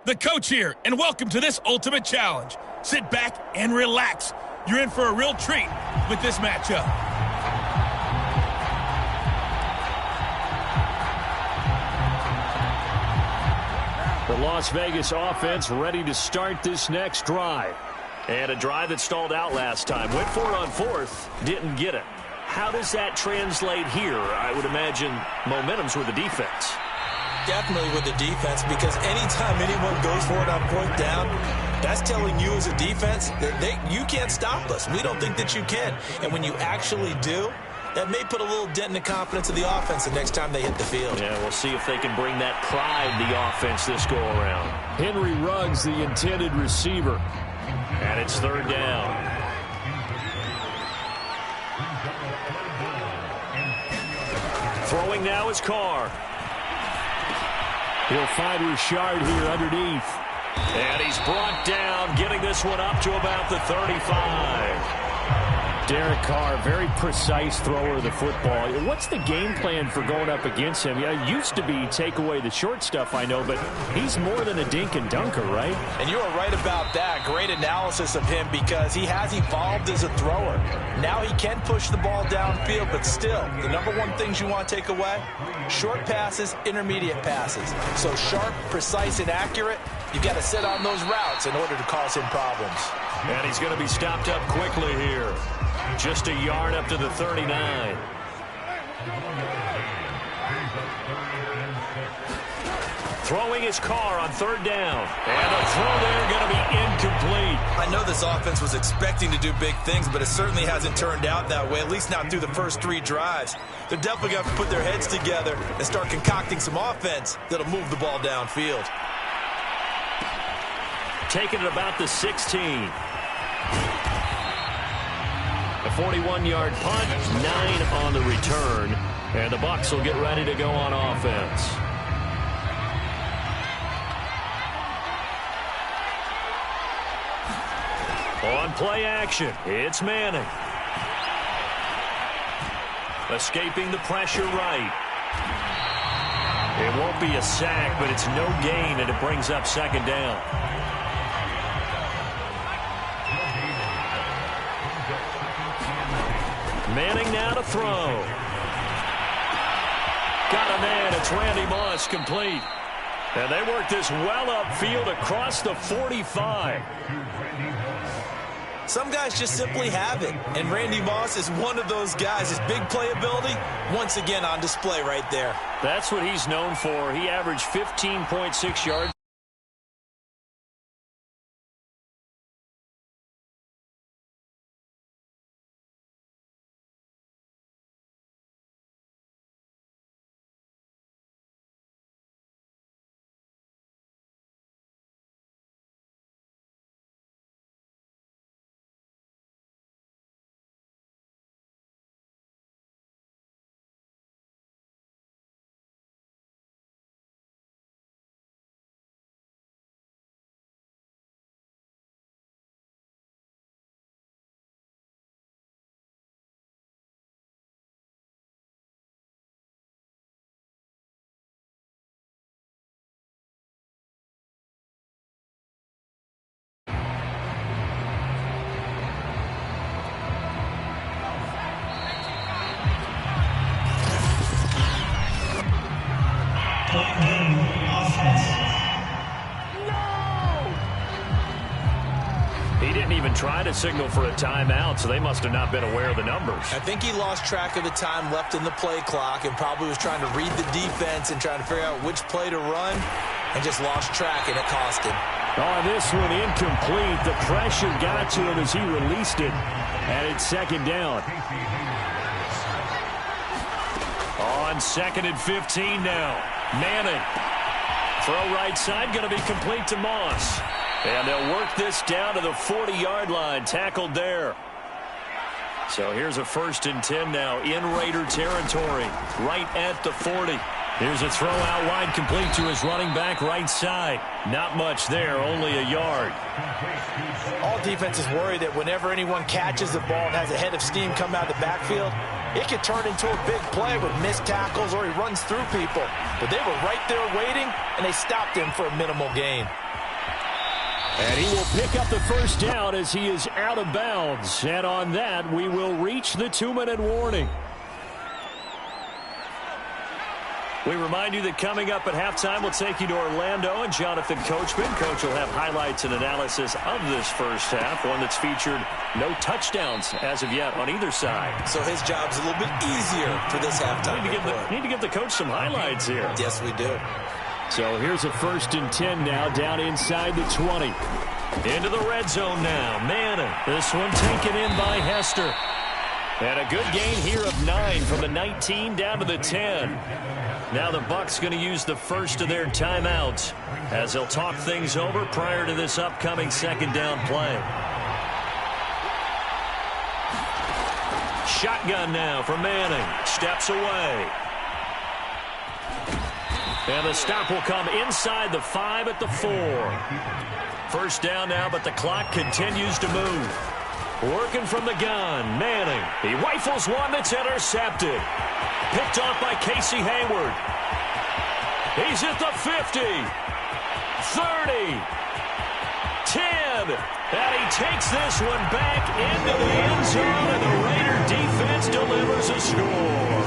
the coach here, and welcome to this ultimate challenge. Sit back and relax. You're in for a real treat with this matchup. The Las Vegas offense ready to start this next drive. And a drive that stalled out last time. Went for it on fourth, didn't get it. How does that translate here? I would imagine momentum's with the defense. Definitely with the defense, because anytime anyone goes for it on fourth down, that's telling you as a defense that you can't stop us. We don't think that you can. And when you actually do, that may put a little dent in the confidence of the offense the next time they hit the field. Yeah, we'll see if they can bring that pride to the offense this go-around. Henry Ruggs, the intended receiver. And it's third down. Throwing now is Carr. He'll find Richard here underneath. And he's brought down, getting this one up to about the 35. Derek Carr, very precise thrower of the football. What's the game plan for going up against him? Yeah, it used to be take away the short stuff, I know, but he's more than a dink and dunker, right? And you are right about that. Great analysis of him, because he has evolved as a thrower. Now he can push the ball downfield, but still, the number one things you want to take away, short passes, intermediate passes. So sharp, precise, and accurate, you've got to sit on those routes in order to cause him problems. And he's going to be stopped up quickly here. Just a yard up to the 39. Throwing his Carr on third down. And a throw there going to be incomplete. I know this offense was expecting to do big things, but it certainly hasn't turned out that way, at least not through the first three drives. They're definitely going to have to put their heads together and start concocting some offense that'll move the ball downfield. Taking it about the 16. A 41-yard punt, 9 on the return, and the Bucs will get ready to go on offense. On play action, it's Manning. Escaping the pressure right. It won't be a sack, but it's no gain, and it brings up second down. Manning now to throw. Got a man. It's Randy Moss, complete. And they work this well upfield across the 45. Some guys just simply have it. And Randy Moss is one of those guys. His big playability, once again on display right there. That's what he's known for. He averaged 15.6 yards. He didn't even try to signal for a timeout, so they must have not been aware of the numbers. I think he lost track of the time left in the play clock and probably was trying to read the defense and trying to figure out which play to run, and just lost track, and it cost him. On this one, incomplete. The pressure got to him as he released it, and it's second down. On second and 15 now. Manning. Throw right side, going to be complete to Moss. And they'll work this down to the 40-yard line. Tackled there. So here's a 1st and 10 now in Raider territory. Right at the 40. Here's a throw out wide, complete to his running back right side. Not much there, only a yard. All defenses worry that whenever anyone catches the ball and has a head of steam come out of the backfield, it could turn into a big play with missed tackles or he runs through people. But they were right there waiting, and they stopped him for a minimal gain. And he will pick up the first down as he is out of bounds. And on that, we will reach the 2-minute warning. We remind you that coming up at halftime, we'll take you to Orlando and Jonathan Coachman. Coach will have highlights and analysis of this first half, one that's featured no touchdowns as of yet on either side. So his job's a little bit easier for this halftime. Need to give the coach some highlights here. Yes, we do. So here's a 1st and 10 now, down inside the 20. Into the red zone now. Manning. This one taken in by Hester. And a good gain here of 9 from the 19 down to the 10. Now the Bucs going to use the first of their timeouts as they'll talk things over prior to this upcoming 2nd down play. Shotgun now for Manning. Steps away. And the stop will come inside the 5 at the 4. 1st down now, but the clock continues to move. Working from the gun, Manning. He rifles one that's intercepted. Picked off by Casey Hayward. He's at the 50. 30. 10. And he takes this one back into the end zone, and the Raider defense delivers a score.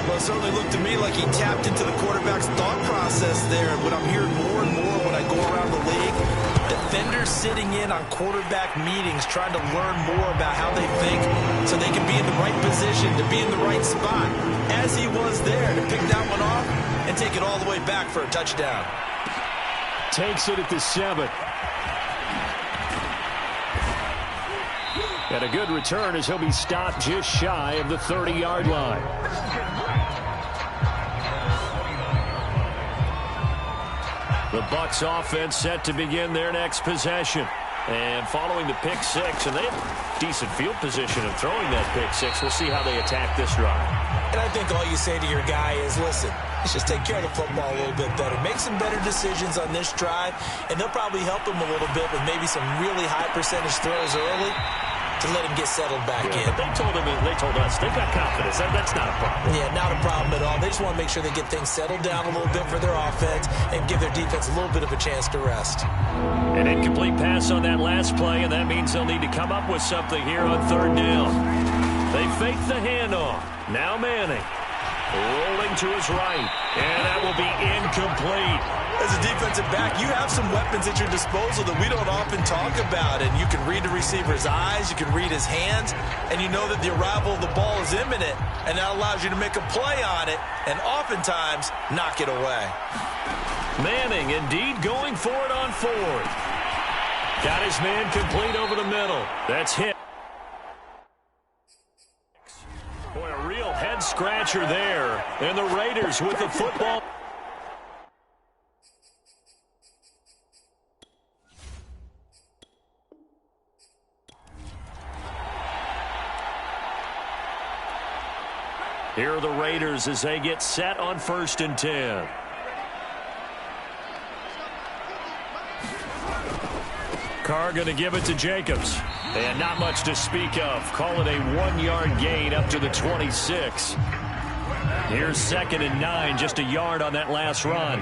Well, it certainly looked to me like he tapped into the quarterback's thought process there. And what I'm hearing more and more when I go around the league, defenders sitting in on quarterback meetings trying to learn more about how they think so they can be in the right position, to be in the right spot, as he was there, to pick that one off and take it all the way back for a touchdown. Takes it at the 7. And a good return as he'll be stopped just shy of the 30-yard line. The Bucs offense set to begin their next possession. And following the pick 6, and they have decent field position of throwing that pick 6. We'll see how they attack this drive. And I think all you say to your guy is, listen, let's just take care of the football a little bit better. Make some better decisions on this drive, and they'll probably help him a little bit with maybe some really high percentage throws early to let him get settled back in. They told us they've got confidence. That's not a problem. Yeah, not a problem at all. They just want to make sure they get things settled down a little bit for their offense and give their defense a little bit of a chance to rest. An incomplete pass on that last play, and that means they'll need to come up with something here on 3rd down. They fake the handoff. Now Manning rolling to his right, and that will be incomplete. As a defensive back, you have some weapons at your disposal that we don't often talk about, and you can read the receiver's eyes, you can read his hands, and you know that the arrival of the ball is imminent, and that allows you to make a play on it and oftentimes knock it away. Manning indeed going for it on 4th. Got his man complete over the middle. That's hit. Boy, a real head-scratcher there. And the Raiders with the football. Here are the Raiders as they get set on 1st and 10. Carr going to give it to Jacobs. And not much to speak of. Call it a 1-yard gain up to the 26. Here's 2nd and 9, just a yard on that last run.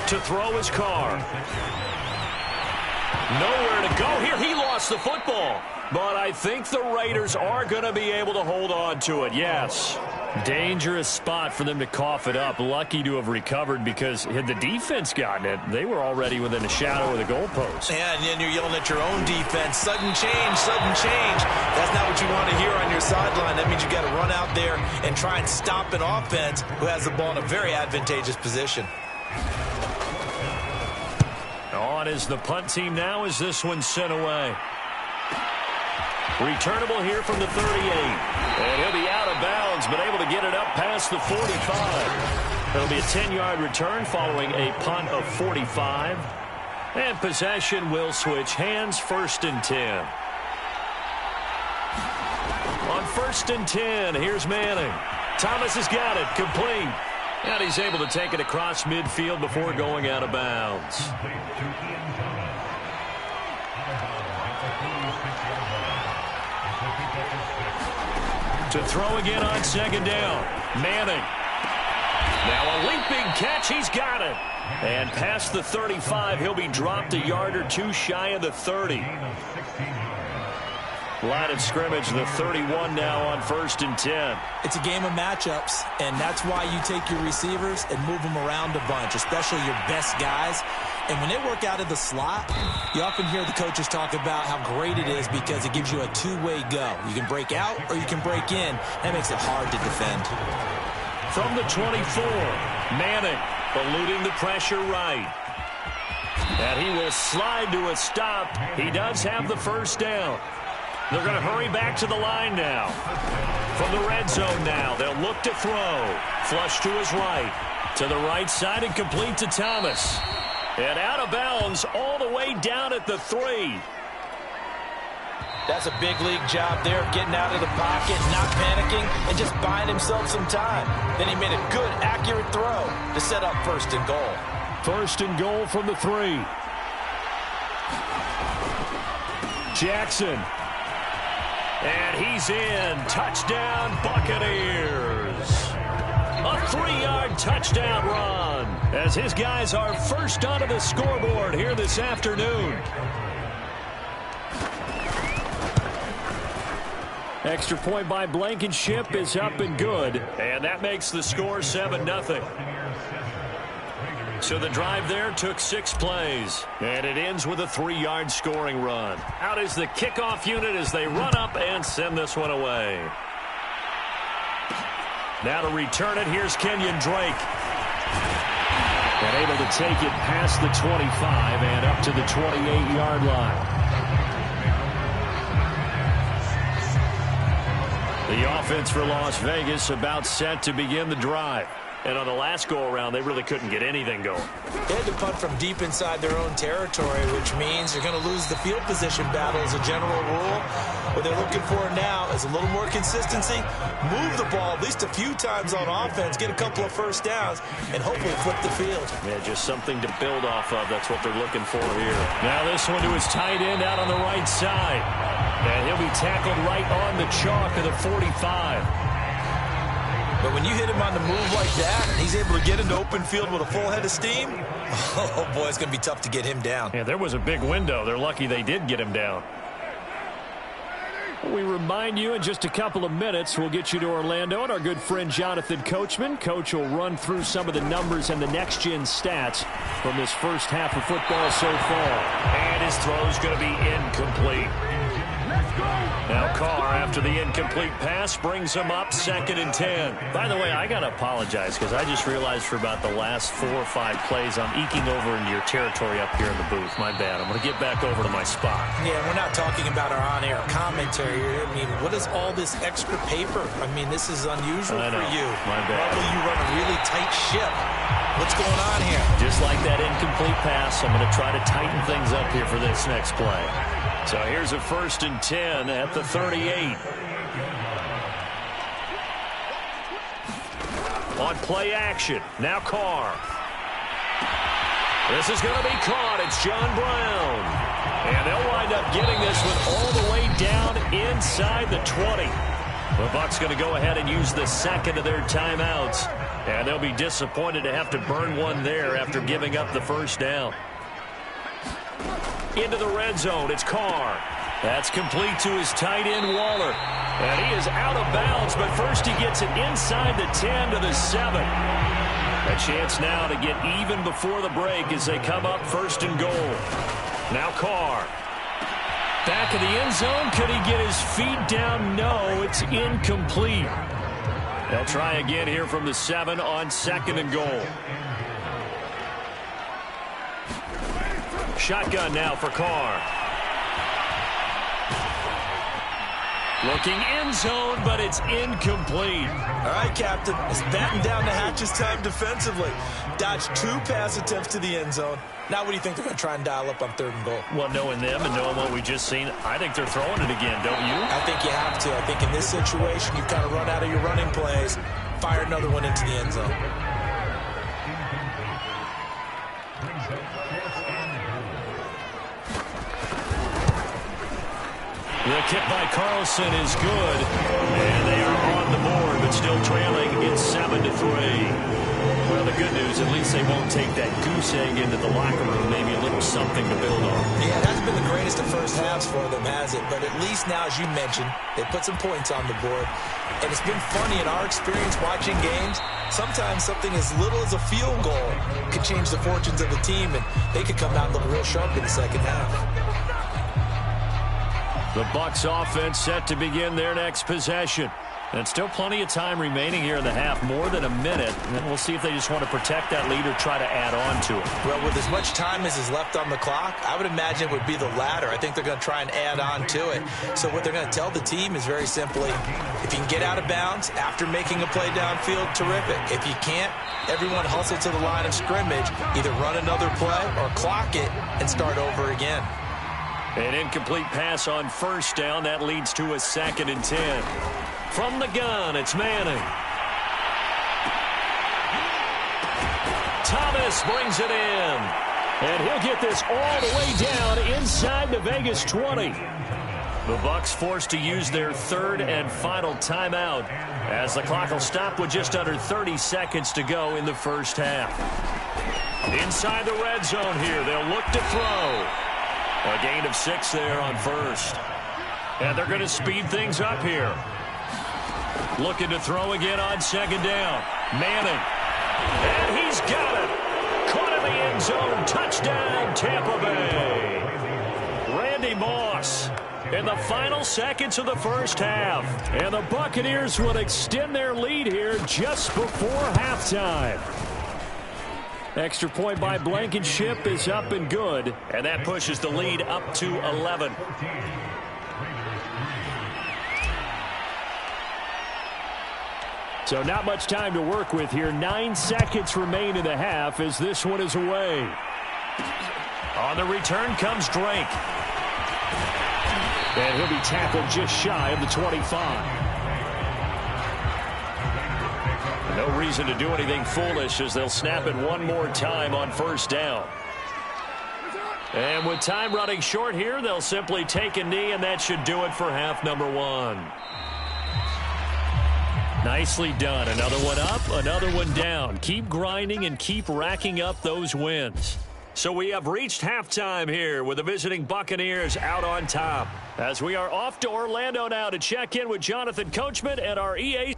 To throw is Carr. Nowhere to go here. He lost the football. But I think the Raiders are going to be able to hold on to it, yes. Dangerous spot for them to cough it up. Lucky to have recovered because had the defense gotten it, they were already within a shadow of the goalpost. Yeah, and then you're yelling at your own defense. Sudden change, sudden change. That's not what you want to hear on your sideline. That means you got to run out there and try and stop an offense who has the ball in a very advantageous position. On is the punt team now as this one's sent away. Returnable here from the 38. And he'll be out of bounds, but able to get it up past the 45. It'll be a 10-yard return following a punt of 45. And possession will switch hands, 1st and 10. On 1st and 10, here's Manning. Thomas has got it, complete. And he's able to take it across midfield before going out of bounds. To throw again on 2nd down. Manning. Now a leaping catch. He's got it. And past the 35, he'll be dropped a yard or two shy of the 30. Line of scrimmage, the 31 now on 1st and 10. It's a game of matchups, and that's why you take your receivers and move them around a bunch, especially your best guys. And when they work out of the slot, you often hear the coaches talk about how great it is because it gives you a two-way go. You can break out or you can break in. That makes it hard to defend. From the 24, Manning eluding the pressure right. And he will slide to a stop. He does have the first down. They're going to hurry back to the line now. From the red zone now, they'll look to throw. Flush to his right. To the right side and complete to Thomas. And out of bounds all the way down at the 3. That's a big league job there, getting out of the pocket, not panicking, and just buying himself some time. Then he made a good, accurate throw to set up 1st and goal. 1st and goal from the 3. Jackson. And he's in. Touchdown, Buccaneers. A 3-yard touchdown run as his guys are first onto the scoreboard here this afternoon. Extra point by Blankenship is up and good. And that makes the score 7-0. So the drive there took 6 plays. And it ends with a 3-yard scoring run. Out is the kickoff unit as they run up and send this one away. Now to return it, here's Kenyon Drake. And able to take it past the 25 and up to the 28-yard line. The offense for Las Vegas about set to begin the drive. And on the last go-around, they really couldn't get anything going. They had to punt from deep inside their own territory, which means they're going to lose the field position battle as a general rule. What they're looking for now is a little more consistency, move the ball at least a few times on offense, get a couple of first downs, and hopefully flip the field. Yeah, just something to build off of. That's what they're looking for here. Now this one to his tight end out on the right side. And he'll be tackled right on the chalk of the 45. But when you hit him on the move like that, and he's able to get into open field with a full head of steam, oh, boy, it's going to be tough to get him down. Yeah, there was a big window. They're lucky they did get him down. We remind you in just a couple of minutes, we'll get you to Orlando and our good friend Jonathan Coachman. Coach will run through some of the numbers and the next-gen stats from this first half of football so far. And his throw's going to be incomplete. Now Carr, after the incomplete pass, brings him up 2nd and 10. By the way, I got to apologize because I just realized for about the last 4 or 5 plays I'm eking over into your territory up here in the booth. My bad. I'm going to get back over to my spot. Yeah, we're not talking about our on-air commentary. I mean, what is all this extra paper? I mean, this is unusual for you. My bad. Probably you run a really tight ship. What's going on here? Just like that incomplete pass, I'm going to try to tighten things up here for this next play. So here's a 1st and 10 at the 38. On play action, now Carr. This is going to be caught. It's John Brown. And they'll wind up getting this one all the way down inside the 20. The Bucs going to go ahead and use the second of their timeouts. And they'll be disappointed to have to burn one there after giving up the first down. Into the red zone, it's Carr. That's complete to his tight end, Waller. And he is out of bounds, but first he gets it inside the 10 to the 7. A chance now to get even before the break as they come up 1st and goal. Now Carr. Back of the end zone. Could he get his feet down? No, it's incomplete. They'll try again here from the 7 on 2nd and goal. Shotgun now for Carr. Looking end zone, but it's incomplete. All right, Captain. It's batten down the hatches time defensively. Dodged 2 pass attempts to the end zone. Now what do you think they're going to try and dial up on 3rd and goal? Well, knowing them and knowing what we just seen, I think they're throwing it again, don't you? I think you have to. I think in this situation, you've kind of run out of your running plays. Fire another one into the end zone. The kick by Carlson is good, and they are on the board. but still trailing. It's 7-3. Well, the good news, at least they won't take that goose egg into the locker room. Maybe a little something to build on. Yeah, it hasn't been the greatest of first halves for them, has it? But at least now, as you mentioned, they put some points on the board. And it's been funny in our experience watching games. Sometimes something as little as a field goal could change the fortunes of the team, and they could come out and look real sharp in the second half. The Bucs offense set to begin their next possession. And still plenty of time remaining here in the half, more than a minute. And then we'll see if they just want to protect that lead or try to add on to it. Well, with as much time as is left on the clock, I would imagine it would be the latter. I think they're going to try and add on to it. So what they're going to tell the team is very simply, if you can get out of bounds after making a play downfield, terrific. If you can't, everyone hustle to the line of scrimmage, either run another play or clock it and start over again. An incomplete pass on first down. That leads to a 2nd and 10. From the gun, it's Manning. Thomas brings it in. And he'll get this all the way down inside the Vegas 20. The Bucs forced to use their 3rd and final timeout as the clock will stop with just under 30 seconds to go in the first half. Inside the red zone here, they'll look to throw. A gain of 6 there on first. And they're going to speed things up here. Looking to throw again on 2nd down. Manning. And he's got it. Caught in the end zone. Touchdown, Tampa Bay. Randy Moss in the final seconds of the first half. And the Buccaneers will extend their lead here just before halftime. Extra point by Blankenship is up and good. And that pushes the lead up to 11. So not much time to work with here. 9 seconds remain in the half as this one is away. On the return comes Drake. And he'll be tackled just shy of the 25. No reason to do anything foolish as they'll snap it one more time on first down. And with time running short here, they'll simply take a knee, and that should do it for half number 1. Nicely done. Another one up, another one down. Keep grinding and keep racking up those wins. So we have reached halftime here with the visiting Buccaneers out on top. As we are off to Orlando now to check in with Jonathan Coachman and our EA.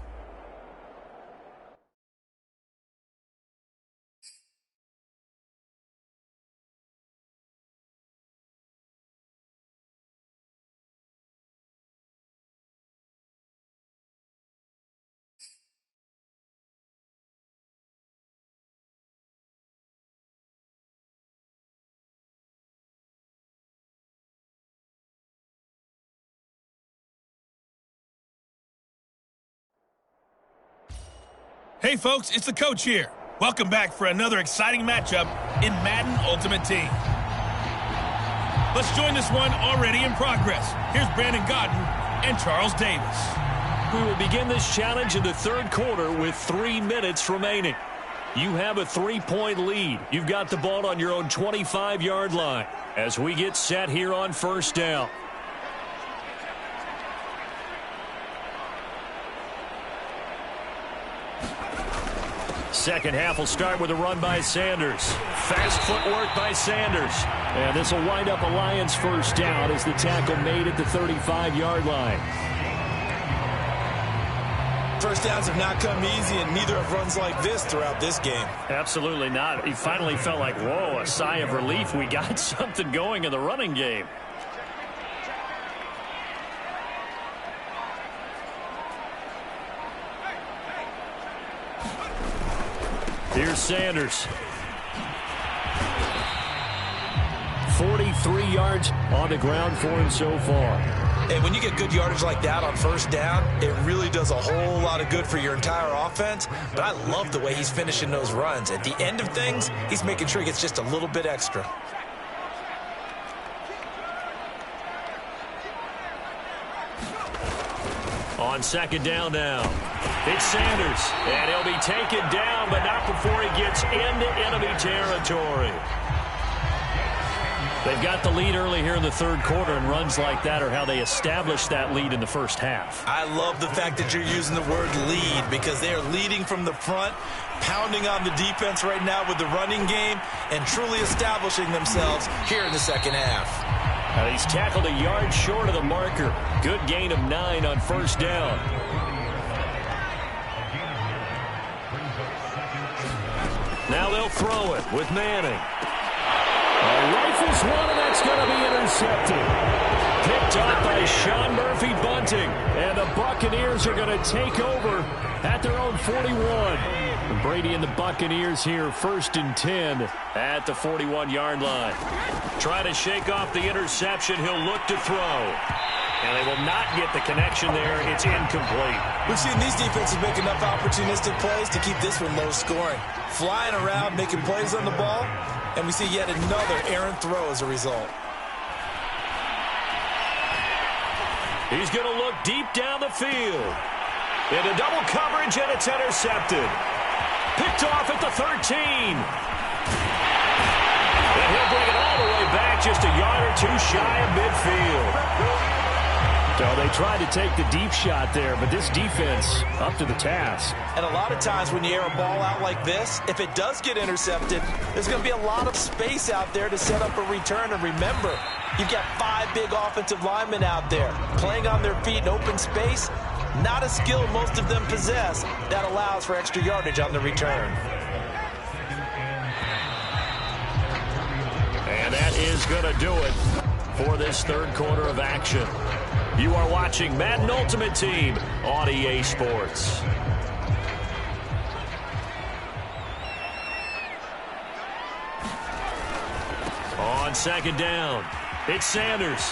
Hey folks, it's the coach here. Welcome back for another exciting matchup in Madden Ultimate Team. Let's join this one already in progress. Here's Brandon Gaudin and Charles Davis. We will begin this challenge in the 3rd quarter with 3 minutes remaining. You have a 3-point lead. You've got the ball on your own 25-yard line as we get set here on first down. Second half will start with a run by Sanders. Fast footwork by Sanders. And this will wind up a Lions first down as the tackle made at the 35-yard line. First downs have not come easy, and neither have runs like this throughout this game. Absolutely not. He finally felt like, whoa, a sigh of relief. We got something going in the running game. Here's Sanders. 43 yards on the ground for him so far. And when you get good yardage like that on first down, it really does a whole lot of good for your entire offense. But I love the way he's finishing those runs. At the end of things, he's making sure he gets just a little bit extra. On second down now, it's Sanders, and he'll be taken down, but not before he gets into enemy territory. They've got the lead early here in the third quarter, and runs like that are how they establish that lead in the first half. I love the fact that you're using the word lead because they are leading from the front, pounding on the defense right now with the running game, and truly establishing themselves here in the second half. He's tackled a yard short of the marker. Good gain of 9 on first down. Now they'll throw it with Manning. Rifles one, and that's going to be intercepted. Picked up by Sean Murphy Bunting. And the Buccaneers are going to take over at their own 41. And Brady and the Buccaneers here, 1st and 10 at the 41-yard line. Trying to shake off the interception. He'll look to throw. And they will not get the connection there. It's incomplete. We've seen these defenses make enough opportunistic plays to keep this one low scoring. Flying around, making plays on the ball, and we see yet another errant throw as a result. He's going to look deep down the field. Into double coverage, and it's intercepted. Picked off at the 13. And he'll bring it all the way back, just a yard or two shy of midfield. So they tried to take the deep shot there, but this defense up to the task. And a lot of times when you air a ball out like this, if it does get intercepted, there's going to be a lot of space out there to set up a return. And remember, you've got 5 big offensive linemen out there playing on their feet in open space. Not a skill most of them possess that allows for extra yardage on the return. And that is going to do it for this third quarter of action. You are watching Madden Ultimate Team on EA Sports. On second down, it's Sanders.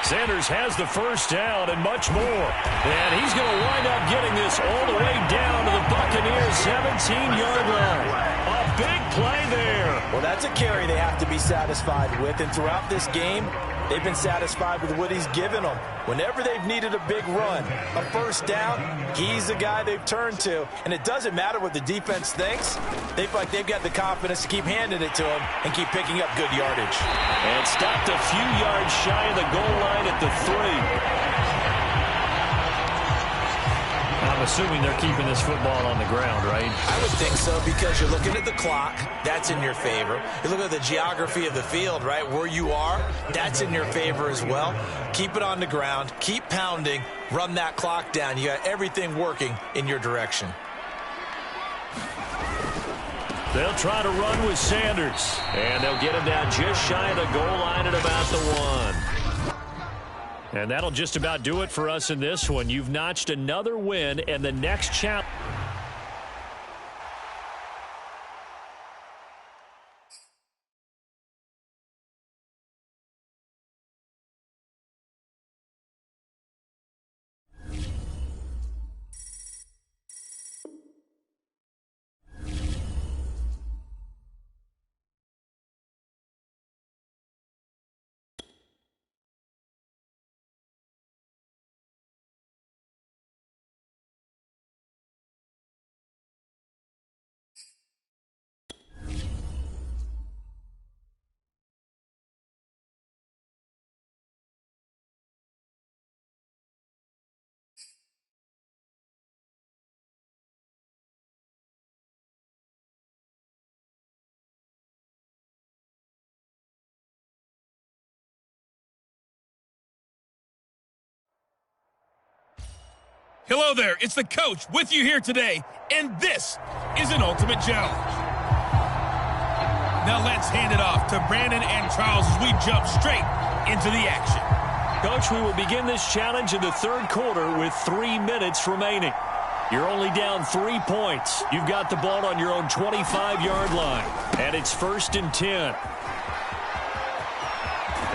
Sanders has the first down and much more. And he's going to wind up getting this all the way down to the Buccaneers' 17-yard line. A big play there. Well, that's a carry they have to be satisfied with. And throughout this game, they've been satisfied with what he's given them. Whenever they've needed a big run, a first down, he's the guy they've turned to. And it doesn't matter what the defense thinks. They feel like they've got the confidence to keep handing it to him and keep picking up good yardage. And stopped a few yards shy of the goal line at the 3. I'm assuming they're keeping this football on the ground, right? I would think so, because you're looking at the clock. That's in your favor. You look at the geography of the field, right? Where you are, that's in your favor as well. Keep it on the ground. Keep pounding. Run that clock down. You got everything working in your direction. They'll try to run with Sanders. And they'll get him down just shy of the goal line at about the 1. And that'll just about do it for us in this one. You've notched another win, and the next challenge. Hello there, it's the coach with you here today, and this is an Ultimate Challenge. Now let's hand it off to Brandon and Charles as we jump straight into the action. Coach, we will begin this challenge in the third quarter with 3 minutes remaining. You're only down 3 points. You've got the ball on your own 25-yard line, and it's 1st and 10.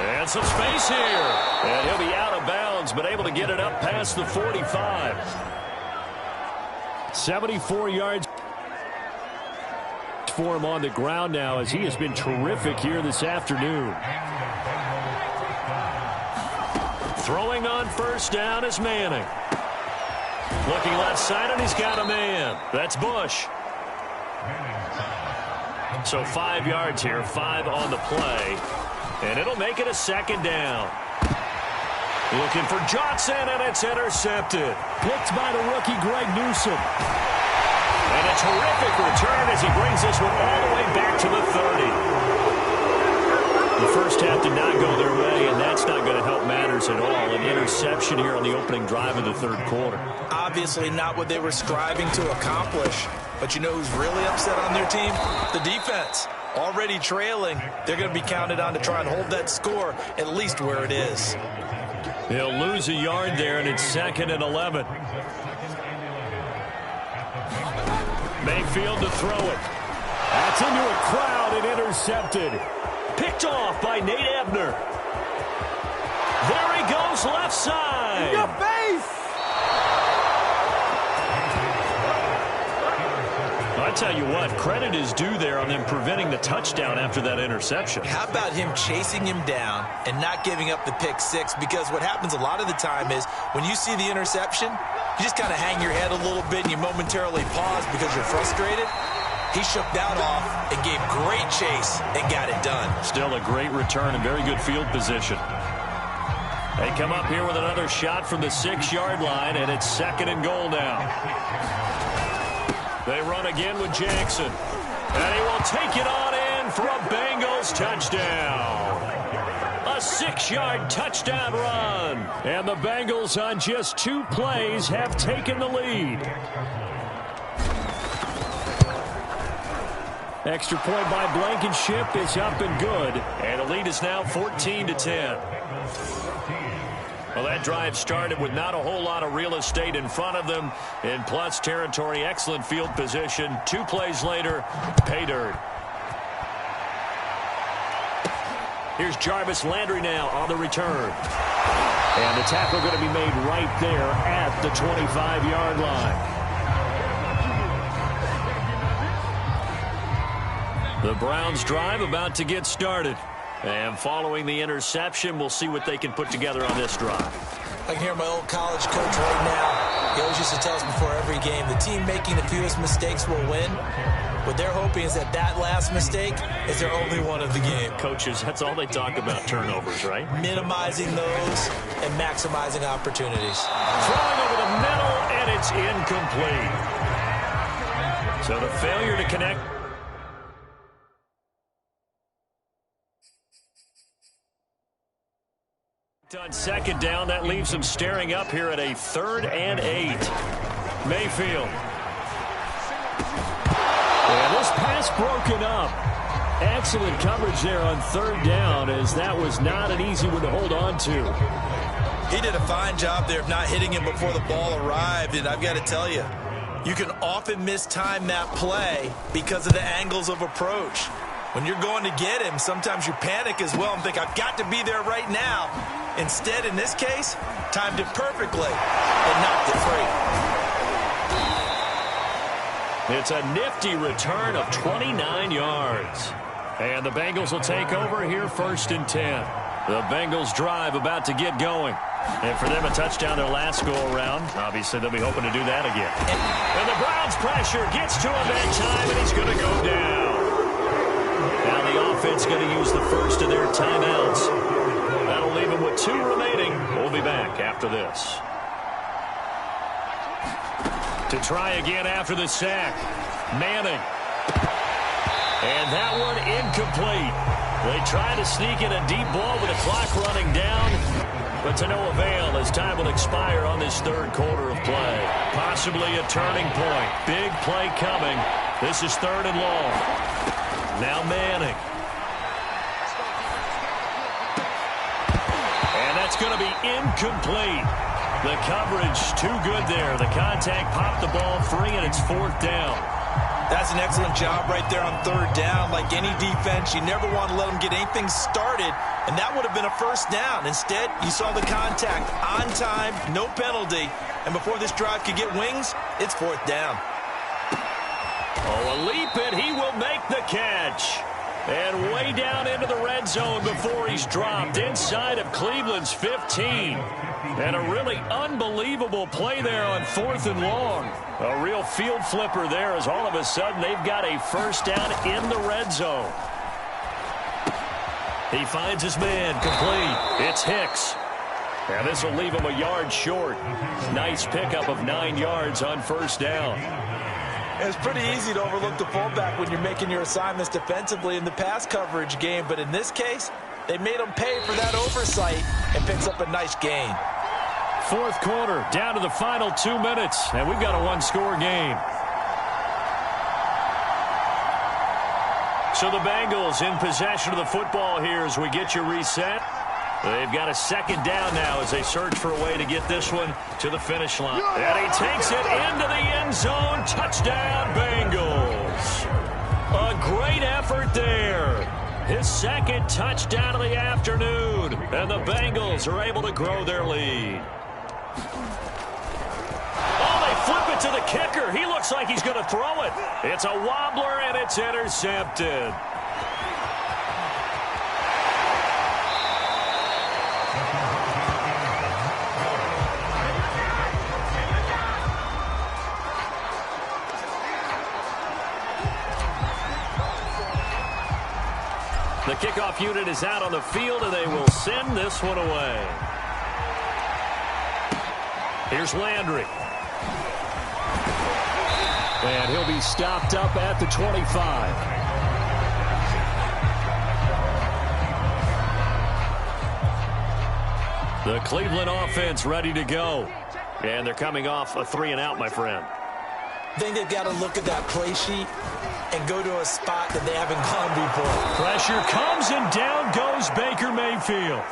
And some space here. And he'll be out of bounds, but able to get it up past the 45. 74 yards for him on the ground now, as he has been terrific here this afternoon. Throwing on first down is Manning. Looking left side, and he's got a man. That's Bush. So 5 yards here, 5 on the play. And it'll make it a second down. Looking for Johnson, and it's intercepted. Picked by the rookie, Greg Newsome. And a terrific return as he brings this one all the way back to the 30. The first half did not go their way, and that's not going to help matters at all. An interception here on the opening drive of the third quarter. Obviously not what they were striving to accomplish. But you know who's really upset on their team? The defense. Already trailing, they're going to be counted on to try and hold that score at least where it is. They'll lose a yard there, and it's 2nd and 11. Mayfield to throw it. That's into a crowd and intercepted. Picked off by Nate Ebner. There he goes, left side. In your face! I tell you what, credit is due there on them preventing the touchdown after that interception. How about him chasing him down and not giving up the pick six? Because what happens a lot of the time is when you see the interception, you just kind of hang your head a little bit and you momentarily pause because you're frustrated. He shook that off and gave great chase and got it done. Still a great return and very good field position. They come up here with another shot from the 6-yard line, and it's 2nd and goal now. They run again with Jackson. And he will take it on in for a Bengals touchdown. A 6-yard touchdown run. And the Bengals on just 2 plays have taken the lead. Extra point by Blankenship is up and good. And the lead is now 14-10. Well, that drive started with not a whole lot of real estate in front of them. In plus territory, excellent field position. 2 plays later, pay dirt. Here's Jarvis Landry now on the return. And the tackle going to be made right there at the 25-yard line. The Browns drive about to get started. And following the interception, we'll see what they can put together on this drive. I can hear my old college coach right now. He always used to tell us before every game, the team making the fewest mistakes will win. What they're hoping is that last mistake is their only one of the game. Coaches, that's all they talk about, turnovers, right? Minimizing those and maximizing opportunities. Throwing over the middle, and it's incomplete. So the failure to connect. On 2nd down, that leaves them staring up here at a 3rd and 8. Mayfield. And this pass broken up. Excellent coverage there on 3rd down, as that was not an easy one to hold on to. He did a fine job there of not hitting him before the ball arrived, and I've got to tell you, you can often mistime that play because of the angles of approach. When you're going to get him, sometimes you panic as well and think, I've got to be there right now. Instead, in this case, timed it perfectly and knocked it free. It's a nifty return of 29 yards. And the Bengals will take over here 1st and 10. The Bengals drive about to get going. And for them, a touchdown their last go-around. Obviously, they'll be hoping to do that again. And the Browns' pressure gets to him that time, and he's going to go down. Now the offense going to use the first of their timeouts. That'll leave them with 2 remaining. We'll be back after this. To try again after the sack. Manning. And that one incomplete. They try to sneak in a deep ball with the clock running down, but to no avail as time will expire on this 3rd quarter of play. Possibly a turning point. Big play coming. This is 3rd and long. Now Manning. And that's going to be incomplete. The coverage too good there. The contact popped the ball free, and it's 4th down. That's an excellent job right there on 3rd down. Like any defense, you never want to let them get anything started, and that would have been a 1st down. Instead, you saw the contact on time, no penalty, and before this drive could get wings, it's 4th down. Oh, a leap, and he will make the catch. And way down into the red zone before he's dropped inside of Cleveland's 15. And a really unbelievable play there on 4th and long. A real field flipper there as all of a sudden they've got a 1st down in the red zone. He finds his man, complete. It's Hicks. And this will leave him a yard short. Nice pickup of 9 yards on first down. It's pretty easy to overlook the fullback when you're making your assignments defensively in the pass coverage game, but in this case, they made him pay for that oversight and picks up a nice gain. Fourth quarter, down to the final 2 minutes, and we've got a one-score game. So the Bengals in possession of the football here as we get you reset. They've got a second down now as they search for a way to get this one to the finish line. And he takes it into the end zone. Touchdown, Bengals. A great effort there. His second touchdown of the afternoon. And the Bengals are able to grow their lead. Oh, they flip it to the kicker. He looks like he's going to throw it. It's a wobbler, and it's intercepted. The kickoff unit is out on the field, and they will send this one away. Here's Landry. And he'll be stopped up at the 25. The Cleveland offense ready to go. And they're coming off a 3-and-out, my friend. I think they've got to look at that play sheet and go to a spot that they haven't gone before. Pressure comes, and down goes Baker Mayfield.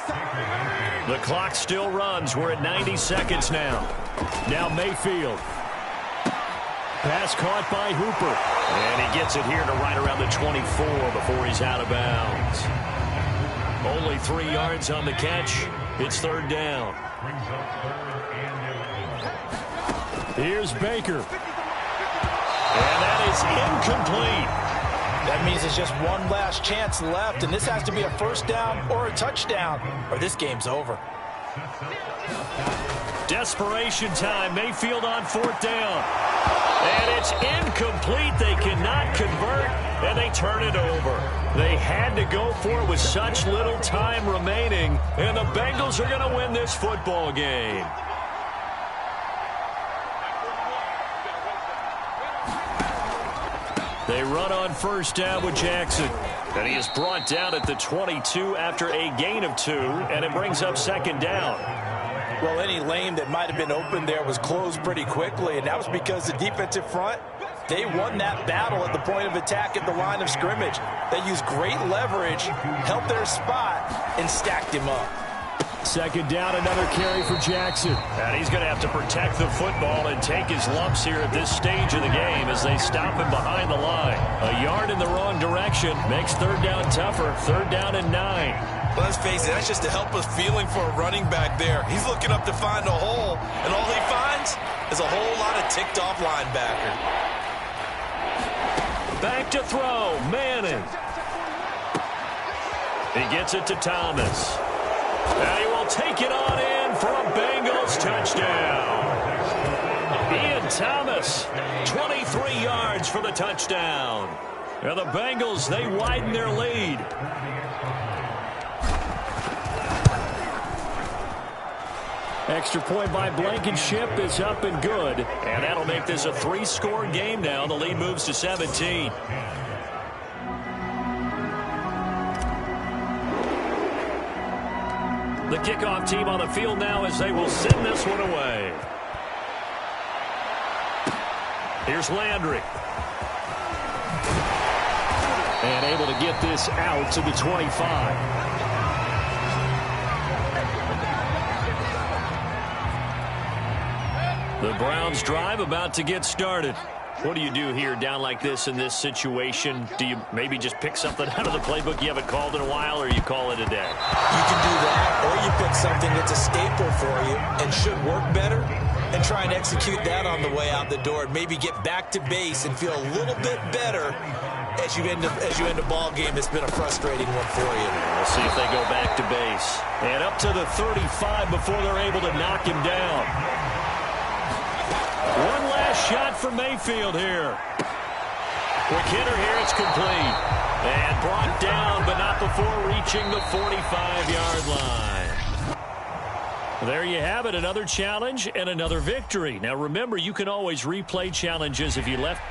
The clock still runs. We're at 90 seconds now. Now Mayfield. Pass caught by Hooper. And he gets it here to right around the 24 before he's out of bounds. Only 3 yards on the catch. It's third down. Here's Baker. And that is incomplete. That means it's just one last chance left, and this has to be a first down or a touchdown, or this game's over. Desperation time. Mayfield on fourth down. And it's incomplete. They cannot convert, and they turn it over. They had to go for it with such little time remaining, and the Bengals are going to win this football game. They run on first down with Jackson. And he is brought down at the 22 after a gain of 2, and it brings up second down. Well, any lane that might have been open there was closed pretty quickly, and that was because the defensive front, they won that battle at the point of attack at the line of scrimmage. They used great leverage, held their spot, and stacked him up. Second down, another carry for Jackson. And he's going to have to protect the football and take his lumps here at this stage of the game as they stop him behind the line. A yard in the wrong direction makes third down tougher. Third down and 9. Let's face it, that's just a helpless feeling for a running back there. He's looking up to find a hole, and all he finds is a whole lot of ticked-off linebacker. Back to throw, Manning. He gets it to Thomas. And he will take it on in for a Bengals touchdown. Ian Thomas, 23 yards for the touchdown. And the Bengals, they widen their lead. Extra point by Blankenship is up and good. And that'll make this a 3-score game now. The lead moves to 17. The kickoff team on the field now as they will send this one away. Here's Landry. And able to get this out to the 25. The Browns drive about to get started. What do you do here down like this in this situation? Do you maybe just pick something out of the playbook you haven't called in a while, or you call it a day? You can do that, or you pick something that's a staple for you and should work better and try and execute that on the way out the door and maybe get back to base and feel a little bit better as you end a ball game that's been a frustrating one for you. We'll see if they go back to base. And up to the 35 before they're able to knock him down. One last shot for Mayfield here. Quick hitter here, it's complete. And brought down, but not before reaching the 45-yard line. There you have it, another challenge and another victory. Now remember, you can always replay challenges if you left.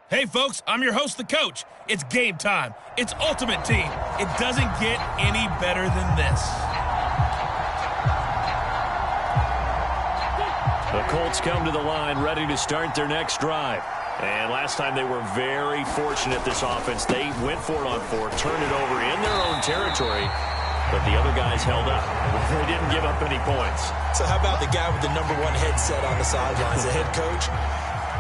Hey, folks, I'm your host, the coach. It's game time. It's Ultimate Team. It doesn't get any better than this. The Colts come to the line ready to start their next drive. And last time they were very fortunate, this offense. They went for it on fourth, turned it over in their own territory, but the other guys held up. They didn't give up any points. So how about the guy with the #1 headset on the sidelines, the head coach?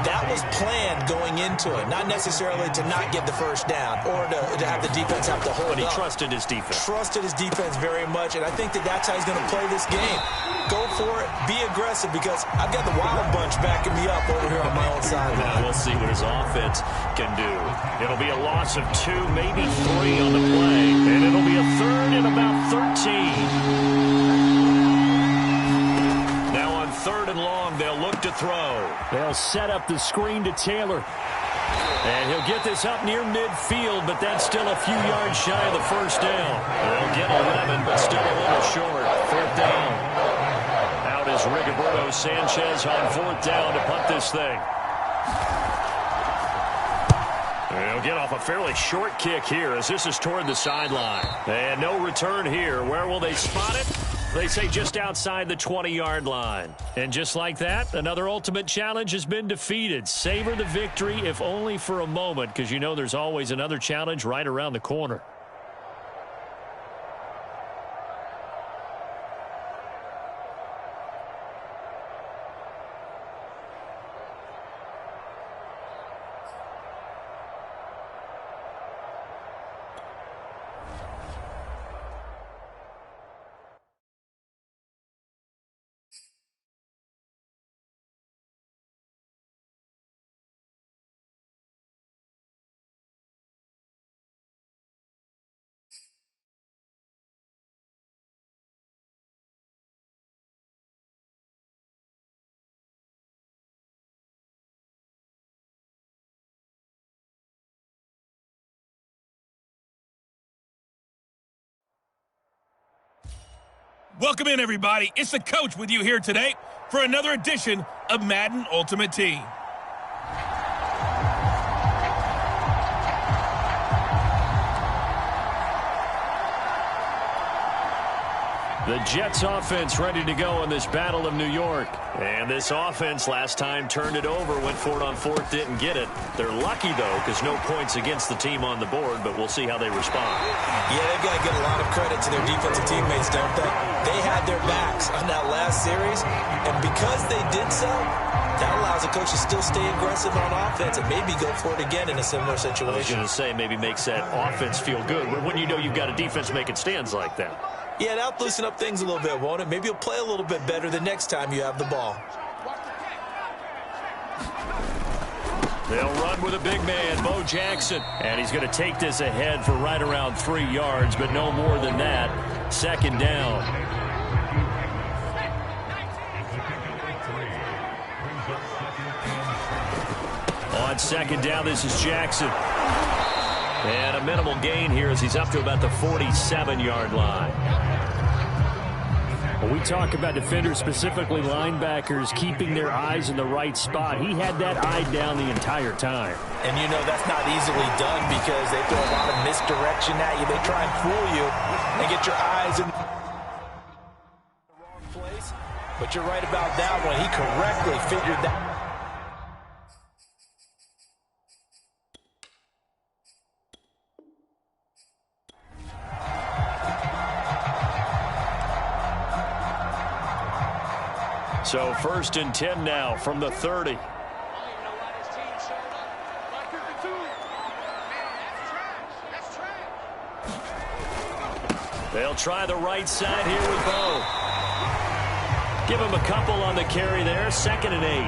That was planned going into it, not necessarily to not get the first down or to have the defense have to hold up. But he trusted his defense. Trusted his defense very much, and I think that's how he's going to play this game. Go for it, be aggressive, because I've got the Wild Bunch backing me up over here on my own sideline. Now we'll see what his offense can do. It'll be a loss of 2, maybe 3 on the play, and it'll be a third and about 13. Third and long, they'll look to throw. They'll set up the screen to Taylor. And he'll get this up near midfield, but that's still a few yards shy of the first down. They'll get 11, but still a little short. 4th down. Out is Rigoberto Sanchez on 4th down to punt this thing. They'll get off a fairly short kick here as this is toward the sideline. And no return here. Where will they spot it? They say just outside the 20-yard line. And just like that, another Ultimate Challenge has been defeated. Savor the victory, if only for a moment, because you know there's always another challenge right around the corner. Welcome in, everybody. It's the coach with you here today for another edition of Madden Ultimate Team. The Jets offense ready to go in this Battle of New York. And this offense last time turned it over, went for it on 4th, didn't get it. They're lucky, though, because no points against the team on the board, but we'll see how they respond. Yeah, they've got to give a lot of credit to their defensive teammates, don't they? They had their backs on that last series, and because they did so, that allows the coach to still stay aggressive on offense and maybe go for it again in a similar situation. I was going to say maybe makes that offense feel good when you know you've got a defense making stands like that. Yeah, that'll loosen up things a little bit, won't it? Maybe you'll play a little bit better the next time you have the ball. They'll run with a big man, Bo Jackson. And he's going to take this ahead for right around 3 yards, but no more than that. 2nd down. On 2nd down, this is Jackson. And a minimal gain here as he's up to about the 47-yard line. When we talk about defenders, specifically linebackers, keeping their eyes in the right spot, he had that eye down the entire time. And you know that's not easily done because they throw a lot of misdirection at you. They try and fool you and get your eyes in the wrong place. But you're right about that one. He correctly figured that. So 1st and 10 now from the 30. They'll try the right side here with Bo. Give him a couple on the carry there. 2nd and 8.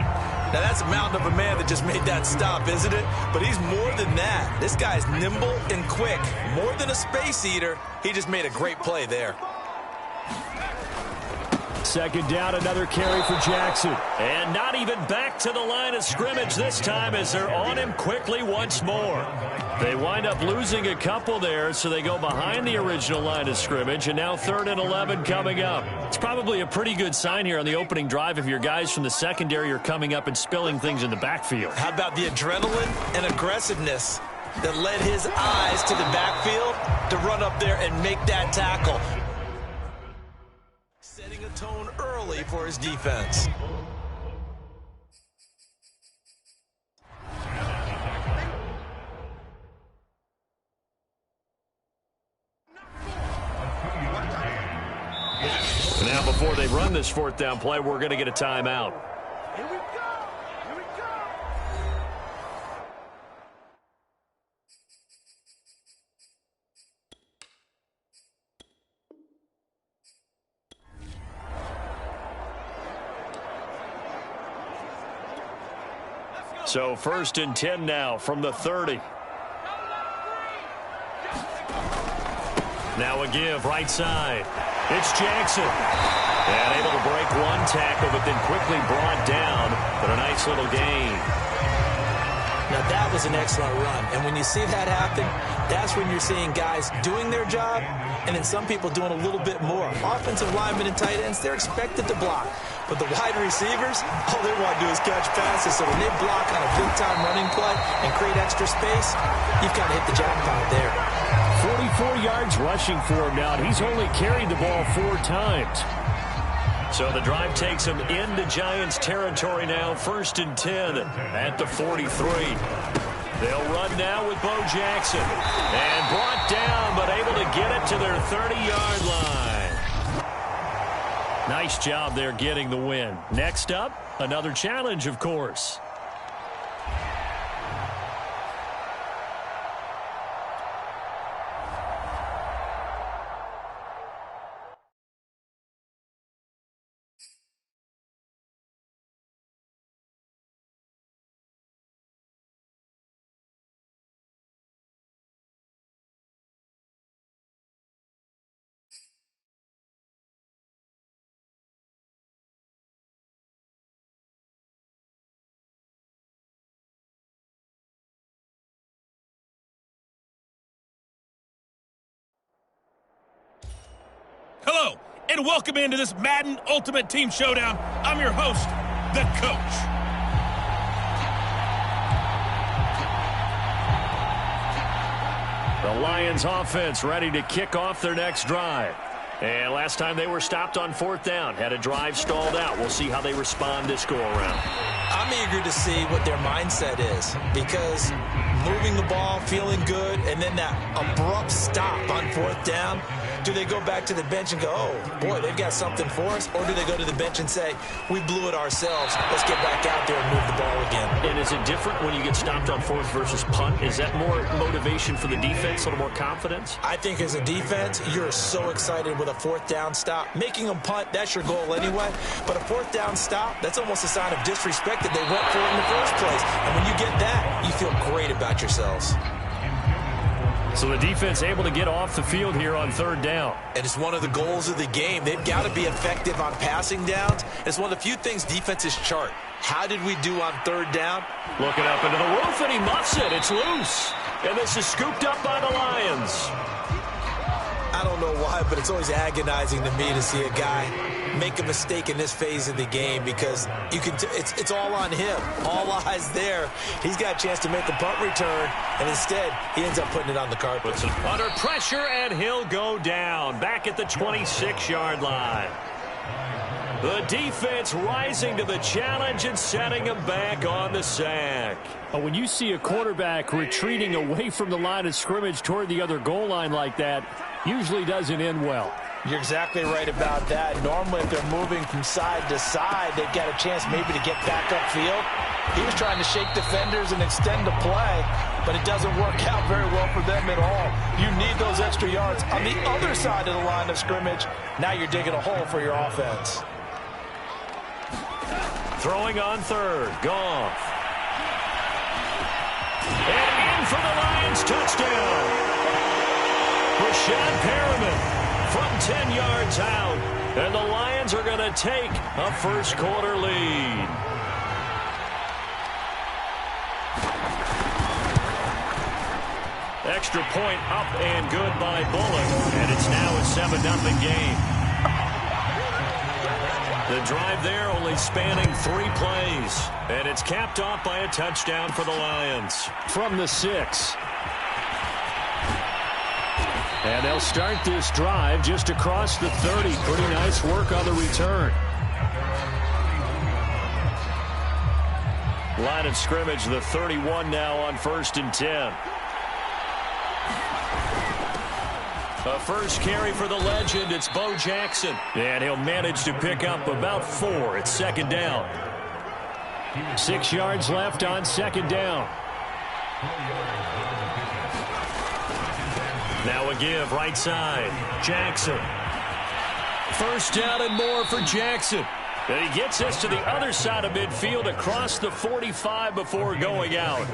Now that's a mountain of a man that just made that stop, isn't it? But he's more than that. This guy's nimble and quick. More than a space eater. He just made a great play there. Second down, another carry for Jackson. And not even back to the line of scrimmage this time as they're on him quickly once more. They wind up losing a couple there, so they go behind the original line of scrimmage, and now 3rd and 11 coming up. It's probably a pretty good sign here on the opening drive if your guys from the secondary are coming up and spilling things in the backfield. How about the adrenaline and aggressiveness that led his eyes to the backfield to run up there and make that tackle? Setting a tone early for his defense. Now, before they run this 4th down play, we're going to get a timeout. Here we go. Here we go. So 1st and 10 now from the 30. Now a give right side. It's Jackson. And able to break one tackle, but then quickly brought down. But a nice little gain. Now that was an excellent run. And when you see that happen, that's when you're seeing guys doing their job and then some people doing a little bit more. Offensive linemen and tight ends, they're expected to block. But the wide receivers, all they want to do is catch passes. So when they block on a big-time running play and create extra space, you've got to hit the jackpot there. 44 yards rushing for him now. He's only carried the ball 4 times. So the drive takes him into Giants territory now. 1st and 10 at the 43. They'll run now with Bo Jackson. And brought down, but able to get it to their 30-yard line. Nice job there getting the win. Next up, another challenge, of course. Hello, and welcome into this Madden Ultimate Team Showdown. I'm your host, The Coach. The Lions offense ready to kick off their next drive. And last time they were stopped on 4th down, had a drive stalled out. We'll see how they respond this go-around. I'm eager to see what their mindset is because moving the ball, feeling good, and then that abrupt stop on 4th down, do they go back to the bench and go, oh, boy, they've got something for us? Or do they go to the bench and say, we blew it ourselves, let's get back out there and move the ball again? And is it different when you get stopped on 4th versus punt? Is that more motivation for the defense, a little more confidence? I think as a defense, you're so excited with a 4th down stop. Making them punt, that's your goal anyway. But a 4th down stop, that's almost a sign of disrespect that they went for it in the first place. And when you get that, you feel great about yourselves. So the defense able to get off the field here on 3rd down. And it's one of the goals of the game. They've got to be effective on passing downs. It's one of the few things defenses chart. How did we do on 3rd down? Looking up into the roof, and he muffs it. It's loose. And this is scooped up by the Lions. I don't know why, but it's always agonizing to me to see a guy make a mistake in this phase of the game because you can. It's all on him. All eyes there. He's got a chance to make a punt return, and instead he ends up putting it on the carpet. Under pressure, and he'll go down. Back at the 26-yard line. The defense rising to the challenge and setting him back on the sack. When you see a quarterback retreating away from the line of scrimmage toward the other goal line like that, usually doesn't end well. You're exactly right about that. Normally, if they're moving from side to side, they've got a chance maybe to get back upfield. He was trying to shake defenders and extend the play, but it doesn't work out very well for them at all. You need those extra yards on the other side of the line of scrimmage. Now you're digging a hole for your offense. Throwing on 3rd, Goff. And in for the Lions, touchdown. Rashad Perriman from 10 yards out. And the Lions are going to take a first-quarter lead. Extra point up and good by Bullock. And it's now a 7-0 game. The drive there only spanning 3 plays. And it's capped off by a touchdown for the Lions from the 6. And they'll start this drive just across the 30. Pretty nice work on the return. Line of scrimmage, the 31 now on 1st and 10. A first carry for the legend. It's Bo Jackson. And he'll manage to pick up about 4. It's 2nd down. 6 yards left on 2nd down. Now a give right side. Jackson. 1st down and more for Jackson. And he gets us to the other side of midfield across the 45 before going out.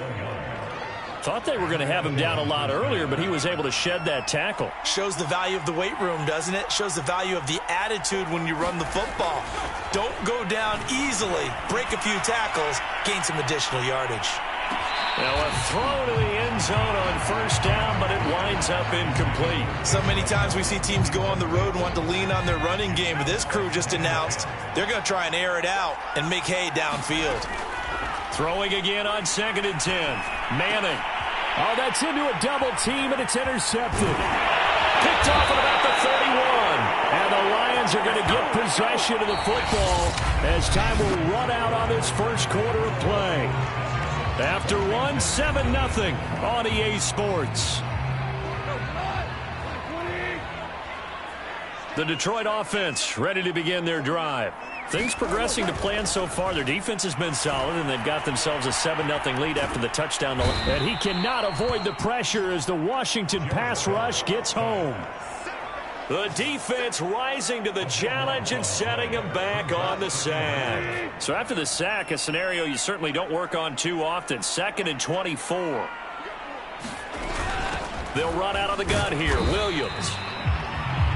Thought they were going to have him down a lot earlier, but he was able to shed that tackle. Shows the value of the weight room, doesn't it? Shows the value of the attitude when you run the football. Don't go down easily. Break a few tackles. Gain some additional yardage. Now a throw to the end zone on 1st down, but it winds up incomplete. So many times we see teams go on the road and want to lean on their running game, but this crew just announced they're going to try and air it out and make hay downfield. Throwing again on 2nd and 10. Manning. Oh, that's into a double team, and it's intercepted. Picked off at about the 31. And the Lions are going to get possession of the football as time will run out on this first quarter of play. After 1, 7-0 on EA Sports. The Detroit offense ready to begin their drive. Things progressing to plan so far. Their defense has been solid, and they've got themselves a 7-0 lead after the touchdown. And he cannot avoid the pressure as the Washington pass rush gets home. The defense rising to the challenge and setting him back on the sack. So after the sack, a scenario you certainly don't work on too often. 2nd and 24. They'll run out of the gun here. Williams.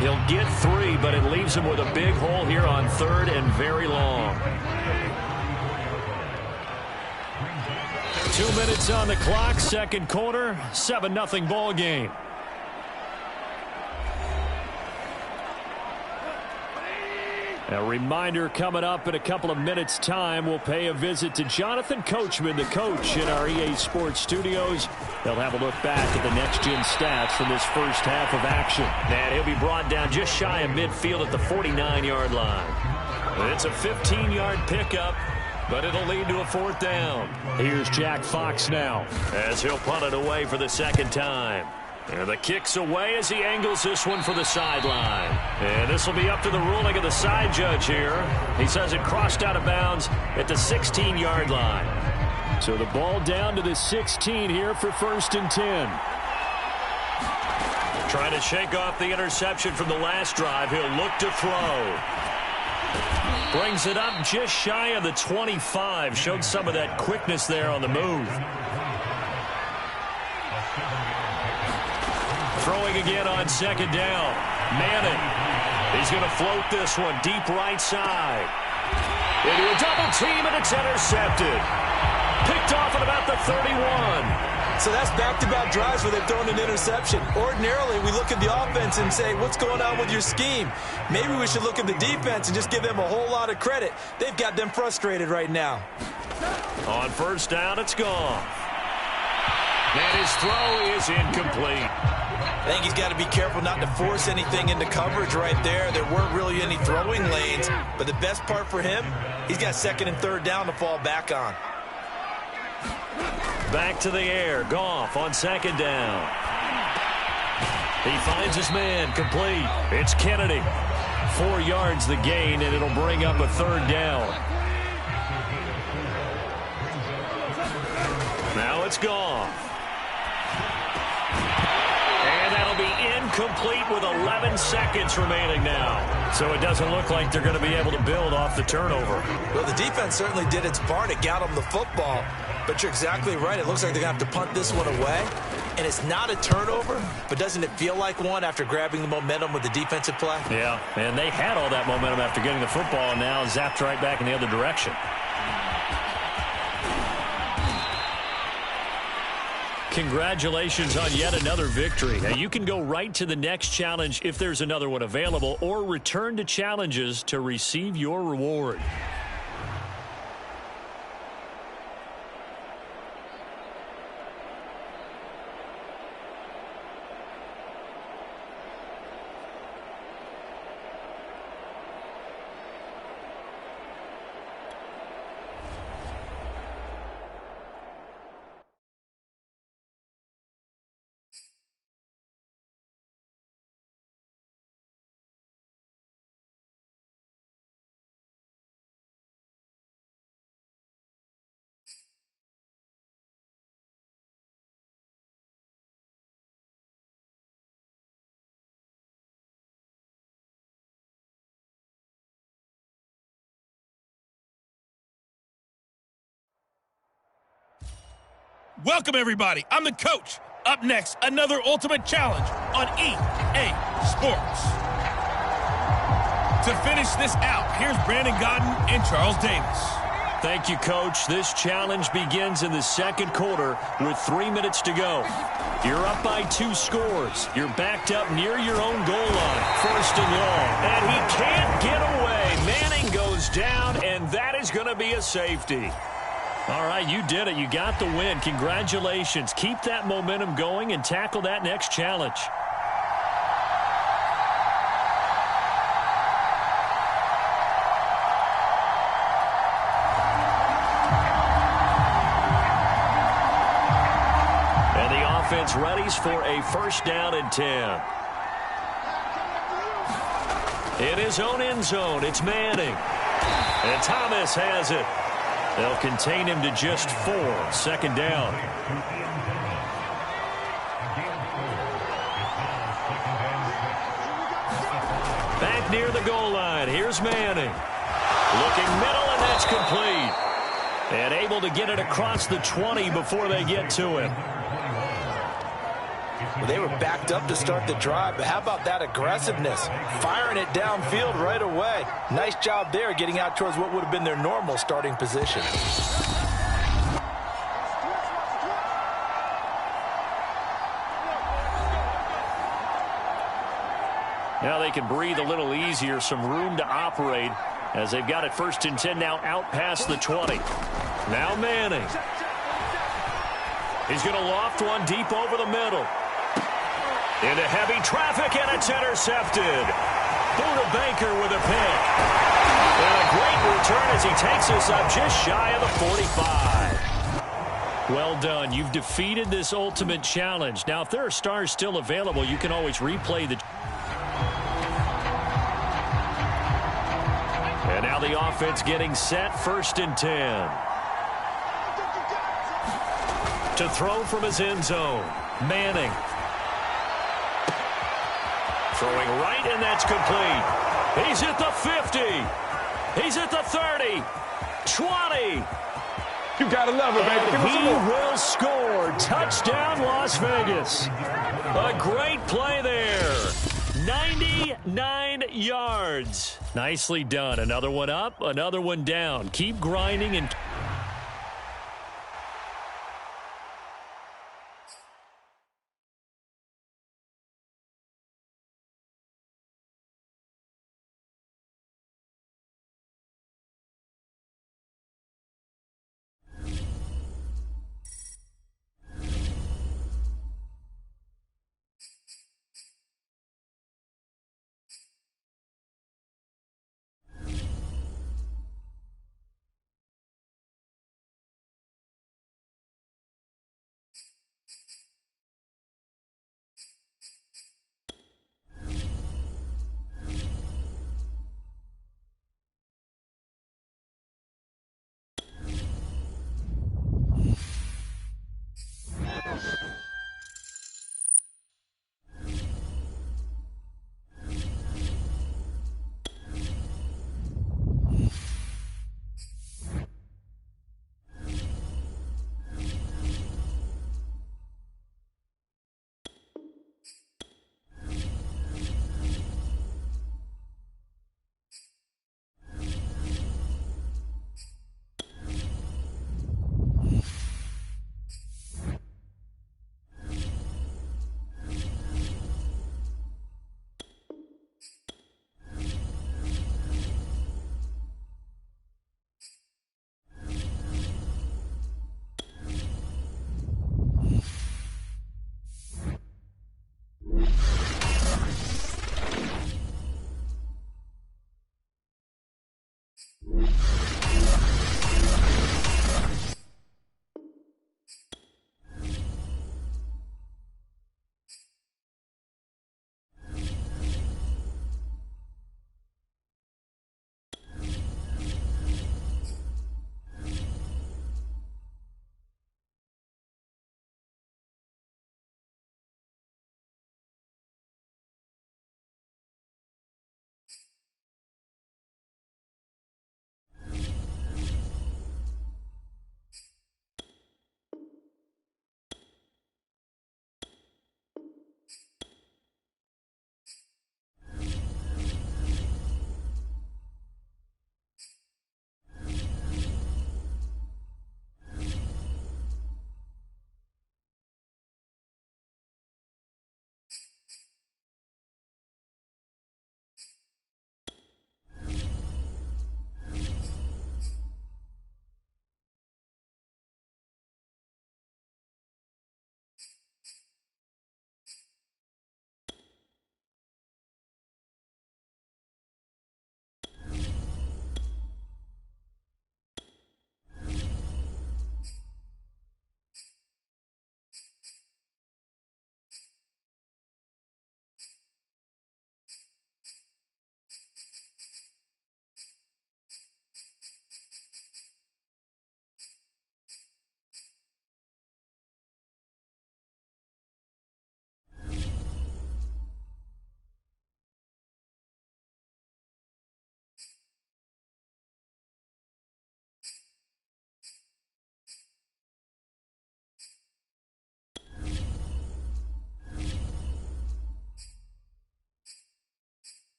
He'll get 3, but it leaves him with a big hole here on 3rd and very long. 2 minutes on the clock, 2nd quarter, 7-0 ball game. A reminder coming up in a couple of minutes' time. We'll pay a visit to Jonathan Coachman, the coach in our EA Sports studios. They'll have a look back at the next-gen stats from this first half of action. And he'll be brought down just shy of midfield at the 49-yard line. It's a 15-yard pickup, but it'll lead to a 4th down. Here's Jack Fox now as he'll punt it away for the 2nd time. And the kick's away as he angles this one for the sideline. And this will be up to the ruling of the side judge here. He says it crossed out of bounds at the 16-yard line. So the ball down to the 16 here for 1st and 10. Trying to shake off the interception from the last drive. He'll look to throw. Brings it up just shy of the 25. Showed some of that quickness there on the move. Throwing again on 2nd down. Manning. He's going to float this one deep right side. Into a double team, and it's intercepted. Picked off at about the 31. So that's back-to-back drives where they've thrown an interception. Ordinarily, we look at the offense and say, what's going on with your scheme? Maybe we should look at the defense and just give them a whole lot of credit. They've got them frustrated right now. On 1st down, it's gone. And his throw is incomplete. I think he's got to be careful not to force anything into coverage right there. There weren't really any throwing lanes, but the best part for him, he's got 2nd and 3rd down to fall back on. Back to the air. Goff on 2nd down. He finds his man complete. It's Kennedy. 4 yards the gain, and it'll bring up a 3rd down. Now it's Goff. Incomplete with 11 seconds remaining now. So it doesn't look like they're going to be able to build off the turnover. Well, the defense certainly did its part. It got them the football. But you're exactly right. It looks like they're going to have to punt this one away. and it's not a turnover, but doesn't it feel like one after grabbing the momentum with the defensive play? Yeah, and they had all that momentum after getting the football, and now zapped right back in the other direction. Congratulations on yet another victory. Now, you can go right to the next challenge if there's another one available, or return to challenges to receive your reward. Welcome, everybody. I'm the coach. Up next, another Ultimate Challenge on EA Sports. To finish this out, here's Brandon Gaudin and Charles Davis. Thank you, Coach. This challenge begins in the second quarter with 3 minutes to go. You're up by 2 scores. You're backed up near your own goal line. First and long. And he can't get away. Manning goes down, and that is going to be a safety. All right, you did it. You got the win. Congratulations. Keep that momentum going and tackle that next challenge. And the offense readies for a first down and 10. In his own end zone, it's Manning. And Thomas has it. They'll contain him to just 4. Second down. Back near the goal line. Here's Manning. Looking middle, and that's complete. And able to get it across the 20 before they get to him. Well, they were backed up to start the drive, but how about that aggressiveness? Firing it downfield right away. Nice job there getting out towards what would have been their normal starting position. Now they can breathe a little easier, some room to operate as they've got it first and 10 now out past the 20. Now Manning. He's going to loft one deep over the middle. Into heavy traffic, and it's intercepted. Buda Baker with a pick. And a great return as he takes us up just shy of the 45. Well done. You've defeated this ultimate challenge. Now, if there are stars still available, you can always replay the... And now the offense getting set, first and 10. To throw from his end zone, Manning. Throwing right, and that's complete. He's at the 50. He's at the 30. 20. You gotta love it, baby. Give me some He more. will score. Touchdown, Las Vegas. A great play there. 99 yards. Nicely done. Another one up, another one down. Keep grinding and...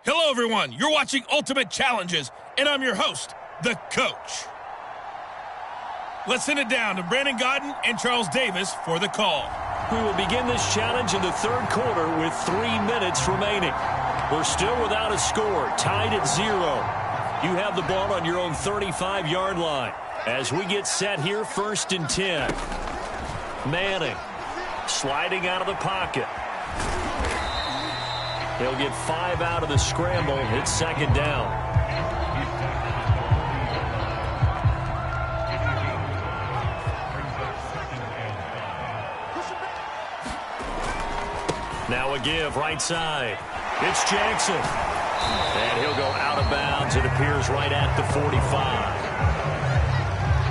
Hello, everyone. You're watching Ultimate Challenges, and I'm your host, the Coach. Let's send it down to Brandon Gaudin and Charles Davis for the call. We will begin this challenge in the third quarter with 3 minutes remaining. We're still without a score, tied at 0. You have the ball on your own 35-yard line. As we get set here, 1st and 10. Manning sliding out of the pocket. He'll get 5 out of the scramble. It's 2nd down. Now a give right side. It's Jackson. And he'll go out of bounds. It appears right at the 45.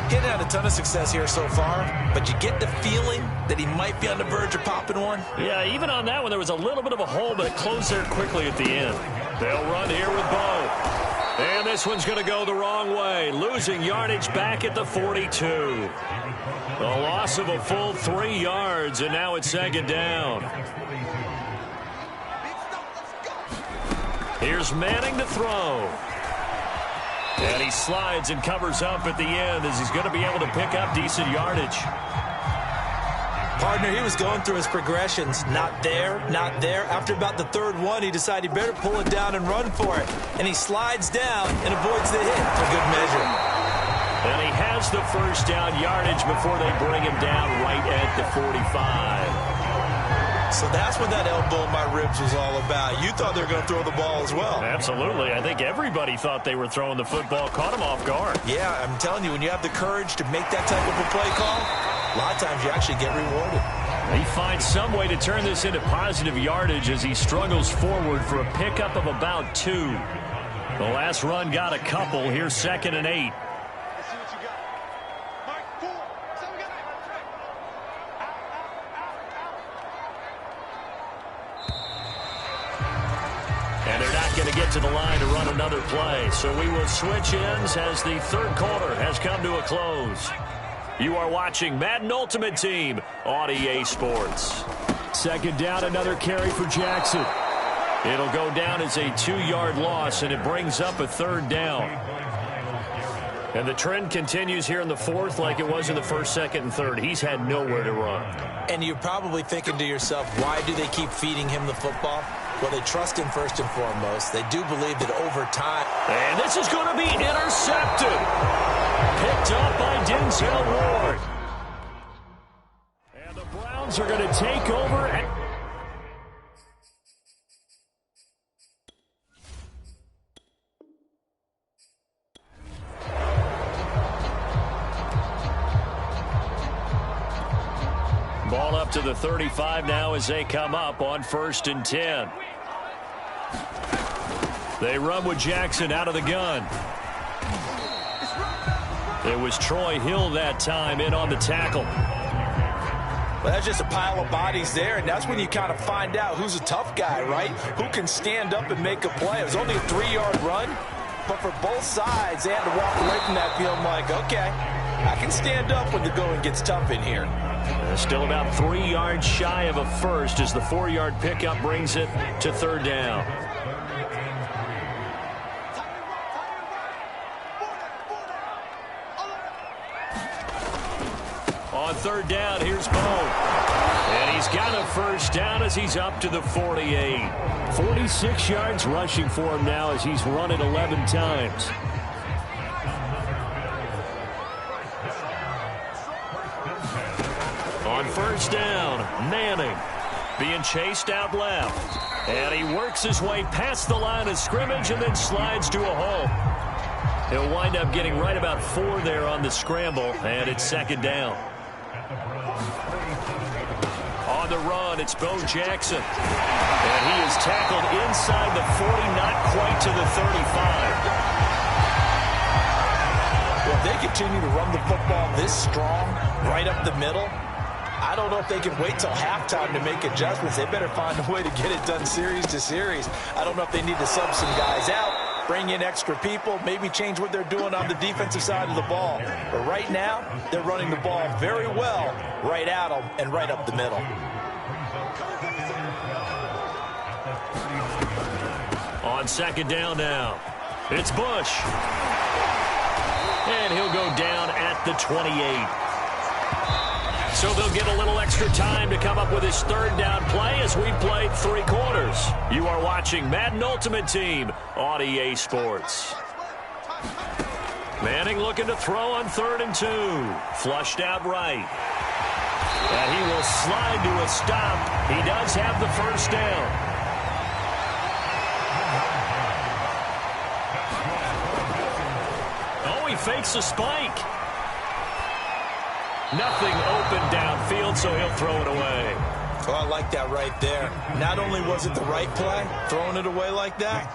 Getting had a ton of success here so far, but you get the feeling that he might be on the verge of popping one. Yeah, even on that one, there was a little bit of a hole, but it closed there quickly at the end. They'll run here with Bo. And this one's going to go the wrong way, losing yardage back at the 42. A loss of a full 3 yards, and now it's 2nd down. Here's Manning to throw. And he slides and covers up at the end as he's going to be able to pick up decent yardage. Partner, he was going through his progressions. Not there, not there. After about the 3rd one, he decided he better pull it down and run for it. And he slides down and avoids the hit for good measure. And he has the 1st down yardage before they bring him down right at the 45. So that's what that elbow in my ribs was all about. You thought they were going to throw the ball as well. Absolutely. I think everybody thought they were throwing the football, caught him off guard. Yeah, I'm telling you, when you have the courage to make that type of a play call, a lot of times you actually get rewarded. He finds some way to turn this into positive yardage as he struggles forward for a pickup of about 2. The last run got a couple. Here's 2nd and 8. And they're not going to get to the line to run another play. So we will switch ends as the 3rd quarter has come to a close. You are watching Madden Ultimate Team on EA Sports. 2nd down, another carry for Jackson. It'll go down as a 2-yard loss, and it brings up a 3rd down. And the trend continues here in the 4th like it was in the 1st, 2nd, and 3rd. He's had nowhere to run. And you're probably thinking to yourself, why do they keep feeding him the football? Well, they trust him first and foremost. They do believe that over time. And this is going to be intercepted. Picked up by Denzel Ward. And the Browns are going to take over. Ball up to the 35 now as they come up on 1st and 10. They run with Jackson out of the gun. It was Troy Hill that time in on the tackle. Well, that's just a pile of bodies there, and that's when you kind of find out who's a tough guy, right? Who can stand up and make a play. It was only a 3-yard run, but for both sides, they had to walk away from that field like, okay, I can stand up when the going gets tough in here. Still about 3 yards shy of a first as the 4-yard pickup brings it to 3rd down. On 3rd down, here's Bo. And he's got a 1st down as he's up to the 48. 46 yards rushing for him now as he's run it 11 times. On 1st down, Manning being chased out left. And he works his way past the line of scrimmage and then slides to a hole. He'll wind up getting right about 4 there on the scramble, and it's 2nd down. On the run, it's Bo Jackson. And he is tackled inside the 40, not quite to the 35. Well, if they continue to run the football this strong, right up the middle, I don't know if they can wait till halftime to make adjustments. They better find a way to get it done series to series. I don't know if they need to sub some guys out, bring in extra people, maybe change what they're doing on the defensive side of the ball. But right now, they're running the ball very well right at them and right up the middle. On second down now, it's Bush. And he'll go down at the 28. So they'll get a little extra time to come up with his third down play as we played 3 quarters. You are watching Madden Ultimate Team on EA Sports. Manning looking to throw on 3rd and 2. Flushed out right. And he will slide to a stop. He does have the first down. Oh, he fakes a spike. Nothing open downfield, so he'll throw it away. Oh, I like that right there. Not only was it the right play, throwing it away like that,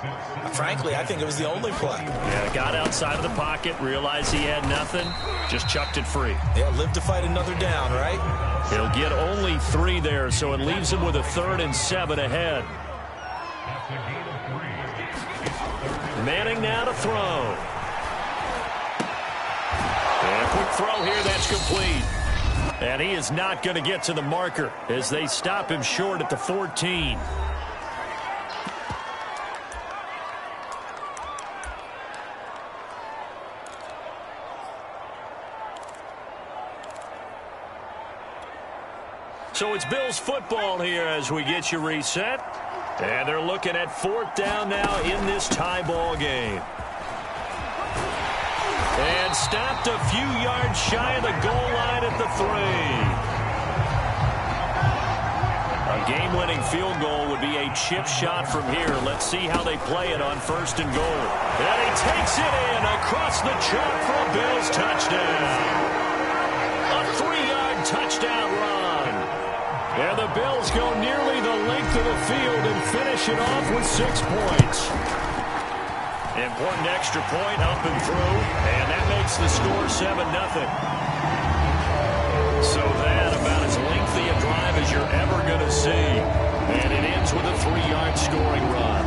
frankly, I think it was the only play. Yeah, got outside of the pocket, realized he had nothing, just chucked it free. Yeah, live to fight another down, right? He'll get only 3 there, so it leaves him with a 3rd and 7 ahead. Manning now to throw. And a quick throw here, that's complete. And he is not going to get to the marker as they stop him short at the 14. So it's Bills football here as we get you reset. And they're looking at 4th down now in this tie ball game. And stopped a few yards shy of the goal line at the 3. A game-winning field goal would be a chip shot from here. Let's see how they play it on 1st and goal. And he takes it in across the chalk for a Bills touchdown. A 3-yard touchdown run. And the Bills go nearly the length of the field and finish it off with 6 points. Important extra point up and through, and that makes the score 7-0. So that about as lengthy a drive as you're ever going to see. And it ends with a 3-yard scoring run.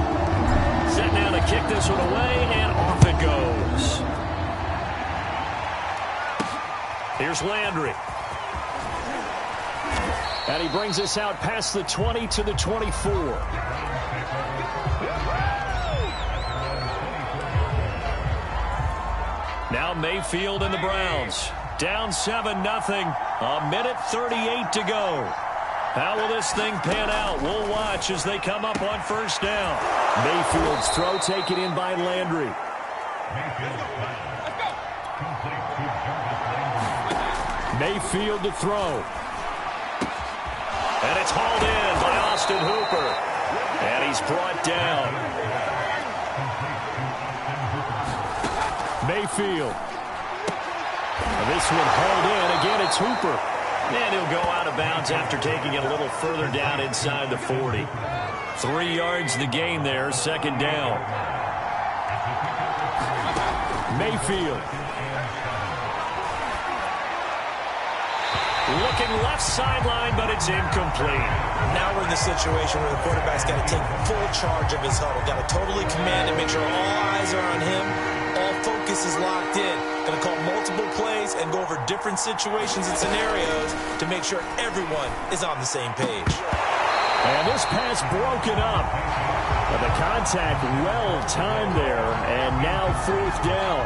Set now to kick this one away, and off it goes. Here's Landry. And he brings us out past the 20 to the 24. Now Mayfield and the Browns. Down 7-0. A minute 38 to go. How will this thing pan out? We'll watch as they come up on 1st down. Mayfield's throw taken in by Landry. Mayfield to throw. And it's hauled in by Austin Hooper. And he's brought down. Mayfield. This one hauled in. Again, it's Hooper. And he'll go out of bounds after taking it a little further down inside the 40. 3 yards the gain there, 2nd down. Mayfield. Looking left sideline, but it's incomplete. Now we're in the situation where the quarterback's got to take full charge of his huddle. Got to totally command it, make sure all eyes are on him. All focus is locked in. Going to call multiple plays and go over different situations and scenarios to make sure everyone is on the same page. And this pass broken up. But the contact well timed there. And now 4th down.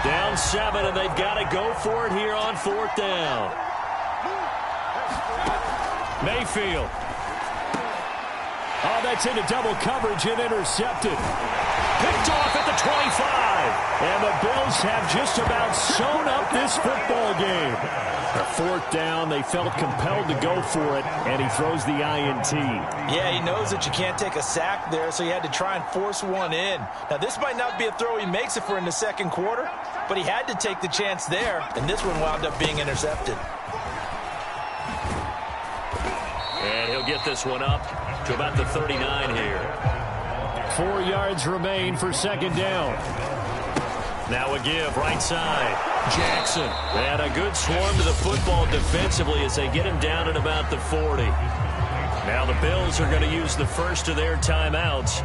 Down 7, and they've got to go for it here on 4th down. Mayfield. Oh, that's into double coverage and intercepted. Picked off at the 25. And the Bills have just about sewn up this football game. A 4th down, they felt compelled to go for it, and he throws the INT. Yeah, he knows that you can't take a sack there, so he had to try and force one in. Now, this might not be a throw he makes if we're in the 2nd quarter, but he had to take the chance there, and this one wound up being intercepted. And he'll get this one up to about the 39 here. 4 yards remain for 2nd down. Now a give, right side. Jackson. And a good swarm to the football defensively as they get him down at about the 40. Now the Bills are going to use the first of their timeouts.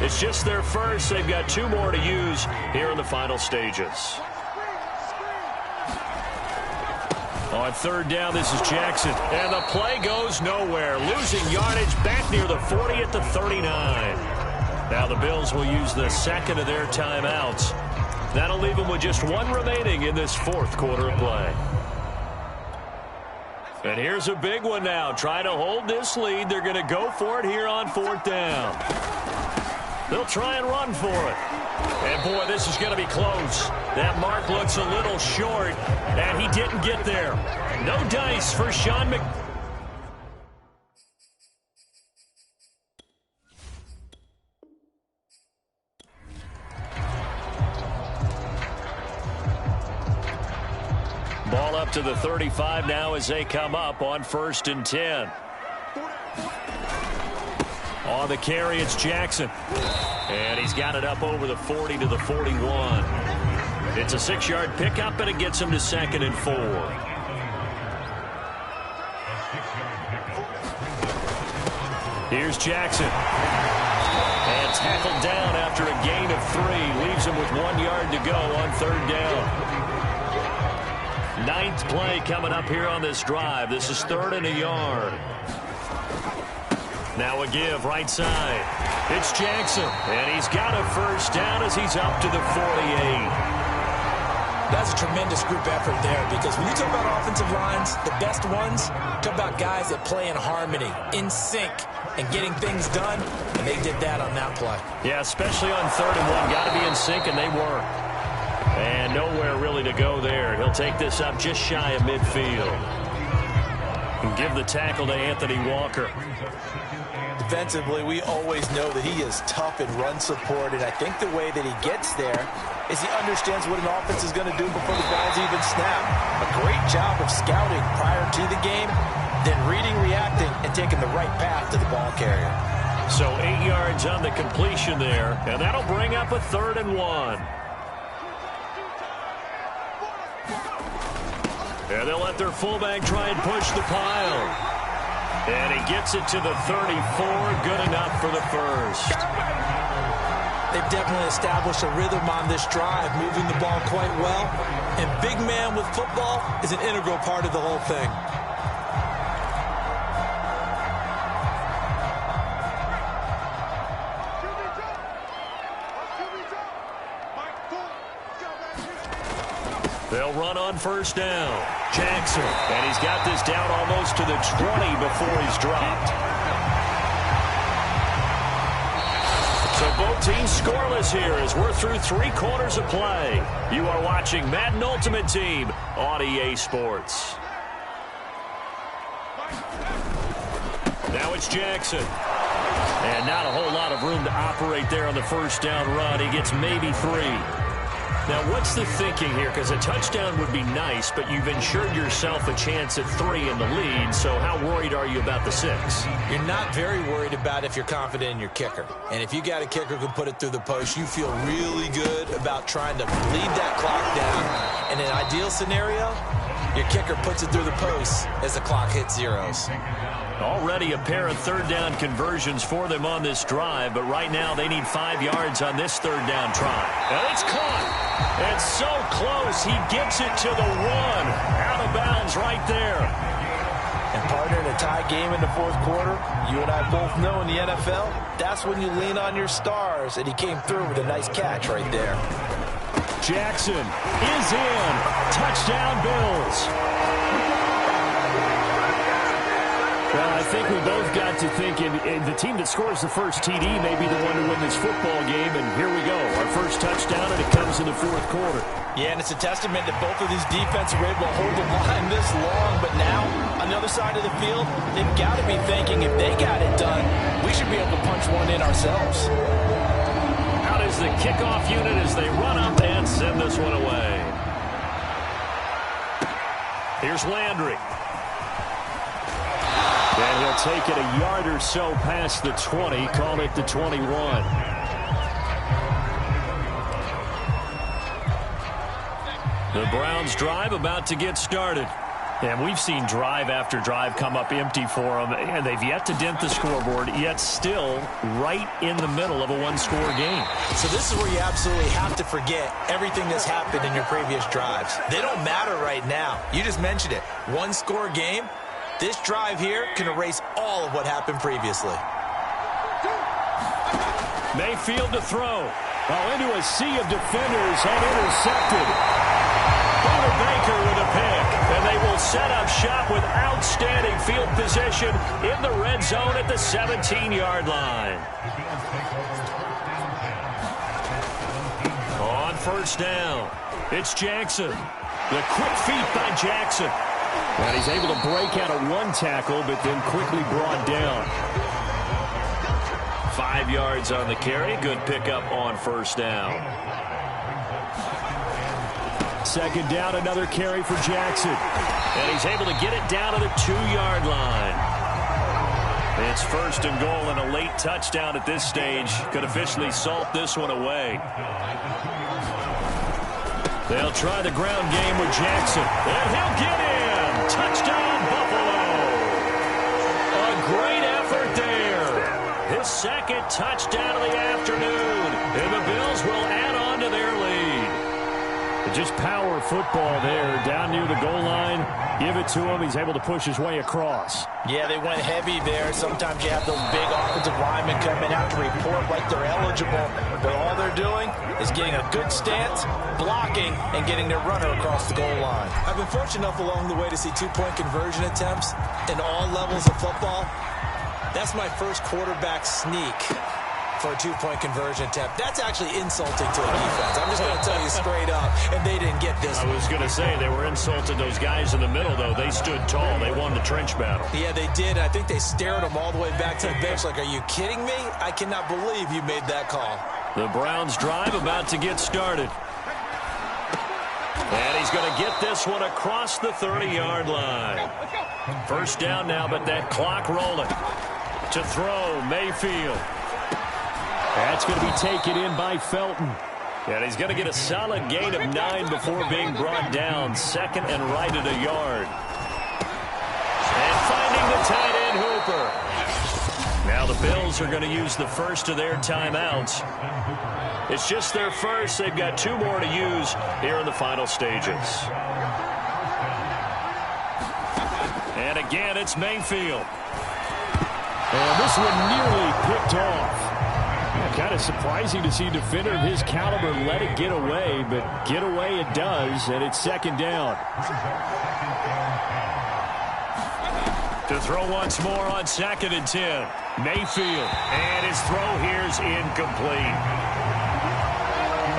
It's just their first. They've got 2 more to use here in the final stages. On 3rd down, this is Jackson. And the play goes nowhere. Losing yardage back near the 40 at the 39. Now the Bills will use the second of their timeouts. That'll leave them with just one remaining in this fourth quarter of play. And here's a big one now. Trying to hold this lead. They're going to go for it here on fourth down. They'll try and run for it. And, boy, this is going to be close. That mark looks a little short, and he didn't get there. No dice for Sean Mc... Ball up to the 35 now as they come up on 1st and 10. On the carry, it's Jackson. And he's got it up over the 40 to the 41. It's a 6-yard pickup, and it gets him to 2nd and 4. Here's Jackson. And tackled down after a gain of 3. Leaves him with 1 yard to go on 3rd down. 9th play coming up here on this drive. This is 3rd and a yard. Now a give right side. It's Jackson, and he's got a 1st down as he's up to the 48. That's a tremendous group effort there, because when you talk about offensive lines, the best ones, talk about guys that play in harmony, in sync, and getting things done, and they did that on that play. Yeah, especially on 3rd and 1. Got to be in sync, and they were. And nowhere really to go there. He'll take this up just shy of midfield. And give the tackle to Anthony Walker. Defensively, we always know that he is tough in run support, and I think the way that he gets there is he understands what an offense is going to do before the ball's even snapped. A great job of scouting prior to the game, then reading, reacting, and taking the right path to the ball carrier. So 8 yards on the completion there, and that'll bring up a 3rd and 1. And they'll let their fullback try and push the pile. And he gets it to the 34. Good enough for the 1st. They've definitely established a rhythm on this drive, moving the ball quite well. And big man with football is an integral part of the whole thing. They'll run on 1st down. Jackson, and he's got this down almost to the 20 before he's dropped. So both teams scoreless here as we're through 3 quarters of play. You are watching Madden Ultimate Team on EA Sports. Now it's Jackson. And not a whole lot of room to operate there on the 1st down run. He gets maybe 3. Now, what's the thinking here? Because a touchdown would be nice, but you've ensured yourself a chance at 3 in the lead, so how worried are you about the 6? You're not very worried about if you're confident in your kicker. And if you got a kicker who can put it through the post, you feel really good about trying to bleed that clock down. In an ideal scenario, your kicker puts it through the post as the clock hits zeros. Already a pair of 3rd down conversions for them on this drive, but right now they need 5 yards on this 3rd down try. And it's caught. It's so close. He gets it to the 1. Out of bounds right there. And partner, in a tie game in the 4th quarter, you and I both know in the NFL, that's when you lean on your stars, and he came through with a nice catch right there. Jackson is in. Touchdown, Bills. Well, I think we both got to thinking the team that scores the first TD may be the one to win this football game, and here we go. Our first touchdown, and it comes in the 4th quarter. Yeah, and it's a testament that both of these defenses were able to hold the line this long, but now, on the other side of the field, they've got to be thinking if they got it done, we should be able to punch one in ourselves. Out is the kickoff unit as they run up and send this one away. Here's Landry. And he'll take it a yard or so past the 20, call it the 21. The Browns drive about to get started. And we've seen drive after drive come up empty for them, and they've yet to dent the scoreboard, yet still right in the middle of a one-score game. So this is where you absolutely have to forget everything that's happened in your previous drives. They don't matter right now. You just mentioned it. One-score game. This drive here can erase all of what happened previously. Mayfield to throw. Oh, into a sea of defenders and intercepted. Buda Baker with a pick. And they will set up shop with outstanding field position in the red zone at the 17-yard line. On first down, it's Jackson. The quick feet by Jackson. And he's able to break out of one tackle, but then quickly brought down. 5 yards on the carry. Good pickup on first down. Second down, another carry for Jackson. And he's able to get it down to the 2-yard line. It's first and goal, and a late touchdown at this stage could officially salt this one away. They'll try the ground game with Jackson. And he'll get in. Touchdown, Buffalo. A great effort there. His second touchdown of the afternoon. And the Bills will add on to their lead. Just power football there. Down near the goal line. Give it to him. He's able to push his way across. Yeah, they went heavy there. Sometimes you have those big offensive linemen coming out to report like they're eligible. But all they're doing is getting a good stance, blocking, and getting their runner across the goal line. I've been fortunate enough along the way to see two-point conversion attempts in all levels of football. That's my first quarterback sneak for a two-point conversion attempt. That's actually insulting to a defense. I'm just going to tell you straight up, and they didn't get this. I was going to say they were insulting those guys in the middle, though. They stood tall. They won the trench battle. Yeah, they did. I think they stared them all the way back to the bench like, are you kidding me? I cannot believe you made that call. The Browns drive about to get started. And he's going to get this one across the 30-yard line. First down now, but that clock rolling. To throw, Mayfield. That's going to be taken in by Felton. And he's going to get a solid gain of 9 before being brought down. Second and right at a yard. And finding the tight end, Hooper. Now the Bills are going to use the first of their timeouts. It's just their first. They've got 2 more to use here in the final stages. And again, it's Mayfield. And this one nearly picked off. Kind of surprising to see a defender of his caliber let it get away, but get away it does, and it's second down. To throw once more on 2nd and 10. Mayfield, and his throw here's incomplete.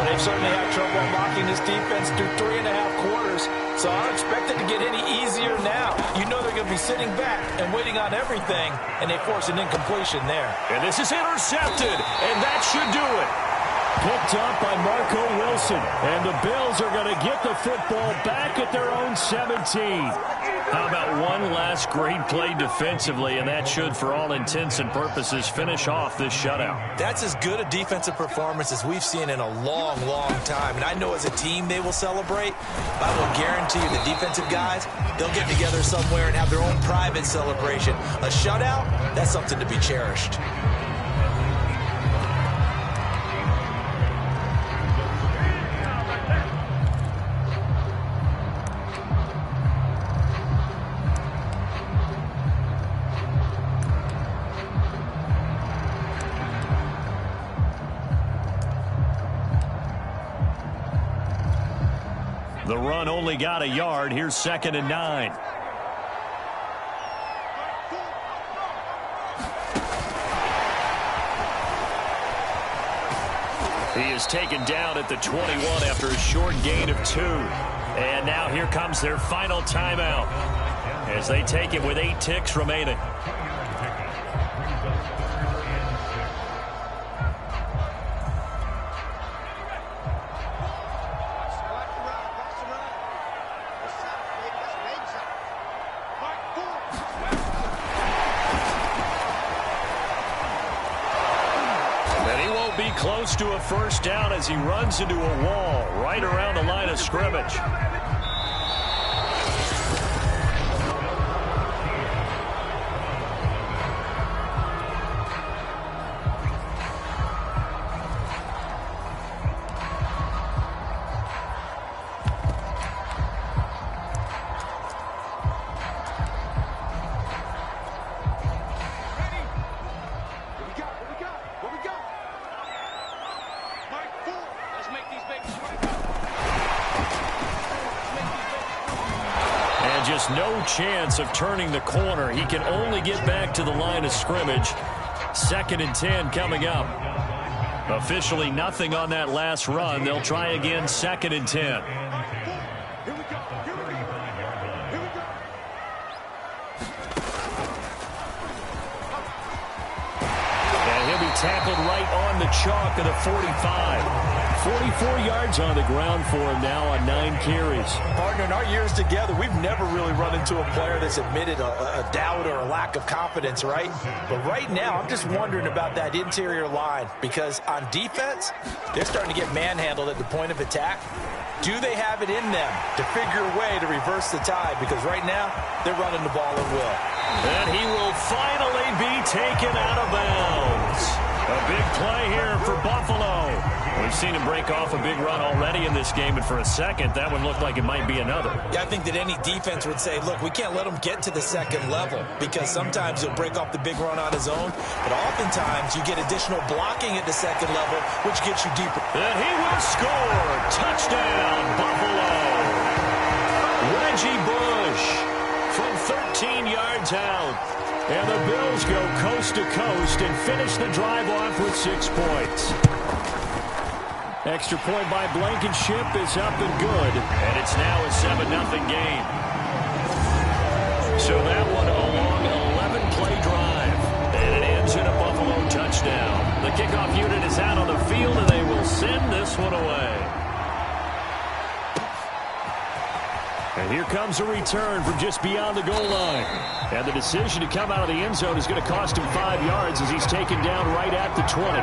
They've certainly had trouble unlocking this defense through 3.5 quarters, so I don't expect it to get any easier now. You know they're going to be sitting back and waiting on everything, and they force an incompletion there. And this is intercepted, and that should do it. Picked up by Marco Wilson, and the Bills are going to get the football back at their own 17. How about one last great play defensively, and that should, for all intents and purposes, finish off this shutout. That's as good a defensive performance as we've seen in a long, long time. And I know as a team they will celebrate, but I will guarantee you the defensive guys, they'll get together somewhere and have their own private celebration. A shutout, that's something to be cherished. The run only got a yard. Here's 2nd and 9. He is taken down at the 21 after a short gain of 2. And now here comes their final timeout as they take it with 8 ticks remaining. Close to a first down as he runs into a wall right around the line of scrimmage. There's no chance of turning the corner. He can only get back to the line of scrimmage. 2nd and 10 coming up. Officially nothing on that last run. They'll try again 2nd and 10. And he'll be tackled right on the chalk of the 45. 44 yards on the ground for him now on 9 carries. Partner, in our years together, we've never really run into a player that's admitted a doubt or a lack of confidence, right? But right now, I'm just wondering about that interior line because on defense, they're starting to get manhandled at the point of attack. Do they have it in them to figure a way to reverse the tide? Because right now, they're running the ball at will. And he will finally be taken out of bounds. A big play here for Buffalo. We've seen him break off a big run already in this game, and for a second, that one looked like it might be another. Yeah, I think that any defense would say, look, we can't let him get to the second level because sometimes he'll break off the big run on his own, but oftentimes you get additional blocking at the second level, which gets you deeper. And he will score. Touchdown, Buffalo. Reggie Bush from 13 yards out. And the Bills go coast to coast and finish the drive off with 6 points. Extra point by Blankenship is up and good. And it's now a 7-0 game. So that one a long 11-play drive. And it ends in a Buffalo touchdown. The kickoff unit is out on the field, and they will send this one away. And here comes a return from just beyond the goal line. And the decision to come out of the end zone is going to cost him 5 yards as he's taken down right at the 20.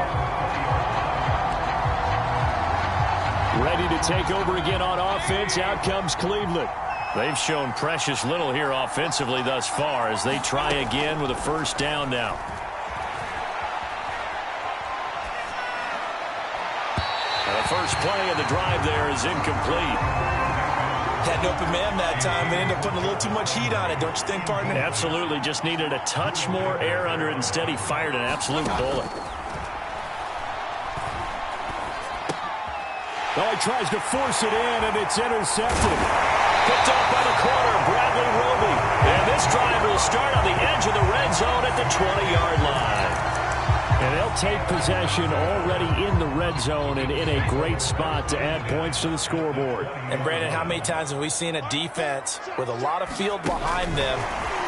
Ready to take over again on offense. Out comes Cleveland. They've shown precious little here offensively thus far as they try again with a first down now. And the first play of the drive there is incomplete. Had an open man that time and ended up putting a little too much heat on it, don't you think, partner? Absolutely. Just needed a touch more air under it. Instead, he fired an absolute bullet. Oh, he tries to force it in, and it's intercepted. Picked off by the corner, Bradley Roby. And this drive will start on the edge of the red zone at the 20-yard line. And they'll take possession already in the red zone and in a great spot to add points to the scoreboard. And, Brandon, how many times have we seen a defense with a lot of field behind them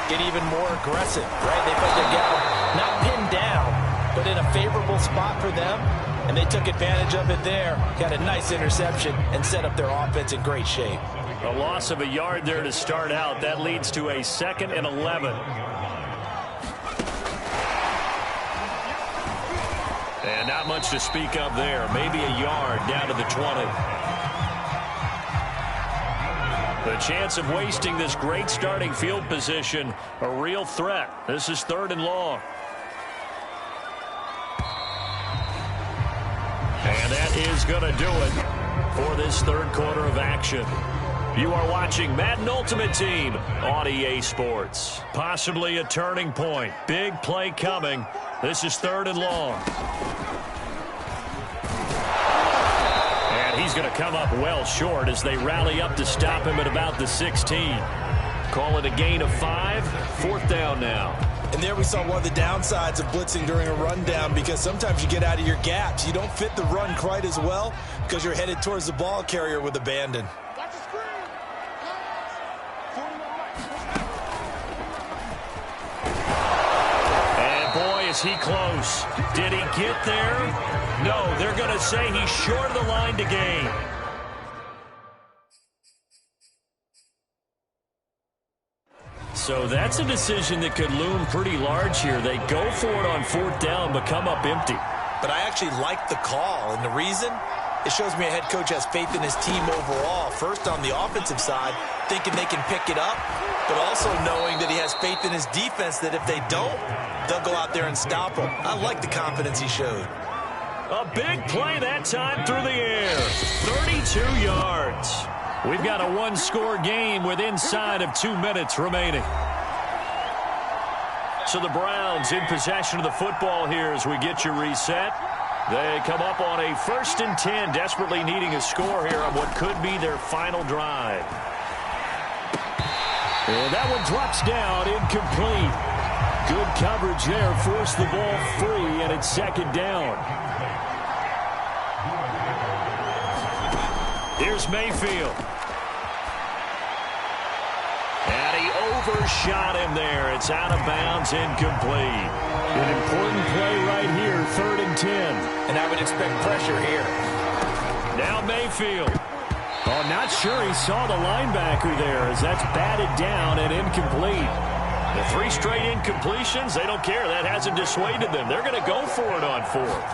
get even more aggressive, right? They put their guy not pinned down, but in a favorable spot for them, and they took advantage of it there, got a nice interception, and set up their offense in great shape. A loss of a yard there to start out. That leads to a 2nd and 11. And not much to speak of there. Maybe a yard down to the 20. The chance of wasting this great starting field position, a real threat. This is 3rd and long. And that is going to do it for this third quarter of action. You are watching Madden Ultimate Team on EA Sports. Possibly a turning point. Big play coming. This is 3rd and long. And he's going to come up well short as they rally up to stop him at about the 16. Call it a gain of 5. 4th down now. And there we saw one of the downsides of blitzing during a rundown because sometimes you get out of your gaps. You don't fit the run quite as well because you're headed towards the ball carrier with abandon. And boy, is he close. Did he get there? No, they're going to say he's short of the line to gain. So that's a decision that could loom pretty large here. They go for it on 4th down, but come up empty. But I actually like the call, and the reason? It shows me a head coach has faith in his team overall. First, on the offensive side, thinking they can pick it up, but also knowing that he has faith in his defense that if they don't, they'll go out there and stop them. I like the confidence he showed. A big play that time through the air. 32 yards. We've got a one-score game with inside of 2 minutes remaining. So the Browns in possession of the football here as we get you reset. They come up on a 1st and 10, desperately needing a score here on what could be their final drive. And that one drops down, incomplete. Good coverage there, forced the ball free, and it's second down. Here's Mayfield. And he overshot him there. It's out of bounds, incomplete. An important play right here, 3rd and 10. And I would expect pressure here. Now Mayfield. Oh, not sure he saw the linebacker there as that's batted down and incomplete. The 3 straight incompletions, they don't care. That hasn't dissuaded them. They're going to go for it on 4th.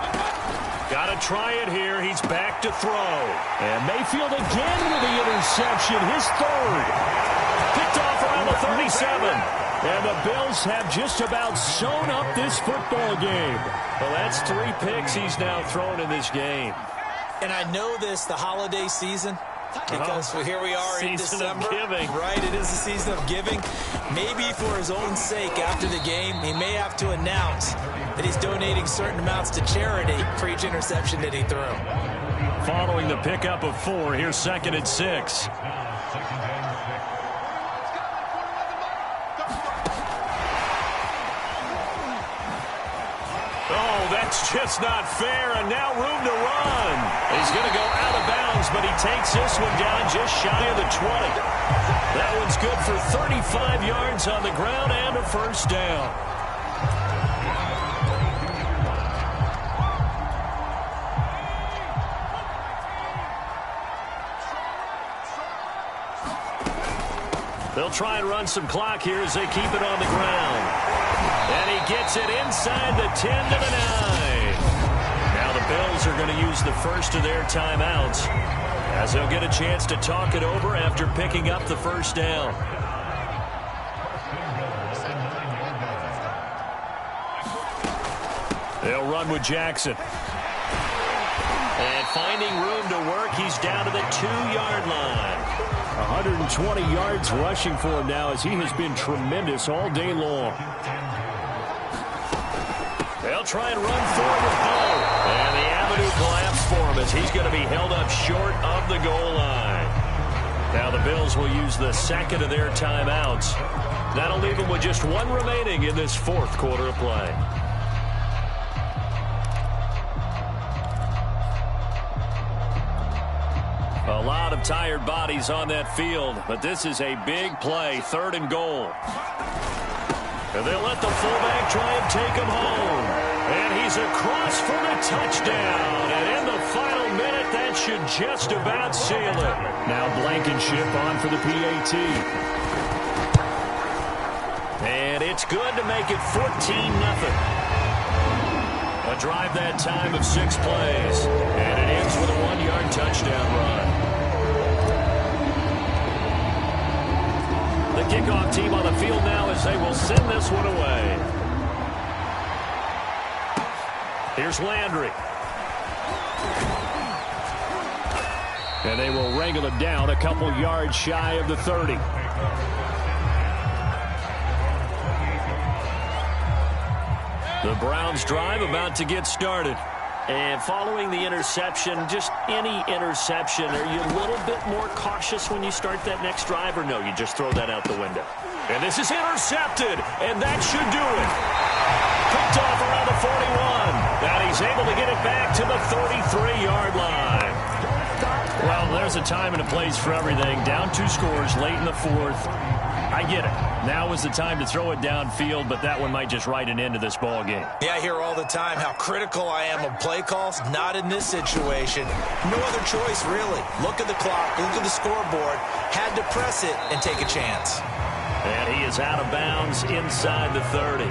Got to try it here. He's back to throw. And Mayfield again with the interception, his 3rd. Picked off around the 37. And the Bills have just about sewn up this football game. Well, that's 3 picks he's now thrown in this game. And I know this, the holiday season, because here we are in December. Season of giving. Right, it is the season of giving. Maybe for his own sake after the game, he may have to announce that he's donating certain amounts to charity for each interception that he threw. Following the pickup of 4, here's 2nd and 6. Oh, that's just not fair, and now room to run. He's going to go out of bounds, but he takes this one down just shy of the 20. That one's good for 35 yards on the ground and a 1st down. They'll try and run some clock here as they keep it on the ground. And he gets it inside the 10 to the 9. Now the Bills are going to use the first of their timeouts as they'll get a chance to talk it over after picking up the 1st down. They'll run with Jackson. And finding room to work, he's down to the 2-yard line. 120 yards rushing for him now as he has been tremendous all day long. They'll try and run forward with Bo. And the avenue collapsed for him as he's going to be held up short of the goal line. Now the Bills will use the 2nd of their timeouts. That'll leave them with just 1 remaining in this 4th quarter of play. A lot of tired bodies on that field, but this is a big play, 3rd and goal. And they'll let the fullback try and take him home. And he's across for the touchdown. And in the final minute, that should just about seal it. Now Blankenship on for the PAT. And it's good to make it 14-0. A drive that time of 6 plays. And it ends with a 1-yard touchdown run. The kickoff team on the field now as they will send this one away. Here's Landry. And they will wrangle him down a couple yards shy of the 30. The Browns drive about to get started. And following the interception, just any interception, are you a little bit more cautious when you start that next drive, or no, you just throw that out the window? And this is intercepted, and that should do it. Picked off around the 41. Now he's able to get it back to the 33-yard line. Well, there's a time and a place for everything. Down 2 scores late in the 4th. I get it. Now is the time to throw it downfield, but that one might just write an end to this ball game. Yeah, I hear all the time how critical I am of play calls. Not in this situation. No other choice, really. Look at the clock. Look at the scoreboard. Had to press it and take a chance. And he is out of bounds inside the 30.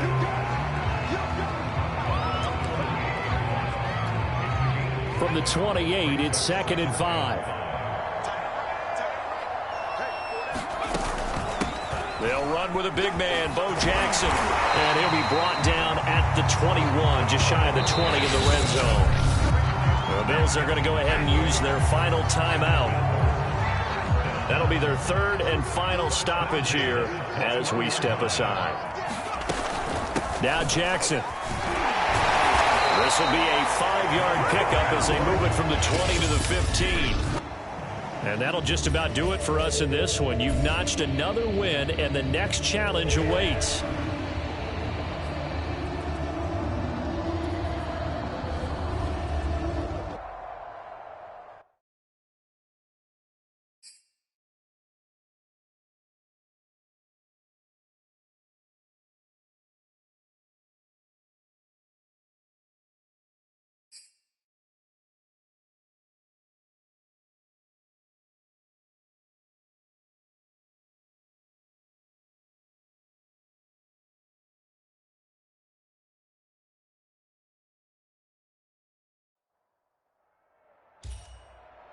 From the 28, it's 2nd and 5. They'll run with a big man, Bo Jackson. And he'll be brought down at the 21, just shy of the 20 in the red zone. The Bills are going to go ahead and use their final timeout. That'll be their 3rd and final stoppage here as we step aside. Now Jackson. This will be a 5-yard pickup as they move it from the 20 to the 15. And that'll just about do it for us in this one. You've notched another win, and the next challenge awaits.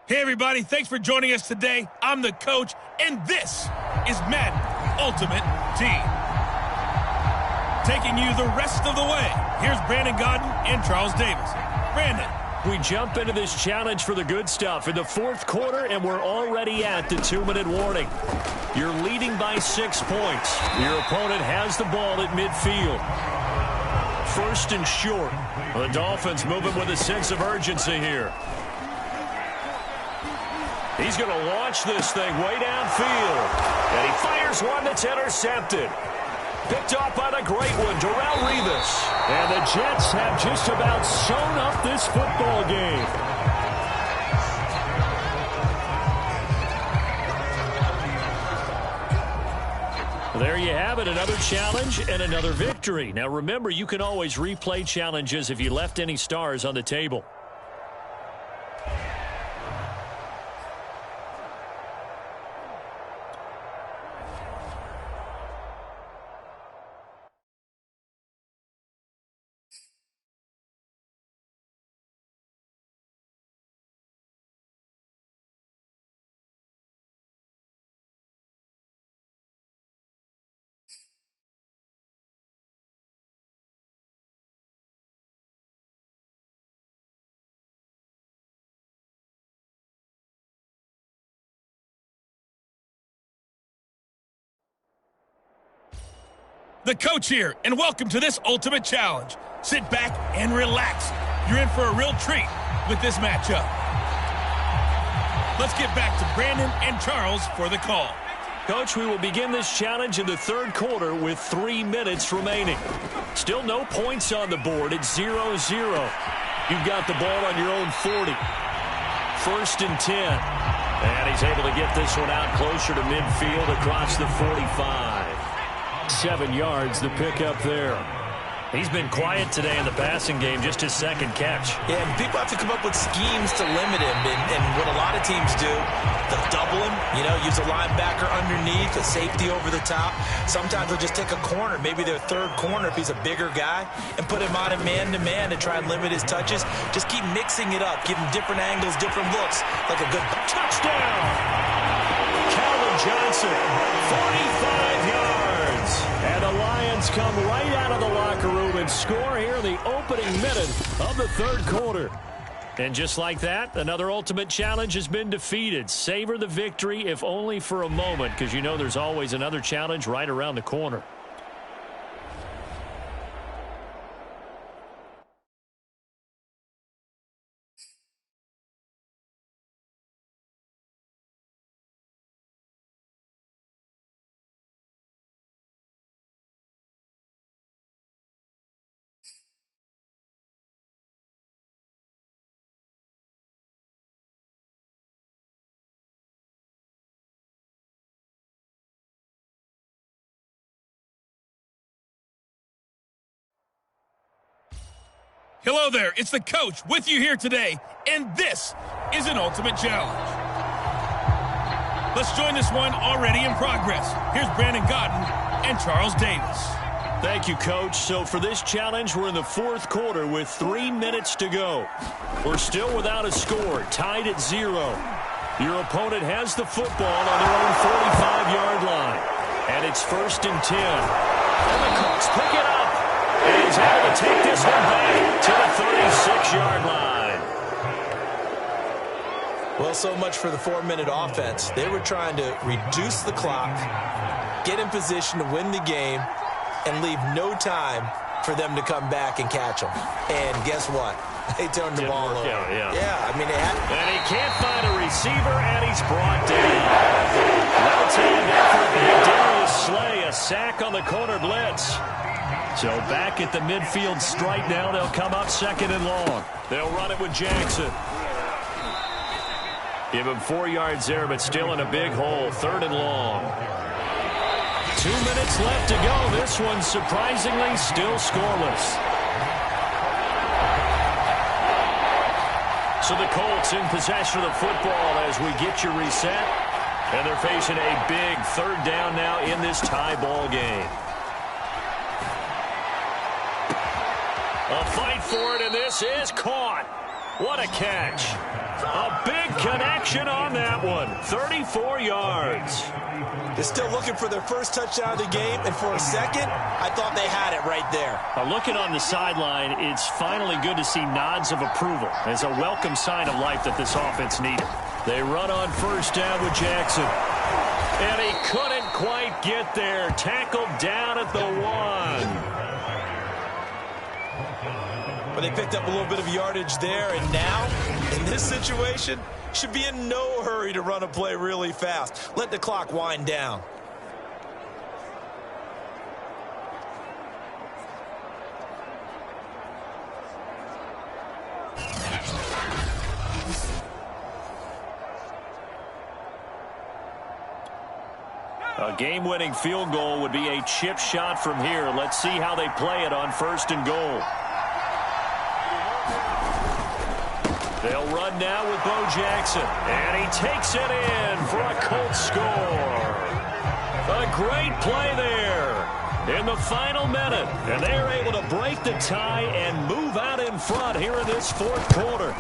Hey, everybody. Thanks for joining us today. I'm the coach, and this is Madden Ultimate Team. Taking you the rest of the way, here's Brandon Gaudin and Charles Davis. Brandon. We jump into this challenge for the good stuff in the fourth quarter, and we're already at the 2-minute warning. You're leading by 6 points. Your opponent has the ball at midfield. First and short. The Dolphins moving with a sense of urgency here. He's going to launch this thing way downfield. And he fires one that's intercepted. Picked off by the great one, Darrelle Revis. And the Jets have just about sewn up this football game. There you have it, another challenge and another victory. Now remember, you can always replay challenges if you left any stars on the table. The coach here, and welcome to this Ultimate Challenge. Sit back and relax. You're in for a real treat with this matchup. Let's get back to Brandon and Charles for the call. Coach, we will begin this challenge in the third quarter with 3 minutes remaining. Still no points on the board. It's 0-0. You've got the ball on your own 40. First and 10. And he's able to get this one out closer to midfield across the 45. 7 yards, the pickup there. He's been quiet today in the passing game, just his second catch. Yeah, and people have to come up with schemes to limit him. And what a lot of teams do, they'll double him, use a linebacker underneath, a safety over the top. Sometimes they'll just take a corner, maybe their third corner if he's a bigger guy, and put him on a man-to-man to try and limit his touches. Just keep mixing it up, give him different angles, different looks, like a good touchdown. Calvin Johnson, 45 yards. And the Lions come right out of the locker room and score here in the opening minute of the third quarter. And just like that, another Ultimate Challenge has been defeated. Savor the victory, if only for a moment, because you know there's always another challenge right around the corner. Hello there, it's the coach with you here today, and this is an Ultimate Challenge. Let's join this one already in progress. Here's Brandon Gaudin and Charles Davis. Thank you, Coach. So for this challenge, we're in the fourth quarter with 3 minutes to go. We're still without a score, tied at 0. Your opponent has the football on their own 45-yard line. And it's first and 10. And the Colts pick it up. And he's able to take this one back to the 36-yard line. Well, so much for the 4-minute offense. They were trying to reduce the clock, get in position to win the game, and leave no time for them to come back and catch them. And guess what? They turned the Didn't ball work over. out, yeah. Yeah, I mean, they had... And he can't find a receiver, and he's brought down. Well-timed effort by Darius Slay, a sack on the corner blitz. So back at the midfield stripe now, they'll come up 2nd and long. They'll run it with Jackson. Give him 4 yards there, but still in a big hole. 3rd and long. 2 minutes left to go. This one surprisingly still scoreless. So the Colts in possession of the football as we get you reset. And they're facing a big 3rd down now in this tie ball game. A fight for it, and this is caught. What a catch. A big connection on that one. 34 yards. They're still looking for their first touchdown of the game, and for a second, I thought they had it right there. Looking on the sideline, it's finally good to see nods of approval as a welcome sign of life that this offense needed. They run on 1st down with Jackson. And he couldn't quite get there. Tackled down at the 1. But they picked up a little bit of yardage there, and now, in this situation, should be in no hurry to run a play really fast. Let the clock wind down. A game-winning field goal would be a chip shot from here. Let's see how they play it on 1st and goal. They'll run now with Bo Jackson. And he takes it in for a Colts score. A great play there in the final minute. And they are able to break the tie and move out in front here in this 4th quarter.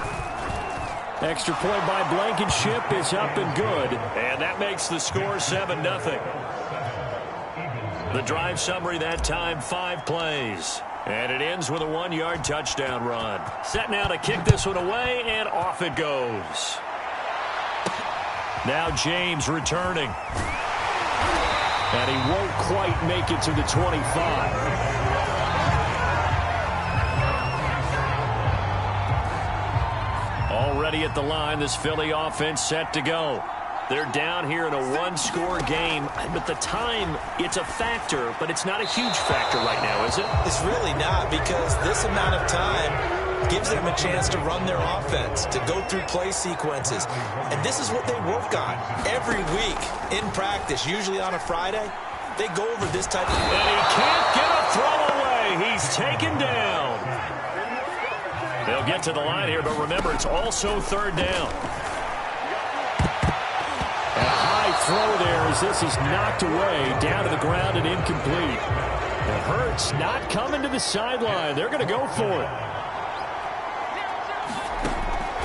Extra point by Blankenship is up and good. And that makes the score 7-0. The drive summary that time, 5 plays. And it ends with a 1-yard touchdown run. Set now to kick this one away, and off it goes. Now James returning. And he won't quite make it to the 25. Already at the line, this Philly offense set to go. They're down here in a 1-score game, but the time, it's a factor, but it's not a huge factor right now, is it? It's really not, because this amount of time gives them a chance to run their offense, to go through play sequences. And this is what they work on every week in practice, usually on a Friday. They go over this type of... And he can't get a throw away. He's taken down. They'll get to the line here, but remember, it's also 3rd down. And a high throw there as this is knocked away, down to the ground and incomplete. And Hurts not coming to the sideline. They're going to go for it.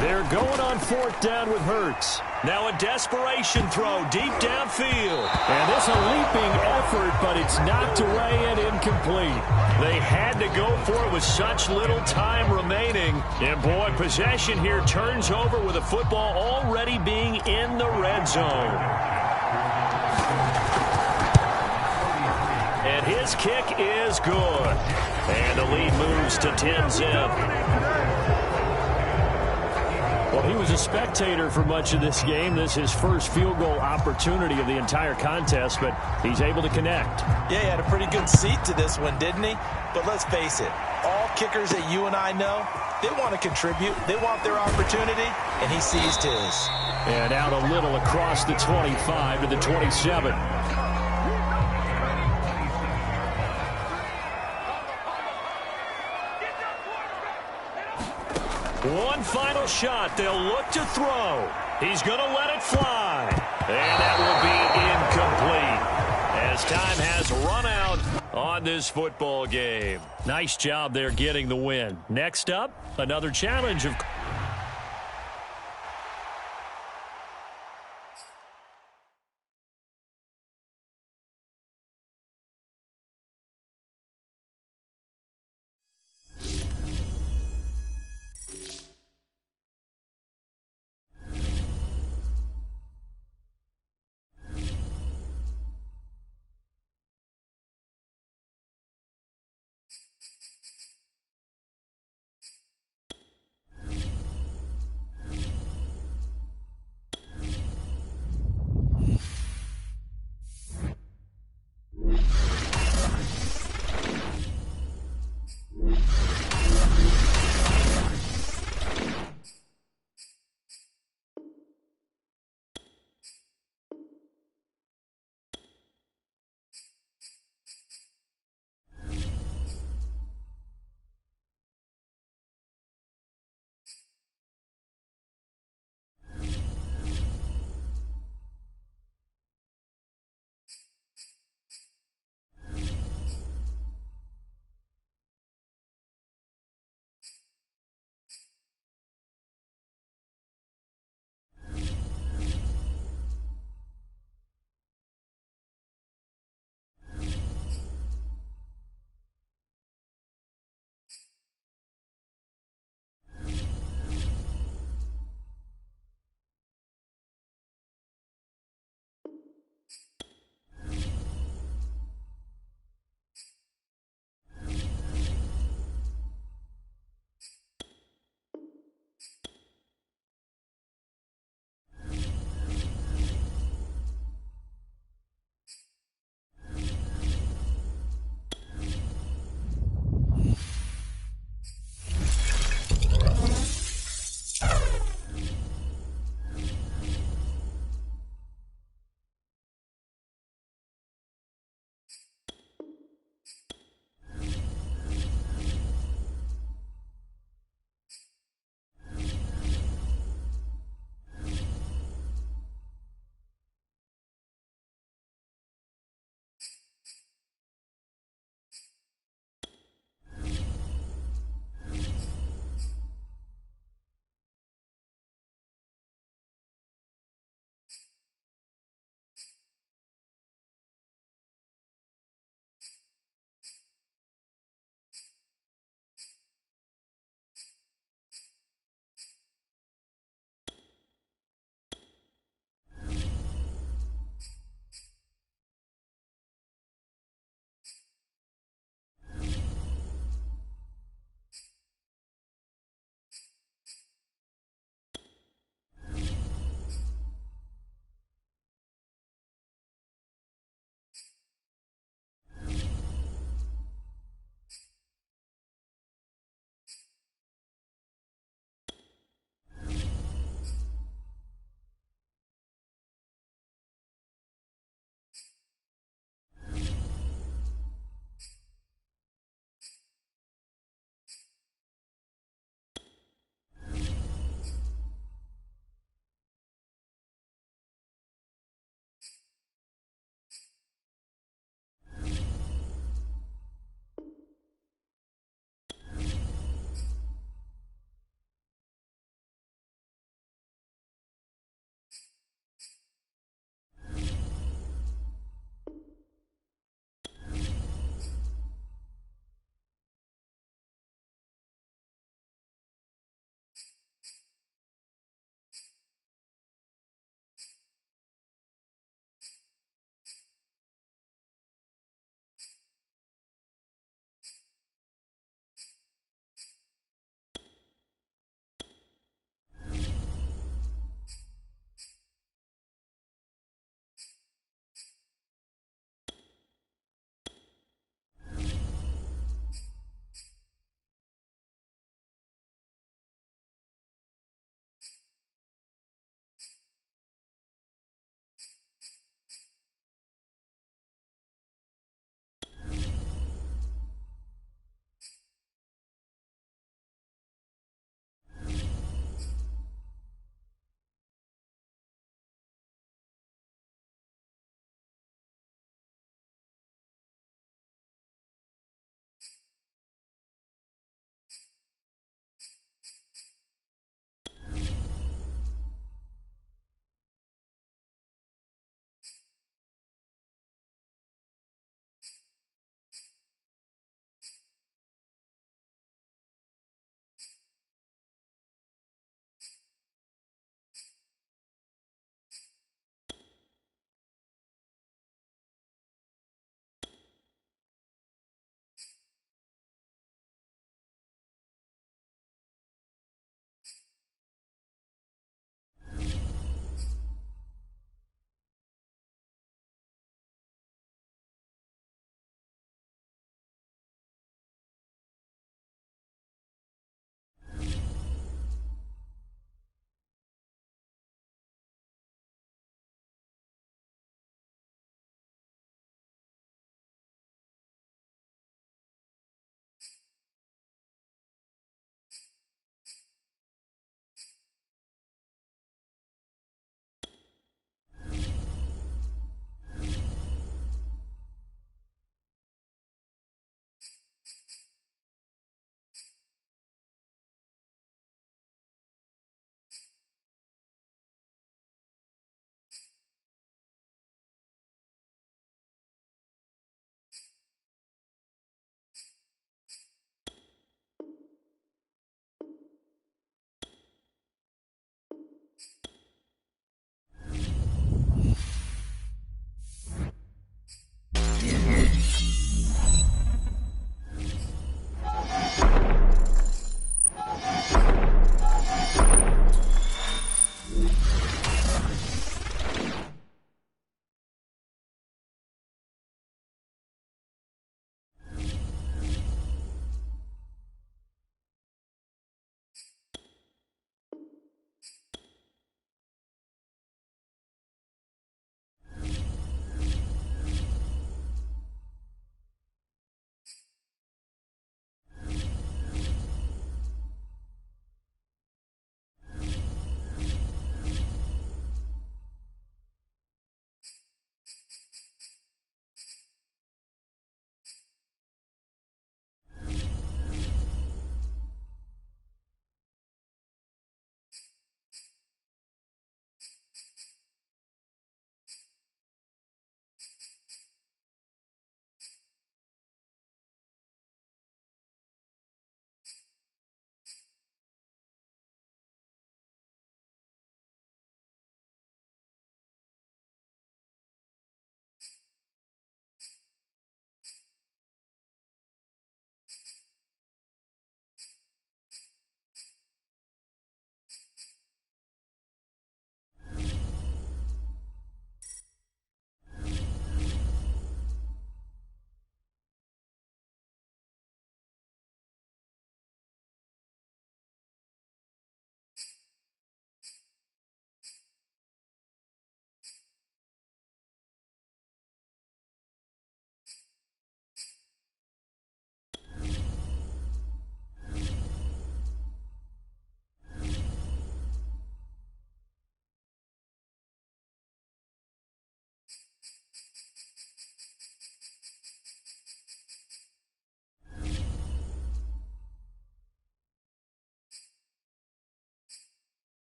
They're going on 4th down with Hurts. Now a desperation throw deep downfield. And this a leaping effort, but it's knocked away and incomplete. They had to go for it with such little time remaining. And boy, possession here turns over with the football already being in the red zone. And his kick is good. And the lead moves to 10-zip. Well, he was a spectator for much of this game. This is his first field goal opportunity of the entire contest, but he's able to connect. Yeah, he had a pretty good seat to this one, didn't he? But let's face it, all kickers that you and I know, they want to contribute. They want their opportunity, and he seized his. And out a little across the 25 to the 27. One final shot. They'll look to throw. He's going to let it fly. And that will be incomplete as time has run out on this football game. Nice job there getting the win. Next up, another challenge of...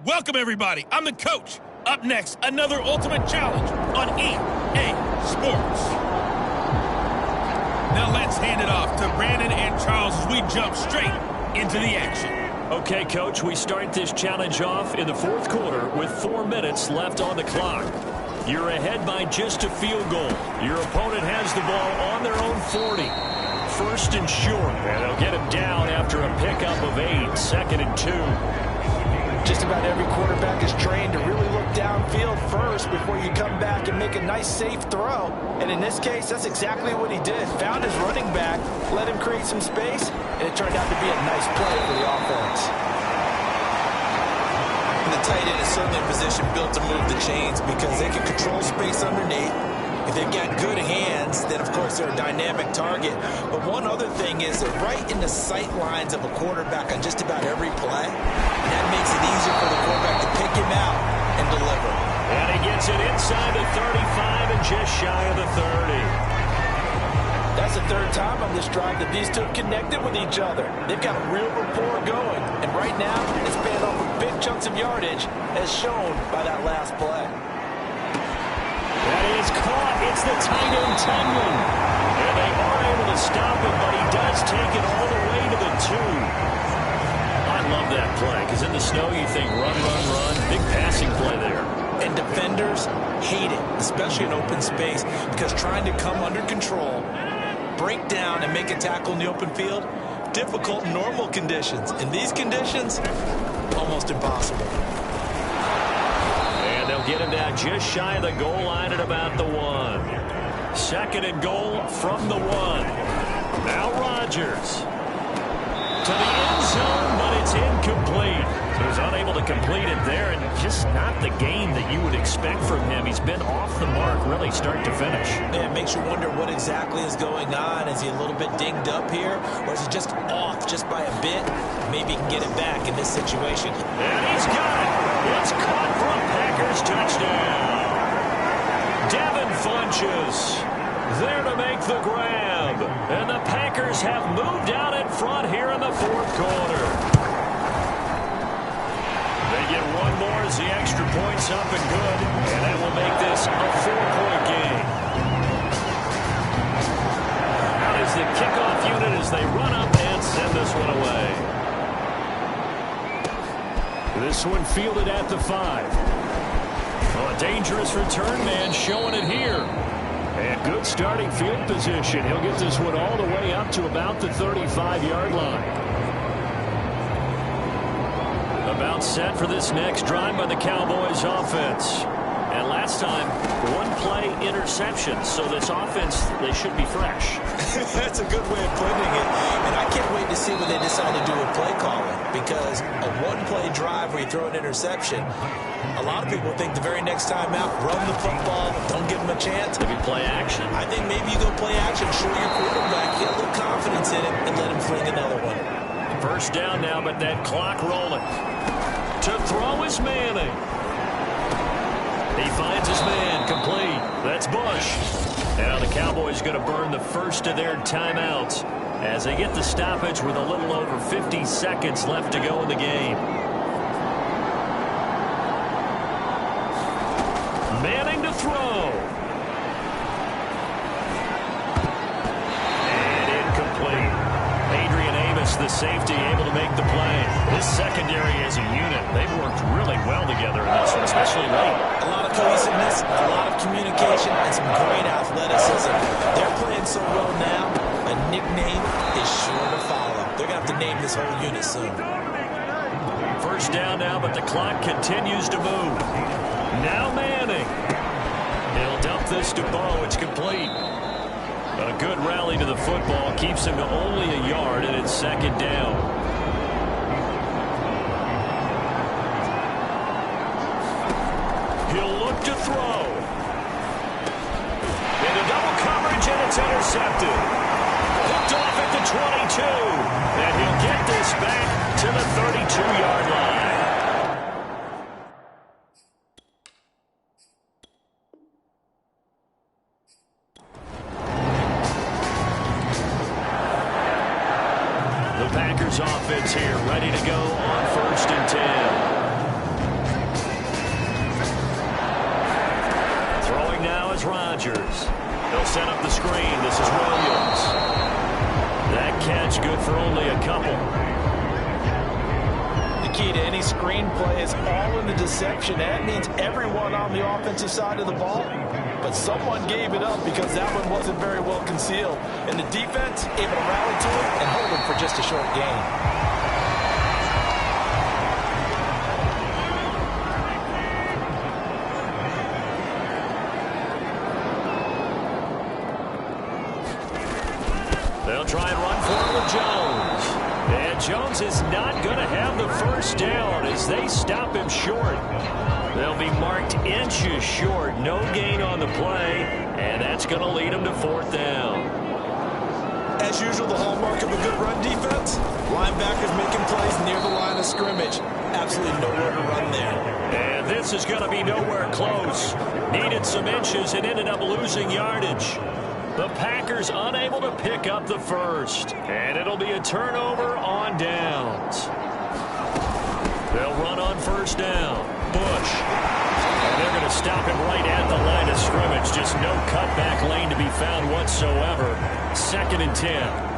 Welcome, everybody. I'm the coach. Up next, another Ultimate Challenge on EA Sports. Now let's hand it off to Brandon and Charles as we jump straight into the action. Okay, Coach, we start this challenge off in the fourth quarter with 4 minutes left on the clock. You're ahead by just a field goal. Your opponent has the ball on their own 40. First and short, and they'll get him down after a pickup of 8, 2nd and 2. Just about every quarterback is trained to really look downfield first before you come back and make a nice, safe throw. And in this case, that's exactly what he did. Found his running back, let him create some space, and it turned out to be a nice play for the offense. The tight end is certainly a position built to move the chains because they can control space underneath. If they've got good hands, then, of course, they're a dynamic target. But one other thing is they're right in the sight lines of a quarterback on just about every play. And that makes it easier for the quarterback to pick him out and deliver. And he gets it inside the 35 and just shy of the 30. That's the third time on this drive that these two have connected with each other. They've got real rapport going. And right now, it's paying off with big chunks of yardage, as shown by that last play. That is caught. It's the tight end, Tunyon. And they are able to stop him, but he does take it all the way to the 2. I love that play, because in the snow you think run, run, run. Big passing play there. And defenders hate it, especially in open space, because trying to come under control, break down, and make a tackle in the open field, difficult in normal conditions. In these conditions, almost impossible. And they'll get him down just shy of the goal line at about the 1. 2nd and goal from the 1. Now Rodgers to the end zone, but it's incomplete. So he's unable to complete it there, and just not the game that you would expect from him. He's been off the mark really start to finish. Yeah, it makes you wonder what exactly is going on. Is he a little bit dinged up here, or is he just off just by a bit? Maybe he can get it back in this situation. And he's got it. It's caught for a Packers touchdown. Devin Funchess there to make the grab. And the Packers have moved out in front here in the fourth quarter. They get one more as the extra point's up and good. And that will make this a 4-point game. Out is the kickoff unit as they run up and send this one away. This one fielded at the 5. Oh, a dangerous return man showing it here. And good starting field position. He'll get this one all the way up to about the 35-yard line. About set for this next drive by the Cowboys offense. And last time, 1-play interception. So this offense, they should be fresh. That's a good way of putting it. And I can't wait to see what they decide to do with play calling. Because a 1-play drive where you throw an interception, a lot of people think the very next time out, run the football, don't give them a chance. Maybe play action. I think maybe you go play action, show your quarterback, get a little confidence in it, and let him fling another one. First down now, but that clock rolling. To throw is Manning. He finds his man, complete. That's Bush. Now the Cowboys going to burn the first of their timeouts as they get the stoppage with a little over 50 seconds left to go in the game. Manning to throw. And incomplete. Adrian Amos, the safety, able to make the play. This secondary as a unit, they've worked really well together in this one, especially late. A lot of cohesiveness, a lot of communication, and some great athleticism. They're playing so well now, a nickname is sure to follow. They're going to have to name this whole unit soon. First down now, but the clock continues to move. Now Manning. He'll dump this to Bo. It's complete. But a good rally to the football keeps him to only a yard, and it's 2nd down. He'll look to throw. Into double coverage, and it's intercepted. Hooked off at the 22. And he'll get this back to the 32-yard line. The Packers offense here, ready to go on 1st and 10. with Rodgers. They'll set up the screen. This is Williams. That catch good for only a couple. The key to any screen play is all in the deception. That means everyone on the offensive side of the ball. But someone gave it up because that one wasn't very well concealed. And the defense able to rally to it and hold him for just a short gain. They'll try and run for it with Jones. And Jones is not going to have the first down as they stop him short. They'll be marked inches short. No gain on the play. And that's going to lead them to fourth down. As usual, the hallmark of a good run defense, linebackers making plays near the line of scrimmage. Absolutely nowhere to run there. And this is going to be nowhere close. Needed some inches and ended up losing yardage. The Packers unable to pick up the first. And it'll be a turnover on downs. They'll run on first down. Bush. And they're going to stop him right at the line of scrimmage. Just no cutback lane to be found whatsoever. 2nd and 10.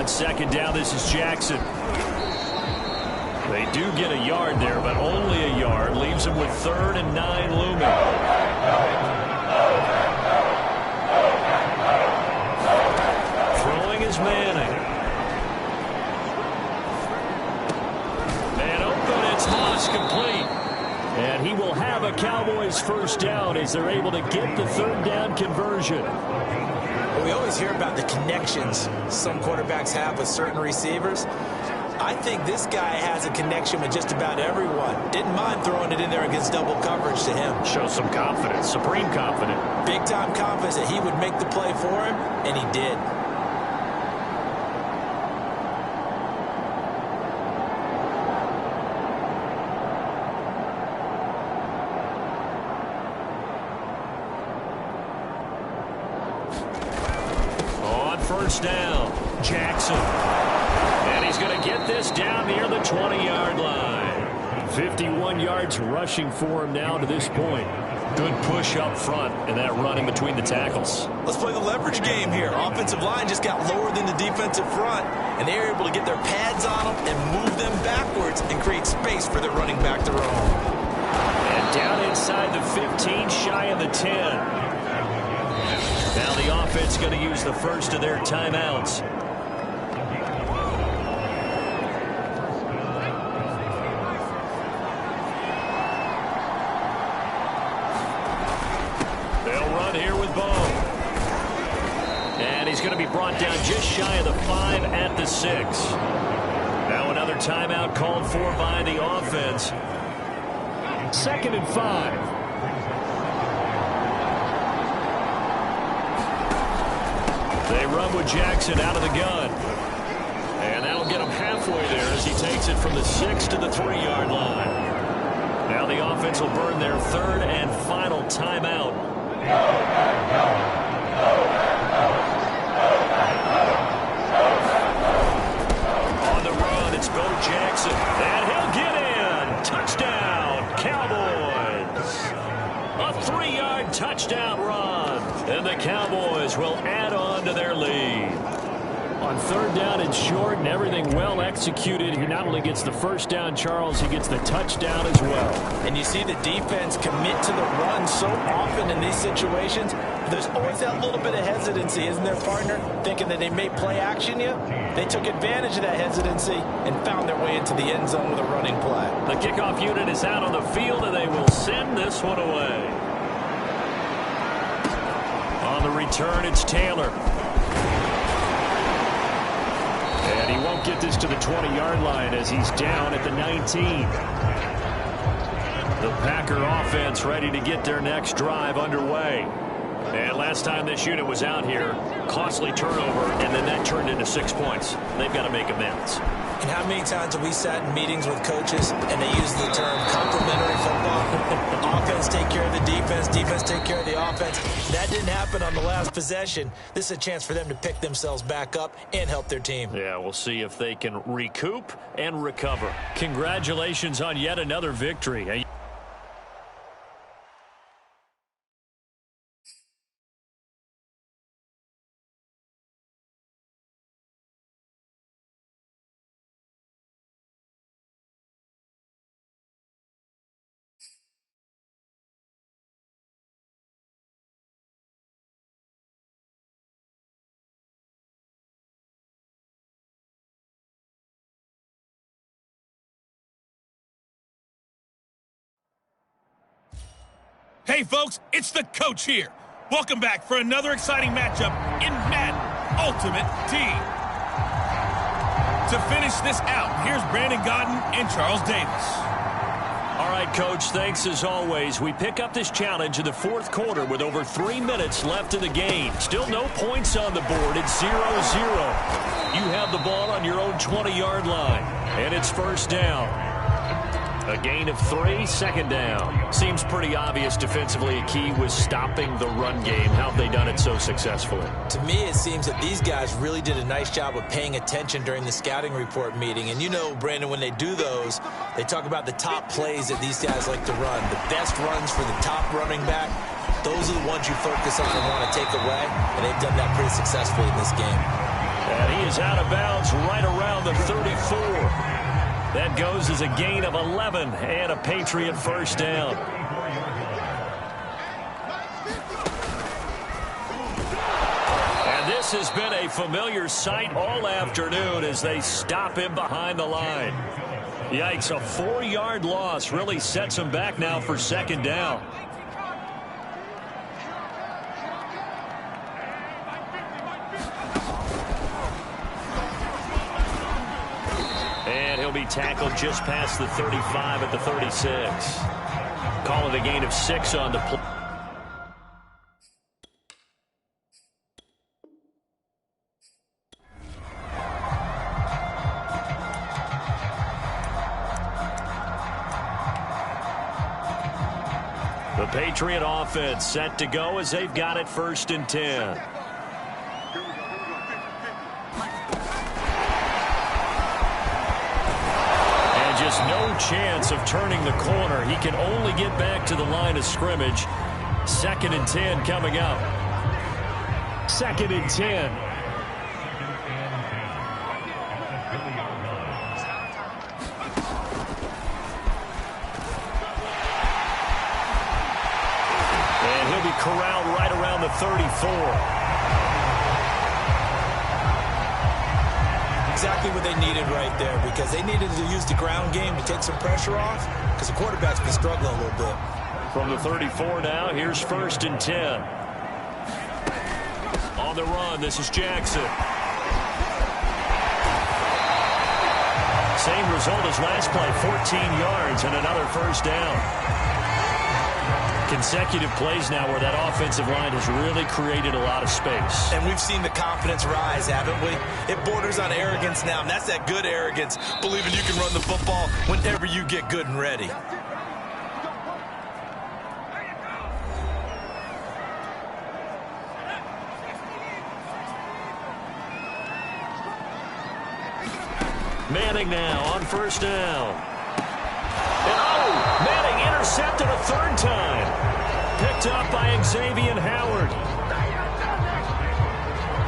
Second down, this is Jackson. They do get a yard there, but only a yard. Leaves them with 3rd and 9 looming. Throwing is Manning. Man open, it's Haas complete. And he will have a Cowboys first down as they're able to get the 3rd down conversion. We always hear about the connections some quarterbacks have with certain receivers. I think this guy has a connection with just about everyone. Didn't mind throwing it in there against double coverage to him. Shows some confidence, supreme confidence. Big-time confidence that he would make the play for him, and he did. First down, Jackson. And he's going to get this down near the 20-yard line. 51 yards rushing for him now to this point. Good push up front and that run in between the tackles. Let's play the leverage game here. Offensive line just got lower than the defensive front, and they're able to get their pads on them and move them backwards and create space for their running back to roam. And down inside the 15, shy of the 10. Now the offense going to use the first of their timeouts. They'll run here with Bo. And he's going to be brought down just shy of the 5 at the 6. Now another timeout called for by the offense. 2nd and 5. They run with Jackson out of the gun. And that'll get him halfway there as he takes it from the 6 to the 3-yard line. Now the offense will burn their 3rd and final timeout. On the run, it's Bo Jackson. And he'll get in. Touchdown, Cowboys. A 3-yard touchdown run. And the Cowboys will add on to their lead. On 3rd down and short and everything well executed, he not only gets the first down, Charles, he gets the touchdown as well. And you see the defense commit to the run so often in these situations. There's always that little bit of hesitancy, isn't there, partner? Thinking that they may play action you. They took advantage of that hesitancy and found their way into the end zone with a running play. The kickoff unit is out on the field, and they will send this one away. On the return, it's Taylor. And he won't get this to the 20-yard line as he's down at the 19. The Packer offense ready to get their next drive underway. And last time this unit was out here, costly turnover, and then that turned into 6 points. They've got to make amends. And how many times have we sat in meetings with coaches and they use the term complementary football? Offense take care of the defense, defense take care of the offense. That didn't happen on the last possession. This is a chance for them to pick themselves back up and help their team. Yeah, we'll see if they can recoup and recover. Congratulations on yet another victory. Hey, folks, it's the coach here. Welcome back for another exciting matchup in Madden Ultimate Team. To finish this out, here's Brandon Gaudin and Charles Davis. All right, Coach, thanks as always. We pick up this challenge in the fourth quarter with over 3 minutes left in the game. Still no points on the board. It's 0-0. You have the ball on your own 20-yard line, and it's first down. A gain of 3, second down. Seems pretty obvious defensively a key was stopping the run game. How have they done it so successfully? To me, it seems that these guys really did a nice job of paying attention during the scouting report meeting. And you know, Brandon, when they do those, they talk about the top plays that these guys like to run. The best runs for the top running back, those are the ones you focus on and want to take away. And they've done that pretty successfully in this game. And he is out of bounds right around the 34. That goes as a gain of 11 and a Patriot first down. And this has been a familiar sight all afternoon as they stop him behind the line. Yikes, a 4-yard loss really sets him back now for second down. And he'll be tackled just past the 35 at the 36. Call it a gain of 6 on the play. The Patriot offense set to go as they've got it first and 10. Just no chance of turning the corner. He can only get back to the line of scrimmage. Second and 10 coming up. Second and 10. And he'll be corralled right around the 34. Exactly what they needed right there, because they needed to use the ground game to take some pressure off, because the quarterback's been struggling a little bit. From the 34 now, here's first and 10. On the run, this is Jackson. Same result as last play, 14 yards and another first down. Consecutive plays now where that offensive line has really created a lot of space. And we've seen the confidence rise, haven't we? It borders on arrogance now, and that's that good arrogance, believing you can run the football whenever you get good and ready. Manning now on first down. And Manning intercepted a third time. Picked up by Xavier Howard.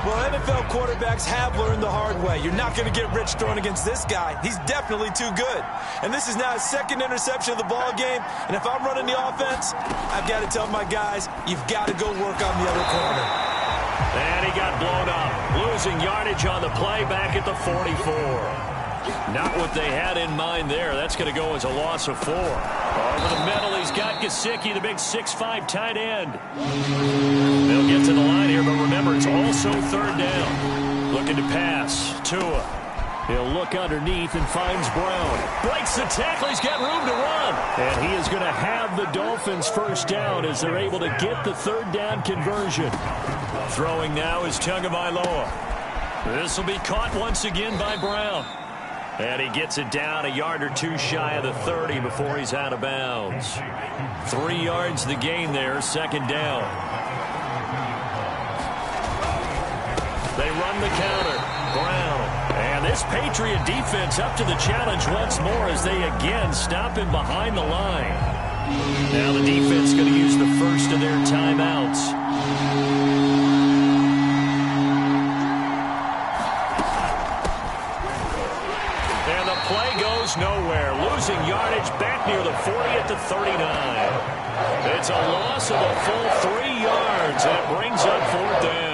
Well, NFL quarterbacks have learned the hard way. You're not going to get rich throwing against this guy. He's definitely too good. And this is now his second interception of the ball game. And if I'm running the offense, I've got to tell my guys, you've got to go work on the other corner. And he got blown up. Losing yardage on the play back at the 44. Not what they had in mind there. That's going to go as a loss of 4. Over the middle, he's got Gesicki, the big 6'5" tight end. They'll get to the line here, but remember, it's also third down. Looking to pass. Tua. He'll look underneath and finds Brown. Breaks the tackle. He's got room to run. And he is going to have the Dolphins first down as they're able to get the third down conversion. Throwing now is Tagovailoa. This will be caught once again by Brown. And he gets it down a yard or two shy of the 30 before he's out of bounds. 3 yards the gain there, second down. They run the counter. Brown. And this Patriot defense up to the challenge once more as they again stop him behind the line. Now the defense going to use the first of their timeouts. And the play goes nowhere. Losing yardage back near the 40 at the 39. It's a loss of a full 3 yards, and it brings up fourth down.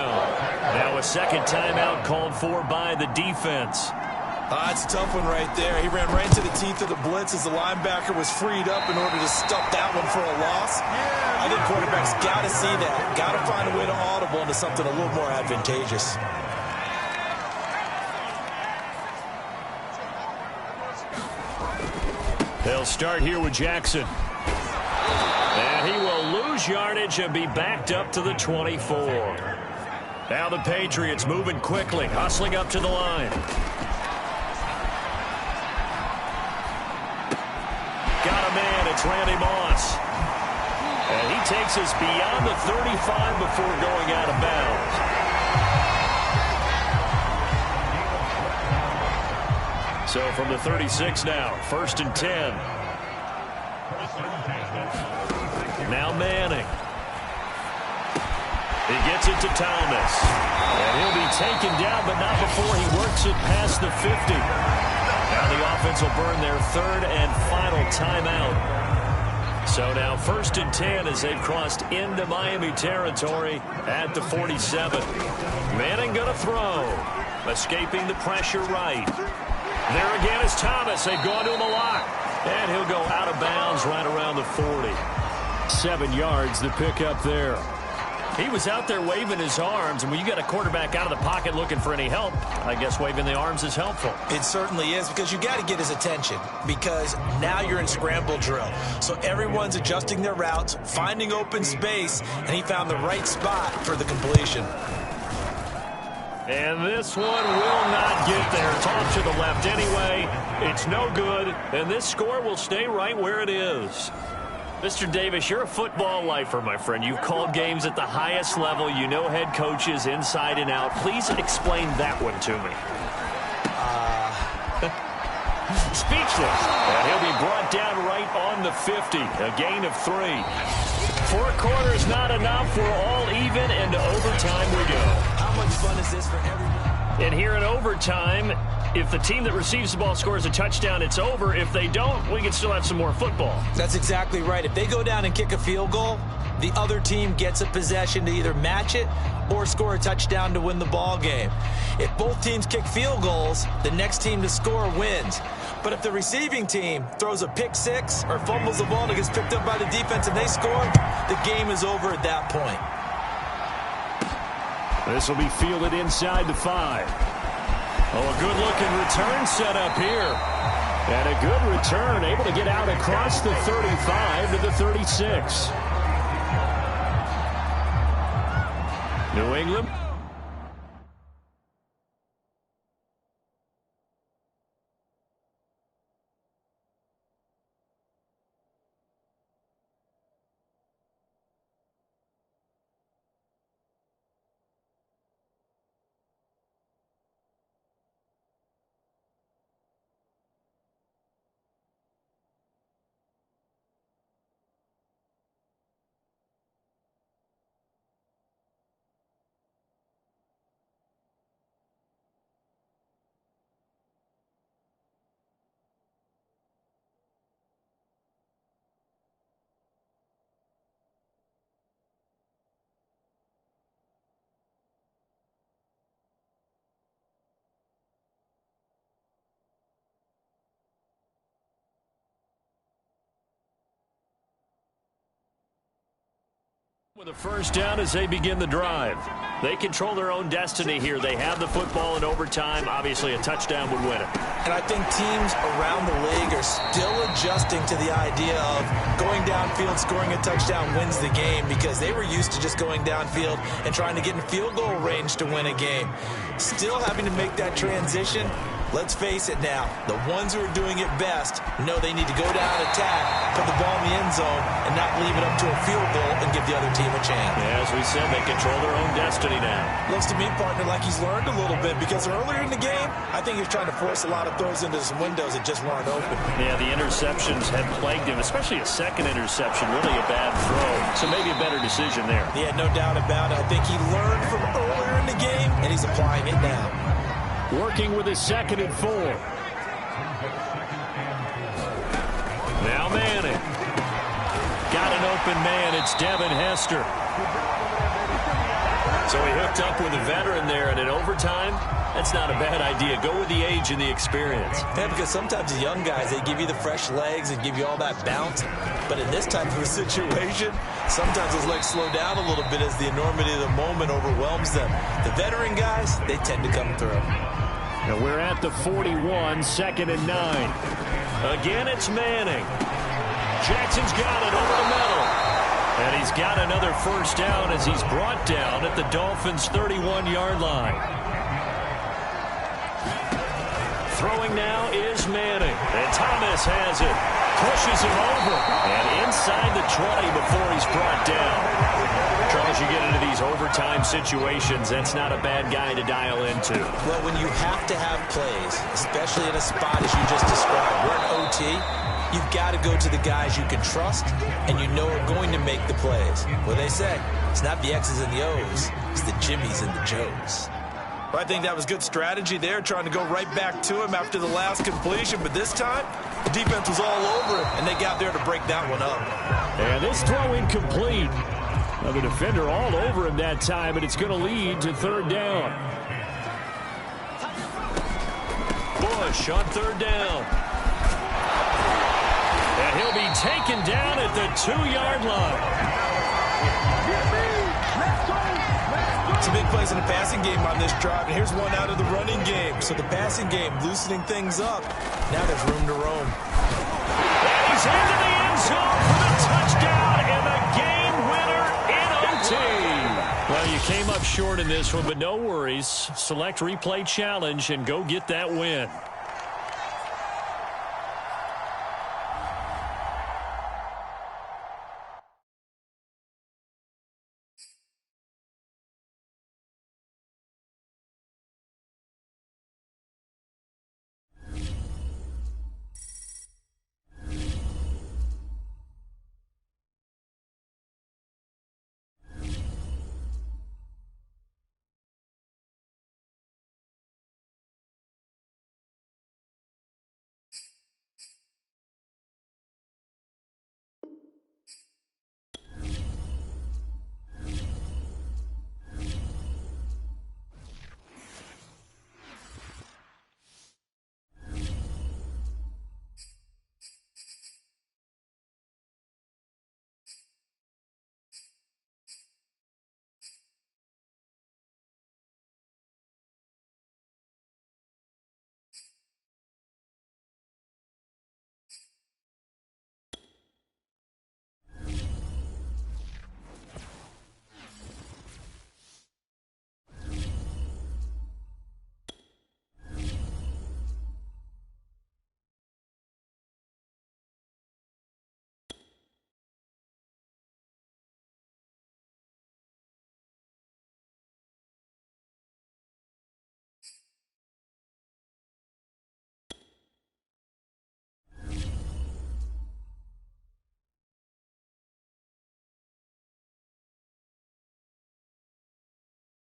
Now a second timeout called for by the defense. That's a tough one right there. He ran right into the teeth of the blitz as the linebacker was freed up in order to stop that one for a loss. I think quarterbacks got to see that. Got to find a way to audible into something a little more advantageous. They'll start here with Jackson. And he will lose yardage and be backed up to the 24. Now the Patriots moving quickly, hustling up to the line. Got a man, it's Randy Moss. And he takes us beyond the 35 before going out of bounds. So from the 36 now, 1st and 10. Now Manning. He gets it to Thomas. And he'll be taken down, but not before he works it past the 50. Now the offense will burn their third and final timeout. So now 1st and 10 as they've crossed into Miami territory at the 47. Manning going to throw. Escaping the pressure right. There again is Thomas. They've gone to him a lot. And he'll go out of bounds right around the 40. 7 yards the pickup there. He was out there waving his arms, and when you got a quarterback out of the pocket looking for any help, I guess waving the arms is helpful. It certainly is, because you got to get his attention, because now you're in scramble drill. So everyone's adjusting their routes, finding open space, and he found the right spot for the completion. And this one will not get there. It's off to the left anyway. It's no good, and this score will stay right where it is. Mr. Davis, you're a football lifer, my friend. You've called games at the highest level. You know head coaches inside and out. Please explain that one to me. Speechless. And he'll be brought down right on the 50. A gain of 3. 4 quarters not enough. We're all even, and to overtime we go. How much fun is this for everyone? And here in overtime, if the team that receives the ball scores a touchdown, it's over. If they don't, we can still have some more football. That's exactly right. If they go down and kick a field goal, the other team gets a possession to either match it or score a touchdown to win the ball game. If both teams kick field goals, the next team to score wins. But if the receiving team throws a pick six or fumbles the ball and it gets picked up by the defense and they score, the game is over at that point. This will be fielded inside the 5. Oh, a good-looking return set up here. And a good return, able to get out across the 35 to the 36. New England With a first down as they begin the drive. They control their own destiny here. They have the football in overtime. Obviously, a touchdown would win it. And I think teams around the league are still adjusting to the idea of going downfield, scoring a touchdown wins the game, because they were used to just going downfield and trying to get in field goal range to win a game. Still having to make that transition. Let's face it now, the ones who are doing it best know they need to go down, attack, put the ball in the end zone, and not leave it up to a field goal and give the other team a chance. Yeah, as we said, they control their own destiny now. Looks to me, partner, like he's learned a little bit, because earlier in the game, I think he was trying to force a lot of throws into some windows that just weren't open. Yeah, the interceptions had plagued him, especially a second interception, really a bad throw. So maybe a better decision there. Yeah, no doubt about it. I think he learned from earlier in the game, and he's applying it now. Working with his 2nd and 4. Now Manning. Got an open man. It's Devin Hester. So he hooked up with a veteran there, and in overtime, that's not a bad idea. Go with the age and the experience. Yeah, because sometimes the young guys, they give you the fresh legs and give you all that bounce. But in this type of a situation, sometimes those legs slow down a little bit as the enormity of the moment overwhelms them. The veteran guys, they tend to come through. Now we're at the 41, 2nd and 9. Again, it's Manning. Jackson's got it over the middle. And he's got another first down as he's brought down at the Dolphins' 31-yard line. Throwing now is Manning. And Thomas has it. Pushes him over. And inside the 20 before he's brought down. Charles, you get into these overtime situations, that's not a bad guy to dial into. Well, when you have to have plays, especially in a spot as you just described, we're in OT, you've got to go to the guys you can trust and you know are going to make the plays. What they say, it's not the X's and the O's, it's the Jimmys and the Joes. Well, I think that was good strategy there, trying to go right back to him after the last completion. But this time, the defense was all over him, and they got there to break that one up. And this throw incomplete. Now the defender all over him that time, and it's going to lead to 3rd down. Bush on 3rd down. And he'll be taken down at the 2-yard line. Some big plays in the passing game on this drive, and here's one out of the running game. So the passing game loosening things up. Now there's room to roam. And he's into the end zone for the touchdown and the game winner in OT. Well, you came up short in this one, but no worries. Select replay challenge and go get that win.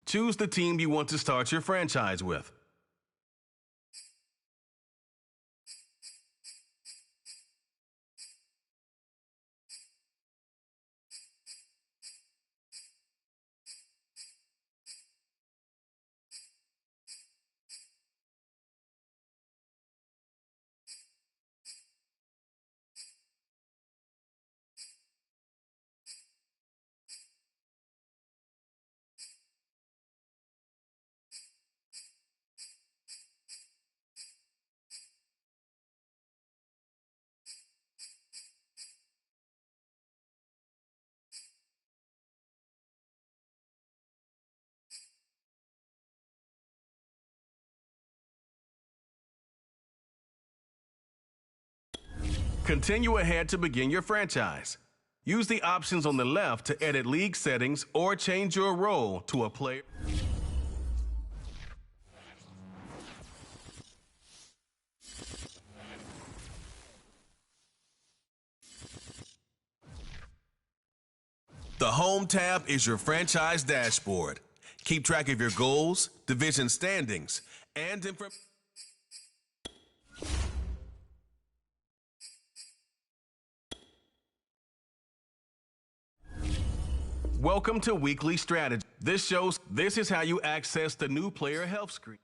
Choose the team you want to start your franchise with. continue ahead to begin your franchise. Use the options on the left to edit league settings or change your role to a player. The Home tab is your franchise dashboard. Keep track of your goals, division standings, and information. Welcome to Weekly Strategy. This is how you access the new player health screen.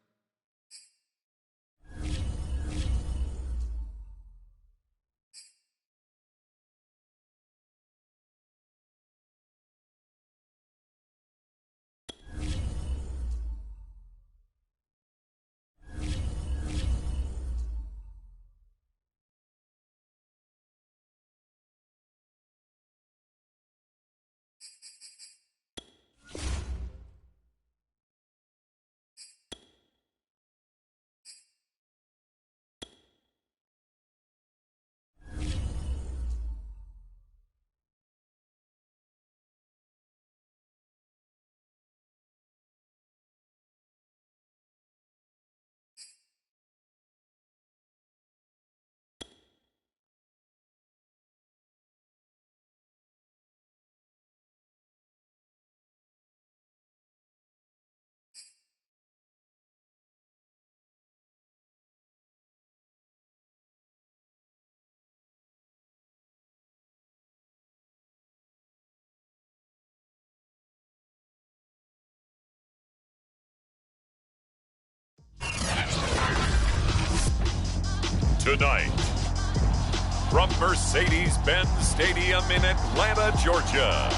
Tonight, from Mercedes-Benz Stadium in Atlanta, Georgia,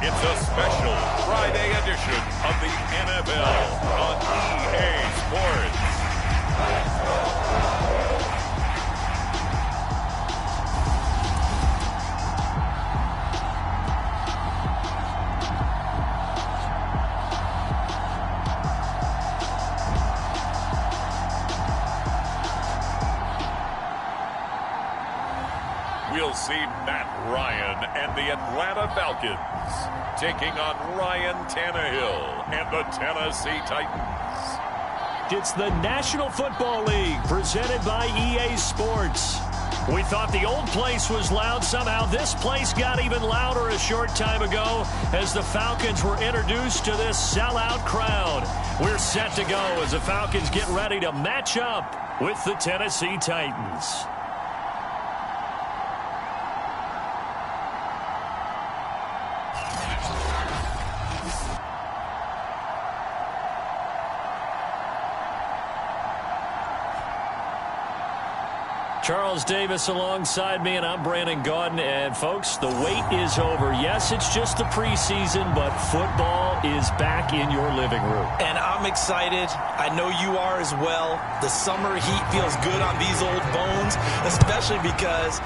it's a special Friday edition of the NFL on EA Sports. We'll see Matt Ryan and the Atlanta Falcons taking on Ryan Tannehill and the Tennessee Titans. It's the National Football League presented by EA Sports. We thought the old place was loud. Somehow this place got even louder a short time ago as the Falcons were introduced to this sellout crowd. We're set to go as the Falcons get ready to match up with the Tennessee Titans. Charles Davis alongside me, and I'm Brandon Gaudin. And, folks, the wait is over. Yes, it's just the preseason, but football is back in your living room. And I'm excited. I know you are as well. The summer heat feels good on these old bones, especially because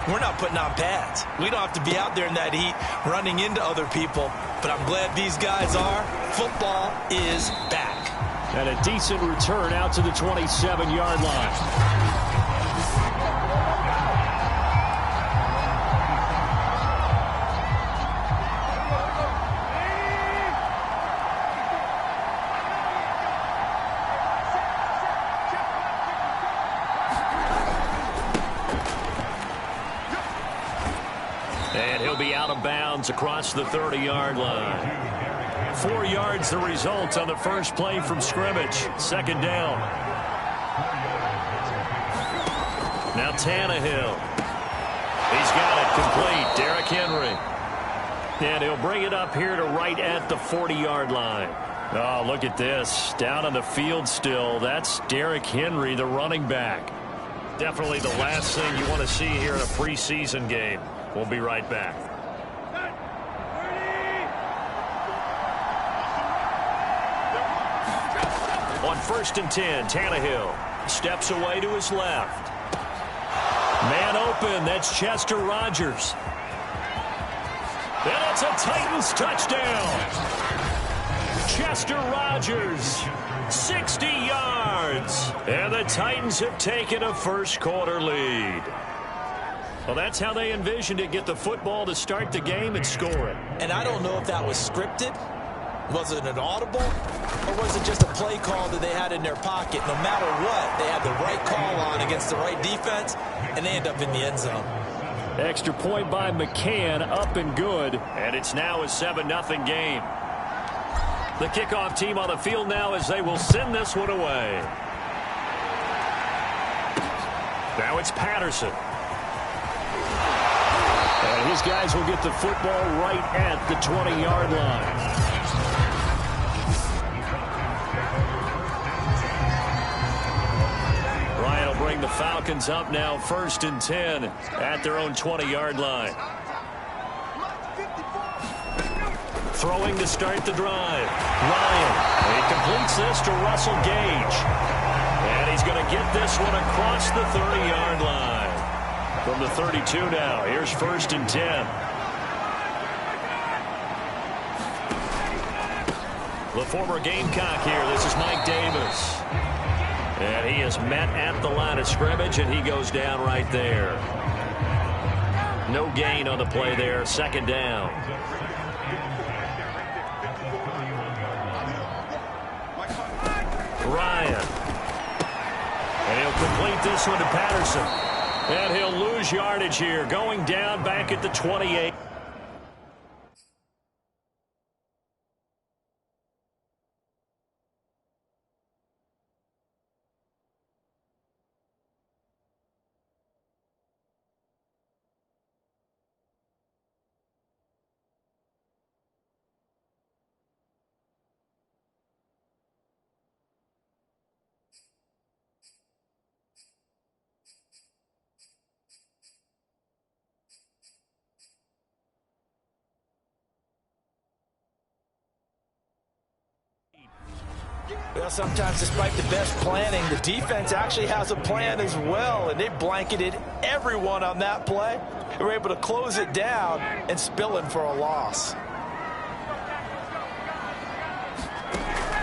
we're not putting on pads. We don't have to be out there in that heat running into other people. But I'm glad these guys are. Football is back. And a decent return out to the 27-yard line. And he'll be out of bounds across the 30-yard line. 4 yards the result on the first play from scrimmage. Second down. Now Tannehill. He's got it complete. Derrick Henry. And he'll bring it up here to right at the 40-yard line. Oh, look at this. Down on the field still. That's Derrick Henry, the running back. Definitely the last thing you want to see here in a preseason game. We'll be right back. On 1st and 10, Tannehill steps away to his left. Man open, that's Chester Rogers. And it's a Titans touchdown. Chester Rogers. 60 yards. And the Titans have taken a first quarter lead. Well, that's how they envisioned it. Get the football to start the game and score it. And I don't know if that was scripted. Was it an audible? Or was it just a play call that they had in their pocket? No matter what, they had the right call on against the right defense, and they end up in the end zone. Extra point by McCann, up and good. And it's now a 7-0 game. The kickoff team on the field now as they will send this one away. Now it's Patterson. And his guys will get the football right at the 20-yard line. Ryan will bring the Falcons up now 1st and 10 at their own 20-yard line. Throwing to start the drive. Ryan. He completes this to Russell Gage. And he's going to get this one across the 30-yard line. From the 32 now. Here's 1st and 10. The former Gamecock here. This is Mike Davis. And he is met at the line of scrimmage, and he goes down right there. No gain on the play there. 2nd down. Ryan. And he'll complete this one to Patterson. And he'll lose yardage here. Going down back at the 28. Well, sometimes despite the best planning, the defense actually has a plan as well, and they blanketed everyone on that play. They were able to close it down and spill in for a loss.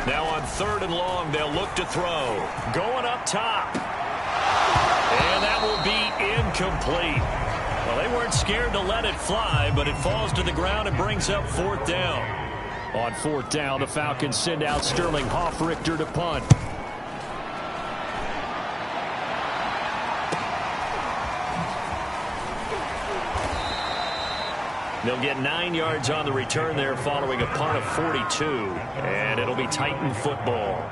Now on 3rd and long, they'll look to throw. Going up top. And that will be incomplete. Well, they weren't scared to let it fly, but it falls to the ground and brings up 4th down. On 4th down, the Falcons send out Sterling Hoffrichter to punt. They'll get 9 yards on the return there following a punt of 42. And it'll be Titan football.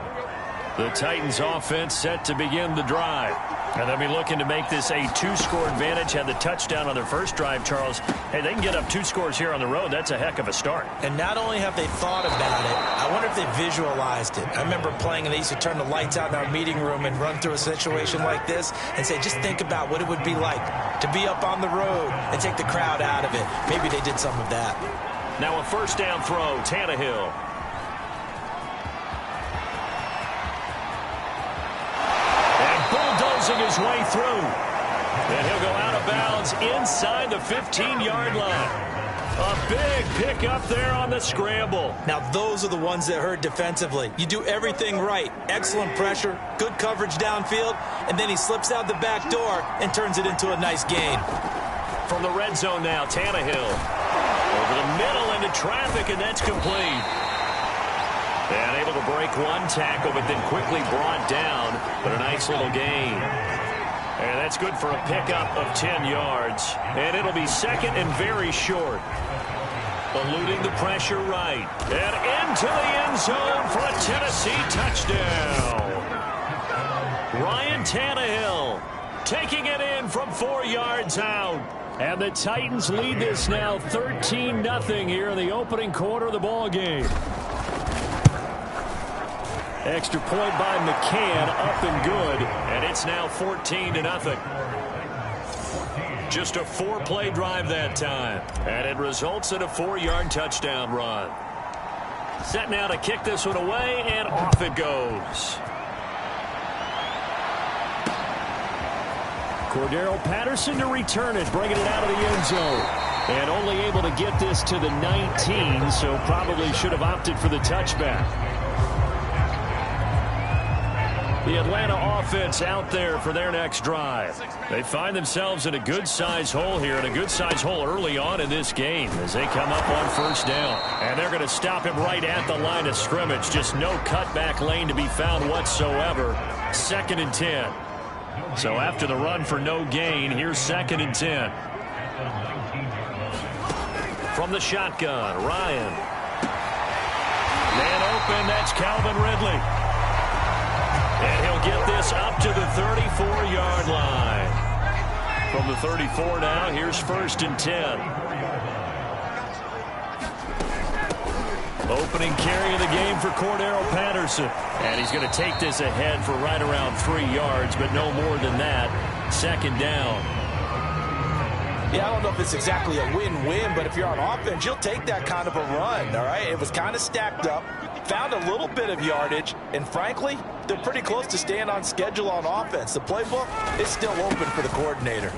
The Titans offense set to begin the drive. And they'll be looking to make this a 2-score advantage. Had the touchdown on their first drive, Charles. Hey, they can get up 2 scores here on the road. That's a heck of a start. And not only have they thought about it, I wonder if they visualized it. I remember playing, and they used to turn the lights out in our meeting room and run through a situation like this and say, just think about what it would be like to be up on the road and take the crowd out of it. Maybe they did some of that. Now a 1st down throw, Tannehill. His way through. And he'll go out of bounds inside the 15-yard line. A big pickup there on the scramble. Now those are the ones that hurt defensively. You do everything right. Excellent pressure, good coverage downfield, and then he slips out the back door and turns it into a nice gain. From the red zone now, Tannehill. Over the middle into traffic, and that's complete. And able to break one tackle, but then quickly brought down. But a nice little gain. And that's good for a pickup of 10 yards. And it'll be 2nd and very short. Eluding the pressure right. And into the end zone for a Tennessee touchdown. Ryan Tannehill taking it in from 4 yards out. And the Titans lead this now 13-0 here in the opening quarter of the ball game. Extra point by McCann, up and good, and it's now 14-0. Just a 4-play drive that time, and it results in a 4-yard touchdown run. Set now to kick this one away, and off it goes. Cordero Patterson to return it, bringing it out of the end zone. And only able to get this to the 19, so probably should have opted for the touchback. The Atlanta offense out there for their next drive. They find themselves in a good-sized hole here, and a good-sized hole early on in this game as they come up on first down. And they're going to stop him right at the line of scrimmage. Just no cutback lane to be found whatsoever. 2nd and 10. So after the run for no gain, here's 2nd and 10. From the shotgun, Ryan. Man open, that's Calvin Ridley. And he'll get this up to the 34-yard line. From the 34 now, here's 1st and 10. Opening carry of the game for Cordero Patterson. And he's going to take this ahead for right around 3 yards, but no more than that. 2nd down. Yeah, I don't know if it's exactly a win-win, but if you're on offense, you'll take that kind of a run, all right? It was kind of stacked up, found a little bit of yardage, and frankly, they're pretty close to staying on schedule on offense. The playbook is still open for the coordinator.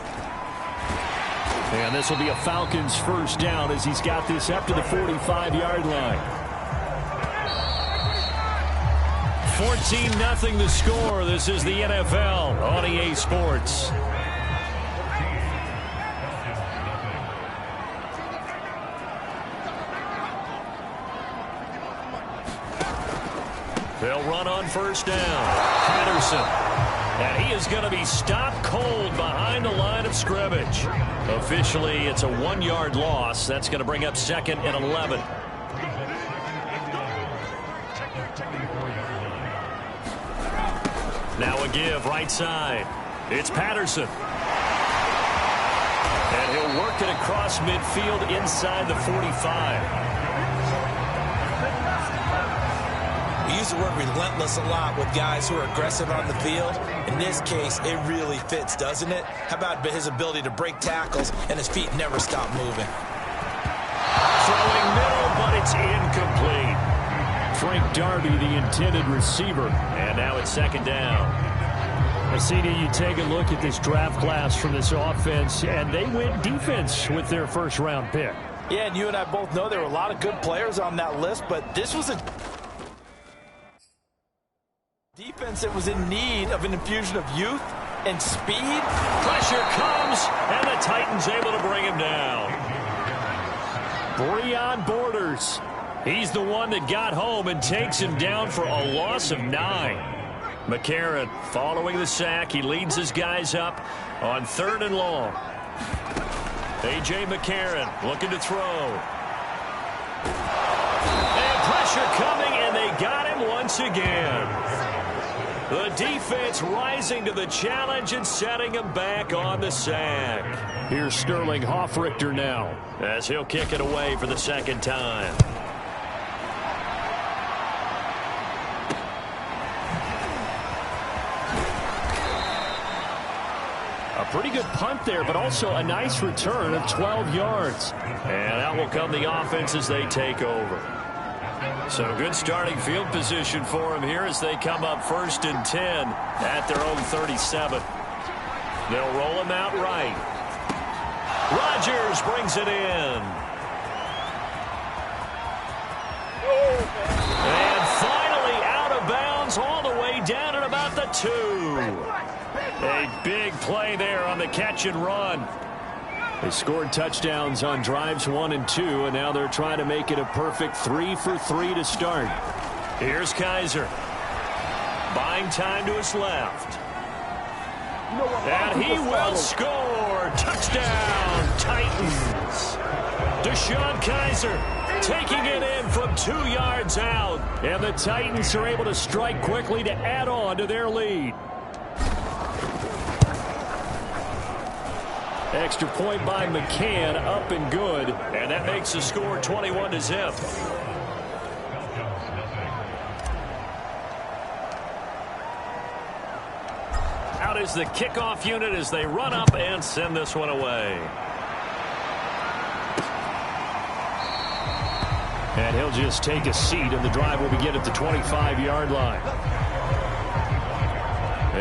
And this will be a Falcons first down as he's got this up to the 45-yard line. 14-0 the score. This is the NFL on EA Sports. They'll run on first down. Patterson. And he is going to be stopped cold behind the line of scrimmage. Officially, it's a 1-yard loss. That's going to bring up 2nd and 11. Now a give right side. It's Patterson. And he'll work it across midfield inside the 45. We use the word relentless a lot with guys who are aggressive on the field. In this case, it really fits, doesn't it? How about his ability to break tackles and his feet never stop moving? Throwing middle, but it's incomplete. Frank Darby, the intended receiver. And now it's 2nd down. CD, you take a look at this draft class from this offense, and they went defense with their first-round pick. Yeah, and you and I both know there were a lot of good players on that list, but this was a defense that was in need of an infusion of youth and speed. Pressure comes, and the Titans able to bring him down. Breon Borders. He's the one that got home and takes him down for a loss of 9. McCarron following the sack. He leads his guys up on 3rd and long. A.J. McCarron looking to throw. And pressure coming, and they got him once again. The defense rising to the challenge and setting him back on the sack. Here's Sterling Hoffrichter now as he'll kick it away for the 2nd time. A pretty good punt there, but also a nice return of 12 yards. And out will come the offense as they take over. So good starting field position for them here as they come up 1st and 10 at their own 37. They'll roll him out right. Rodgers brings it in. And finally out of bounds all the way down at about the 2. A big play there on the catch and run. They scored touchdowns on drives 1 and 2, and now they're trying to make it a perfect 3 for 3 to start. Here's Kaiser. Buying time to his left. And he will score. Touchdown, Titans. Deshaun Kaiser taking it in from 2 yards out. And the Titans are able to strike quickly to add on to their lead. Extra point by McCann, up and good. And that makes the score 21-0. Out is the kickoff unit as they run up and send this one away. And he'll just take a seat, and the drive will begin at the 25-yard line.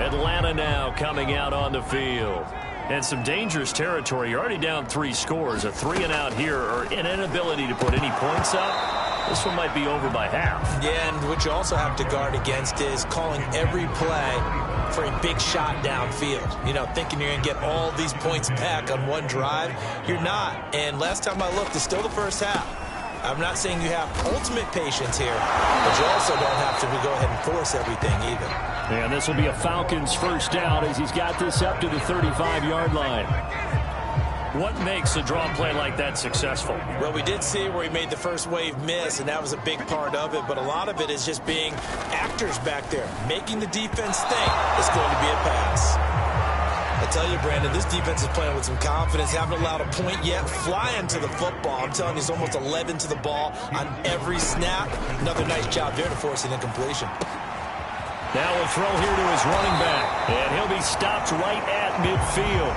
Atlanta now coming out on the field. And some dangerous territory. You're already down 3 scores. A 3-and-out here, or an inability to put any points up. This one might be over by half. Yeah, and what you also have to guard against is calling every play for a big shot downfield. You know, thinking you're going to get all these points back on one drive. You're not. And last time I looked, it's still the first half. I'm not saying you have ultimate patience here, but you also don't have to go ahead and force everything either. And this will be a Falcons first down as he's got this up to the 35-yard line. What makes a draw play like that successful? Well, we did see where he made the first wave miss, and that was a big part of it, but a lot of it is just being actors back there, making the defense think it's going to be a pass. I tell you, Brandon, this defense is playing with some confidence. Haven't allowed a point yet. Flying to the football. I'm telling you, it's almost 11 to the ball on every snap. Another nice job there to force an incompletion. Now a throw here to his running back, and he'll be stopped right at midfield.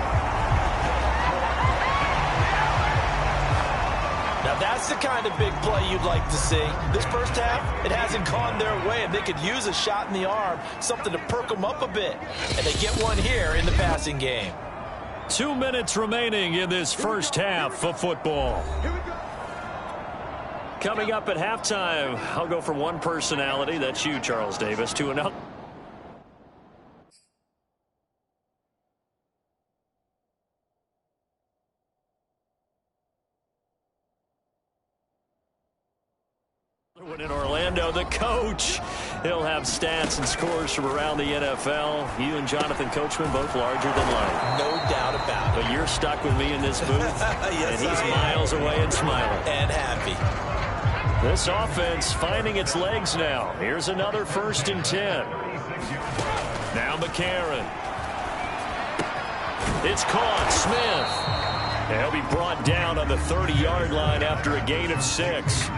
Now that's the kind of big play you'd like to see. This first half, it hasn't gone their way, and they could use a shot in the arm, something to perk them up a bit. And they get one here in the passing game. 2 minutes remaining in this first half of football. Coming up at halftime, I'll go from one personality, that's you, Charles Davis, to another. In Orlando, the coach. He'll have stats and scores from around the NFL. You and Jonathan Coachman both larger than life. No doubt about it. But you're stuck with me in this booth. Yes, and he's miles away and smiling. And happy. This offense finding its legs now. Here's another 1st and 10. Now McCarron. It's caught. Smith. And he'll be brought down on the 30-yard line after a gain of 6.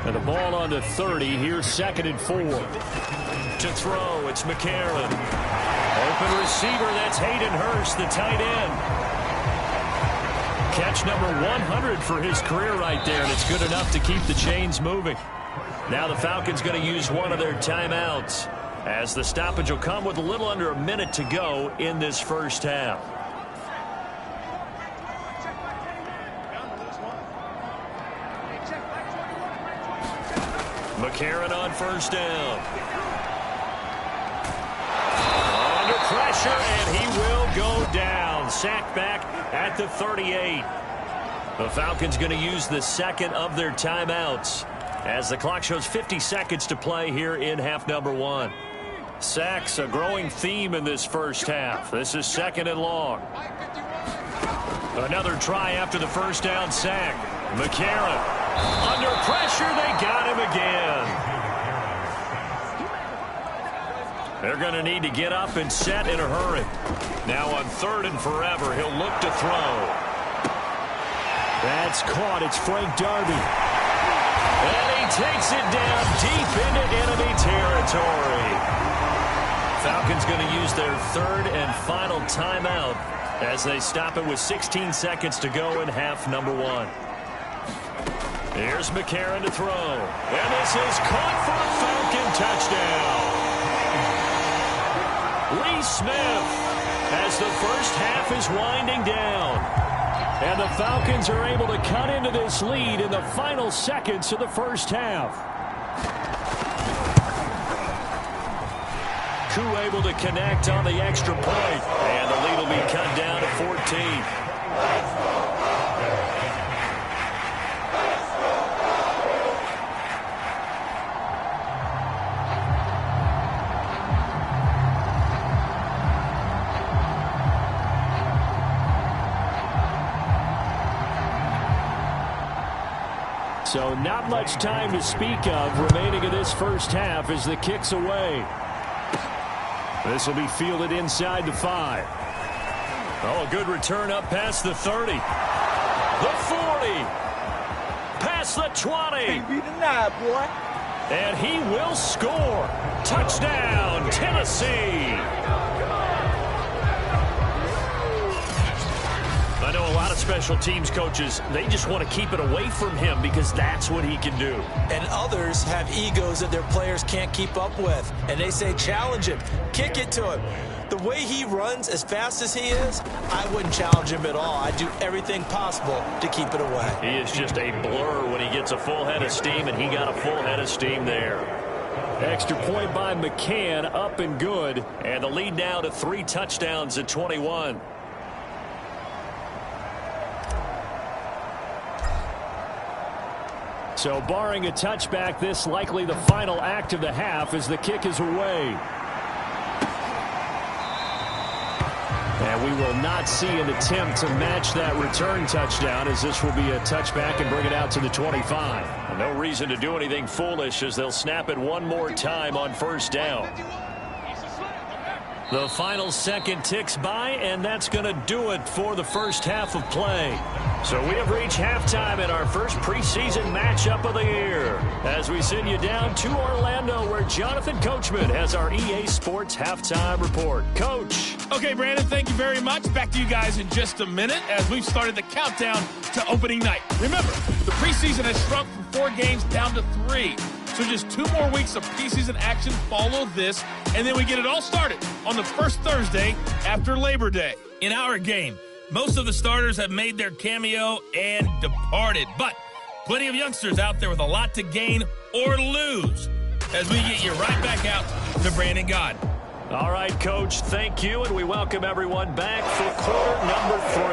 And the ball on the 30. Here's 2nd and 4. To throw, it's McCarron. Open receiver, that's Hayden Hurst, the tight end. Catch number 100 for his career right there, and it's good enough to keep the chains moving. Now the Falcons going to use one of their timeouts, as the stoppage will come with a little under a minute to go in this first half. McCarron on 1st down. Under pressure, and he will go down. Sacked back at the 38. The Falcons going to use the 2nd of their timeouts as the clock shows 50 seconds to play here in half number 1. Sacks, a growing theme in this first half. This is 2nd and long. Another try after the first down sack. McCarron. Under pressure, they got him again. They're going to need to get up and set in a hurry. Now on 3rd and forever, he'll look to throw. That's caught. It's Frank Darby. And he takes it down deep into enemy territory. Falcons going to use their 3rd and final timeout as they stop it with 16 seconds to go in half number 1. Here's McCarron to throw. And this is caught for a Falcon touchdown. Lee Smith as the first half is winding down. And the Falcons are able to cut into this lead in the final seconds of the first half. Koo able to connect on the extra point. And the lead will be cut down to 14. So not much time to speak of remaining in this first half as the kick's away. This will be fielded inside the 5. Oh, a good return up past the 30. The 40. Past the 20. Can't be denied, boy. And he will score. Touchdown, Tennessee. I know a lot of special teams coaches, they just want to keep it away from him because that's what he can do. And others have egos that their players can't keep up with. And they say, challenge him, kick it to him. The way he runs as fast as he is, I wouldn't challenge him at all. I'd do everything possible to keep it away. He is just a blur when he gets a full head of steam, and he got a full head of steam there. Extra point by McCann, up and good. And the lead now to 3 touchdowns at 21. So barring a touchback, this likely the final act of the half as the kick is away. And we will not see an attempt to match that return touchdown, as this will be a touchback and bring it out to the 25. And no reason to do anything foolish as they'll snap it one more time on first down. The final second ticks by, and that's going to do it for the first half of play. So we have reached halftime in our first preseason matchup of the year, as we send you down to Orlando, where Jonathan Coachman has our EA Sports Halftime Report. Coach. Okay, Brandon, thank you very much. Back to you guys in just a minute as we've started the countdown to opening night. Remember, the preseason has shrunk from 4 games down to 3. So just 2 more weeks of preseason action follow this, and then we get it all started on the first Thursday after Labor Day. In our game, most of the starters have made their cameo and departed, but plenty of youngsters out there with a lot to gain or lose as we get you right back out to Brandon Gaudin. All right, Coach, thank you, and we welcome everyone back for quarter number 3.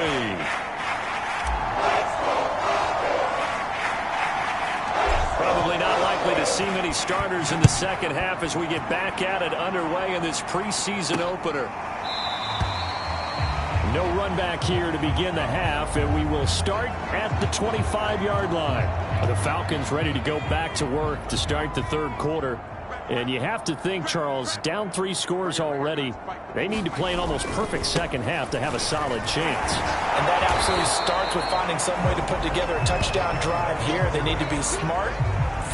Probably not likely to see many starters in the second half as we get back at it underway in this preseason opener. No run back here to begin the half, and we will start at the 25-yard line. The Falcons ready to go back to work to start the third quarter. And you have to think, Charles, down 3 scores already. They need to play an almost perfect second half to have a solid chance. And that absolutely starts with finding some way to put together a touchdown drive here. They need to be smart,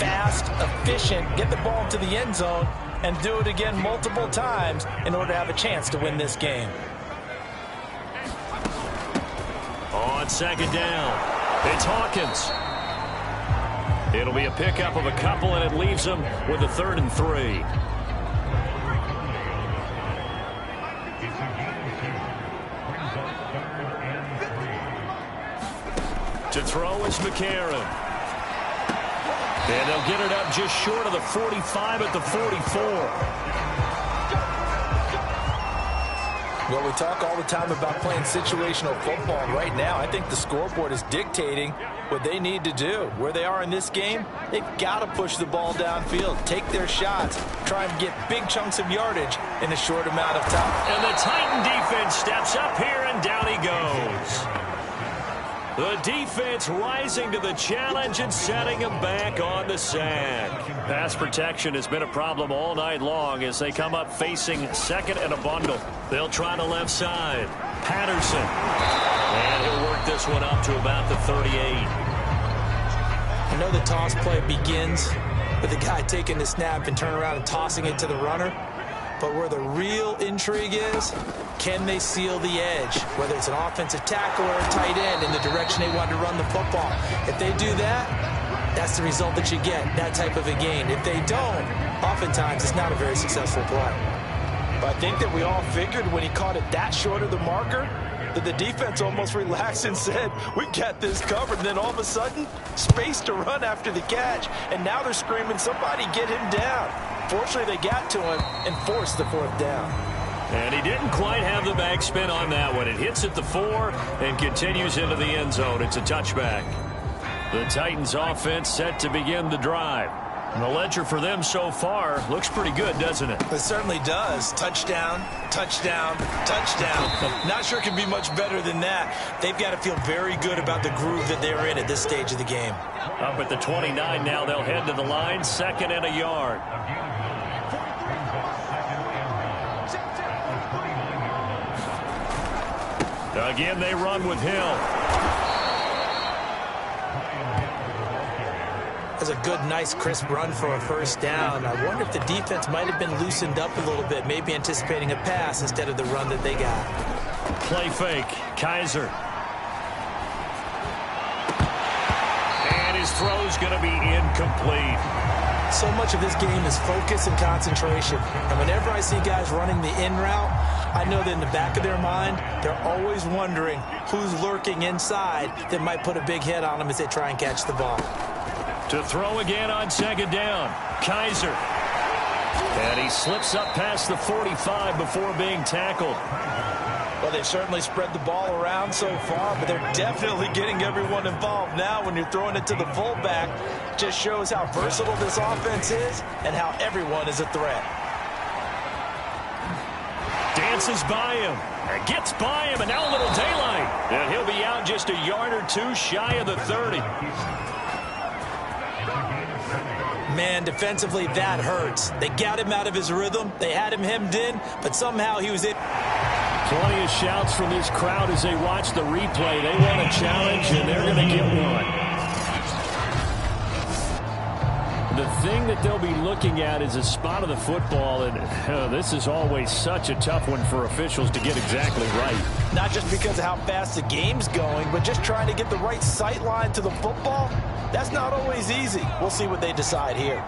fast, efficient, get the ball into the end zone, and do it again multiple times in order to have a chance to win this game. On second down, it's Hawkins. It'll be a pickup of a couple, and it leaves them with a 3rd and 3. To throw is McCarron. And they'll get it up just short of the 45 at the 44. Well, we talk all the time about playing situational football. Right now, I think the scoreboard is dictating what they need to do. Where they are in this game, they've got to push the ball downfield, take their shots, try and get big chunks of yardage in a short amount of time. And the Titan defense steps up here, and down he goes. The defense rising to the challenge and setting him back on the sack. Pass protection has been a problem all night long as they come up facing second and a bundle. They'll try the left side. Patterson. And he'll work this one up to about the 38. I know the toss play begins with the guy taking the snap and turn around and tossing it to the runner. But where the real intrigue is, can they seal the edge? Whether it's an offensive tackle or a tight end in the direction they want to run the football. If they do that, that's the result that you get, that type of a gain. If they don't, oftentimes it's not a very successful play. But I think that we all figured when he caught it that short of the marker, that the defense almost relaxed and said, we got this covered. And then all of a sudden, space to run after the catch. And now they're screaming, somebody get him down. Fortunately, they got to him and forced the 4th down. And he didn't quite have the backspin on that one. It hits at the 4 and continues into the end zone. It's a touchback. The Titans offense set to begin the drive. And the ledger for them so far looks pretty good, doesn't it? It certainly does. Touchdown, touchdown, touchdown. Not sure it can be much better than that. They've got to feel very good about the groove that they're in at this stage of the game. Up at the 29 now, they'll head to the line, 2nd and a yard. Again, they run with Hill. That's a good, nice, crisp run for a 1st down. I wonder if the defense might have been loosened up a little bit, maybe anticipating a pass instead of the run that they got. Play fake. Kaiser. And his throw's going to be incomplete. So much of this game is focus and concentration. And whenever I see guys running the in route, I know that in the back of their mind, they're always wondering who's lurking inside that might put a big hit on them as they try and catch the ball. To throw again on second down, Kizer. And he slips up past the 45 before being tackled. Well, they've certainly spread the ball around so far, but they're definitely getting everyone involved now when you're throwing it to the fullback. Just shows how versatile this offense is and how everyone is a threat. Dances by him, and gets by him, and now a little daylight. And he'll be out just a yard or two shy of the 30. Man, defensively, that hurts. They got him out of his rhythm. They had him hemmed in, but somehow he was in. Plenty of shouts from this crowd as they watch the replay. They want a challenge, and they're going to get one. The thing that they'll be looking at is a spot of the football, and this is always such a tough one for officials to get exactly right. Not just because of how fast the game's going, but just trying to get the right sight line to the football. That's not always easy. We'll see what they decide here.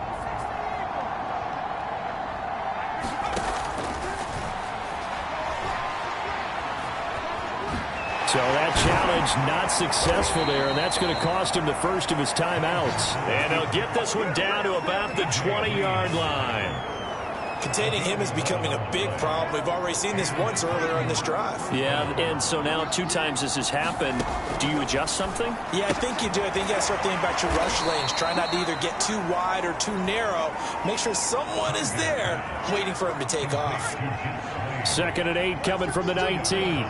So that challenge not successful there, and that's going to cost him the first of his timeouts. And they'll get this one down to about the 20-yard line. Containing him is becoming a big problem. We've already seen this once earlier in this drive. Yeah, and so now 2 times this has happened. Do you adjust something? Yeah, I think you do. I think you got to start thinking about your rush lanes. Try not to either get too wide or too narrow. Make sure someone is there waiting for him to take off. 2nd and 8 coming from the 19.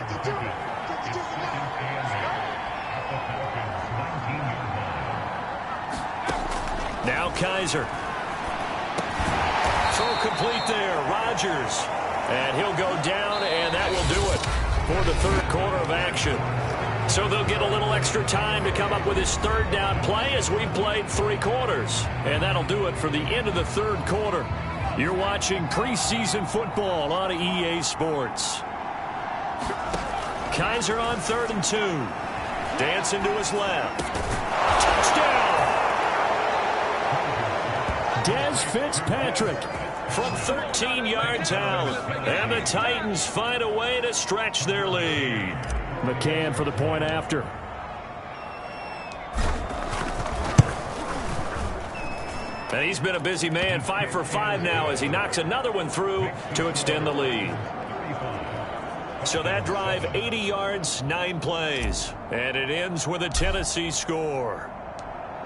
Now Kizer. Throw complete there. Rodgers. And he'll go down, and that will do it for the 3rd quarter of action. So they'll get a little extra time to come up with his 3rd down play as we've played 3 quarters. And that'll do it for the end of the 3rd quarter. You're watching preseason football on EA Sports. Kizer on 3rd and 2. Dancing to his left. Touchdown! Des Fitzpatrick from 13 yards out. And the Titans find a way to stretch their lead. McCann for the point after. And he's been a busy man, 5 for 5 now as he knocks another one through to extend the lead. So that drive, 80 yards, 9 plays. And it ends with a Tennessee score.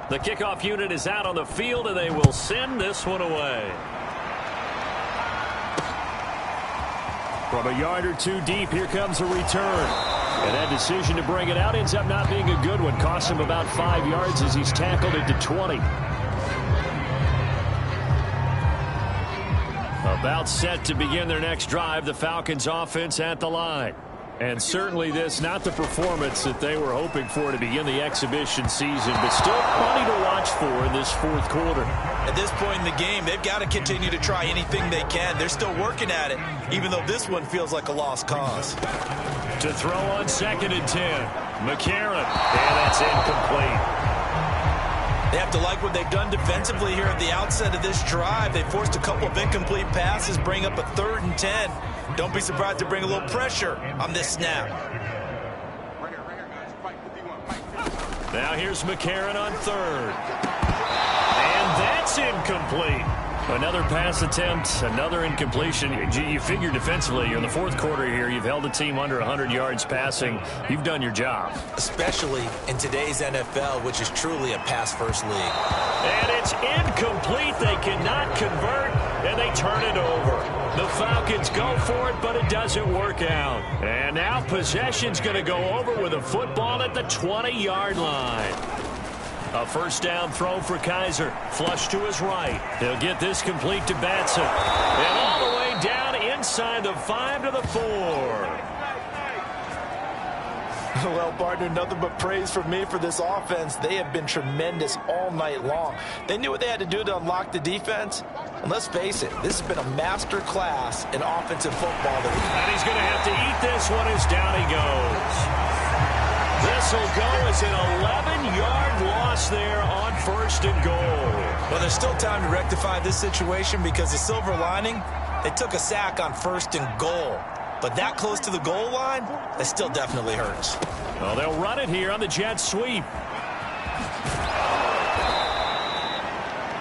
The kickoff unit is out on the field, and they will send this one away. From a yard or 2 deep, here comes a return. And that decision to bring it out ends up not being a good one. Costs him about 5 yards as he's tackled into 20. About set to begin their next drive, the Falcons offense at the line. And certainly this, not the performance that they were hoping for to begin the exhibition season, but still plenty to watch for in this 4th quarter. At this point in the game, they've got to continue to try anything they can. They're still working at it, even though this one feels like a lost cause. To throw on 2nd and 10, McCarron, and that's incomplete. They have to like what they've done defensively here at the outset of this drive. They forced a couple of incomplete passes, bring up a 3rd and 10. Don't be surprised to bring a little pressure on this snap. Now here's McCarron on 3rd. And that's incomplete. Another pass attempt, another incompletion. You figure defensively, you're in the 4th quarter here. You've held the team under 100 yards passing. You've done your job. Especially in today's NFL, which is truly a pass-first league. And it's incomplete. They cannot convert, and they turn it over. The Falcons go for it, but it doesn't work out. And now possession's going to go over with a football at the 20-yard line. A 1st down throw for Kizer. Flush to his right. He'll get this complete to Batson. And all the way down inside the 5 to the 4. Well, partner, nothing but praise from me for this offense. They have been tremendous all night long. They knew what they had to do to unlock the defense. And let's face it, this has been a master class in offensive football. And he's going to have to eat this one as down he goes. This will go as an 11-yard loss loss there on 1st and goal. Well, there's still time to rectify this situation because the silver lining, they took a sack on 1st and goal. But that close to the goal line, that still definitely hurts. Well, they'll run it here on the jet sweep.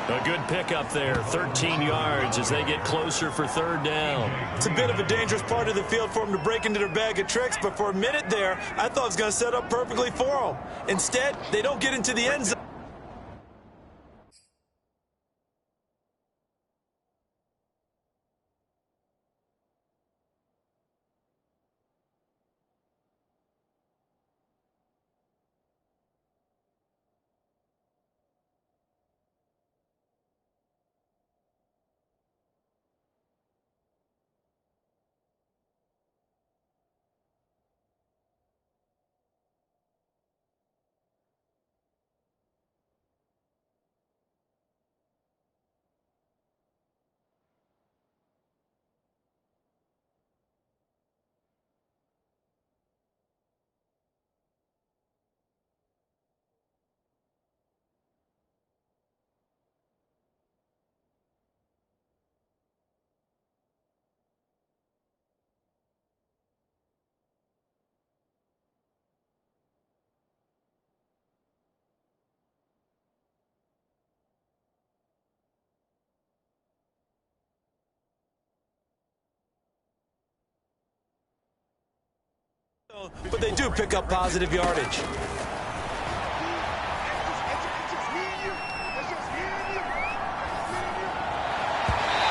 A good pickup there, 13 yards as they get closer for 3rd down. It's a bit of a dangerous part of the field for them to break into their bag of tricks, but for a minute there, I thought it was going to set up perfectly for them. Instead, they don't get into the end zone. But they do pick up positive yardage.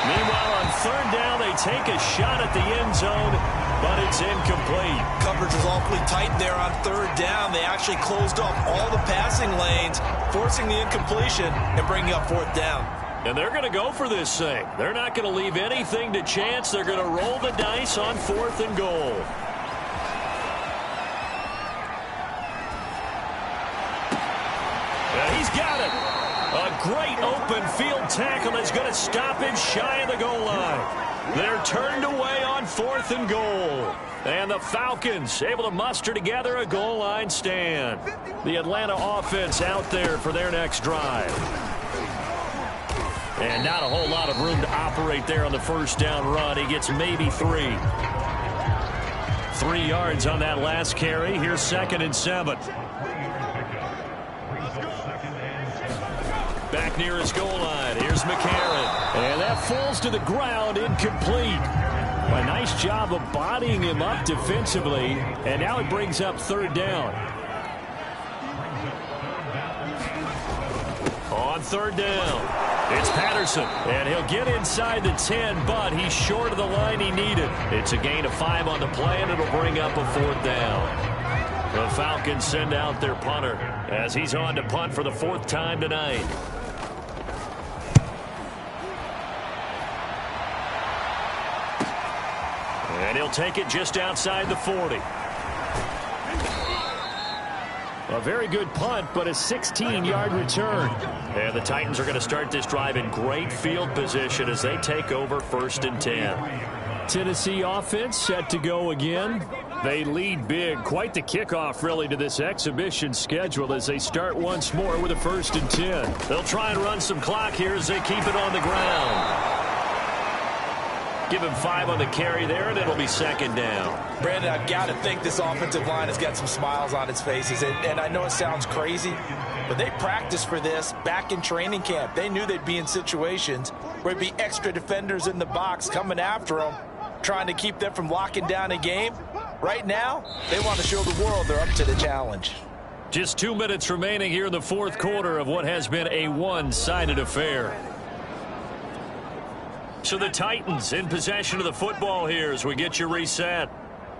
Meanwhile, on 3rd down, they take a shot at the end zone, but it's incomplete. Coverage was awfully tight there on 3rd down. They actually closed off all the passing lanes, forcing the incompletion and bringing up 4th down. And they're going to go for this thing. They're not going to leave anything to chance. They're going to roll the dice on 4th and goal. And he's got it. A great open field tackle that's going to stop him shy of the goal line. They're turned away on 4th and goal. And the Falcons able to muster together a goal line stand. The Atlanta offense out there for their next drive. And not a whole lot of room to operate there on the 1st down run. He gets maybe 3. 3 yards on that last carry. Here's 2nd and 7. Back near his goal line. Here's McCarron. And that falls to the ground, incomplete. A nice job of bodying him up defensively. And now it brings up 3rd down. On 3rd down, it's Patterson. And he'll get inside the 10, but he's short of the line he needed. It's a gain of 5 on the play, and it'll bring up a 4th down. The Falcons send out their punter as he's on to punt for the 4th time tonight. And he'll take it just outside the 40. A very good punt, but a 16-yard return. And the Titans are going to start this drive in great field position as they take over 1st and 10. Tennessee offense set to go again. They lead big. Quite the kickoff, really, to this exhibition schedule as they start once more with a 1st and 10. They'll try and run some clock here as they keep it on the ground. Give him 5 on the carry there, and it'll be 2nd down. Brandon, I've got to think this offensive line has got some smiles on its faces. And I know it sounds crazy, but they practiced for this back in training camp. They knew they'd be in situations where there'd be extra defenders in the box coming after them, trying to keep them from locking down a game. Right now, they want to show the world they're up to the challenge. Just 2 minutes remaining here in the 4th quarter of what has been a one-sided affair. So the Titans in possession of the football here as we get you reset.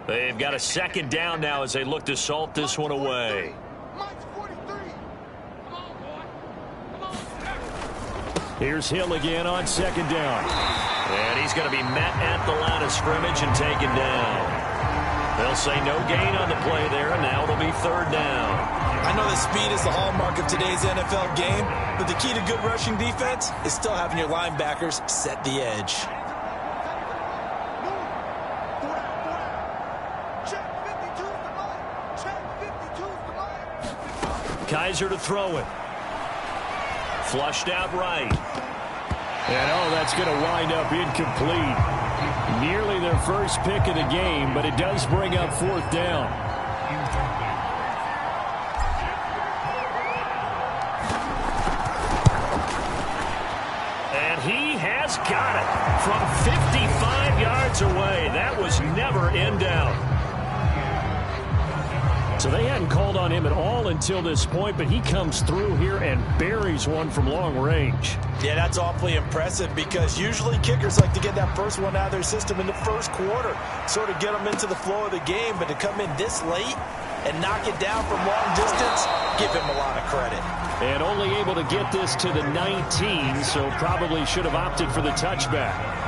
They've got a 2nd down now as they look to salt this one away. Here's Hill again on 2nd down. And he's going to be met at the line of scrimmage and taken down. They'll say no gain on the play there, and now it'll be 3rd down. I know that speed is the hallmark of today's NFL game, but the key to good rushing defense is still having your linebackers set the edge. Kaiser to throw it. flushed out right. And, oh, that's going to wind up incomplete. Nearly their first pick of the game, but it does bring up fourth down. And he has got it from 55 yards away. That was never in doubt. So they hadn't called on him at all until this point, but he comes through here and buries one from long range. Yeah, that's awfully impressive because usually kickers like to get that first one out of their system in the first quarter, sort of get them into the flow of the game, but to come in this late and knock it down from long distance, give him a lot of credit. And only able to get this to the 19, so probably should have opted for the touchback.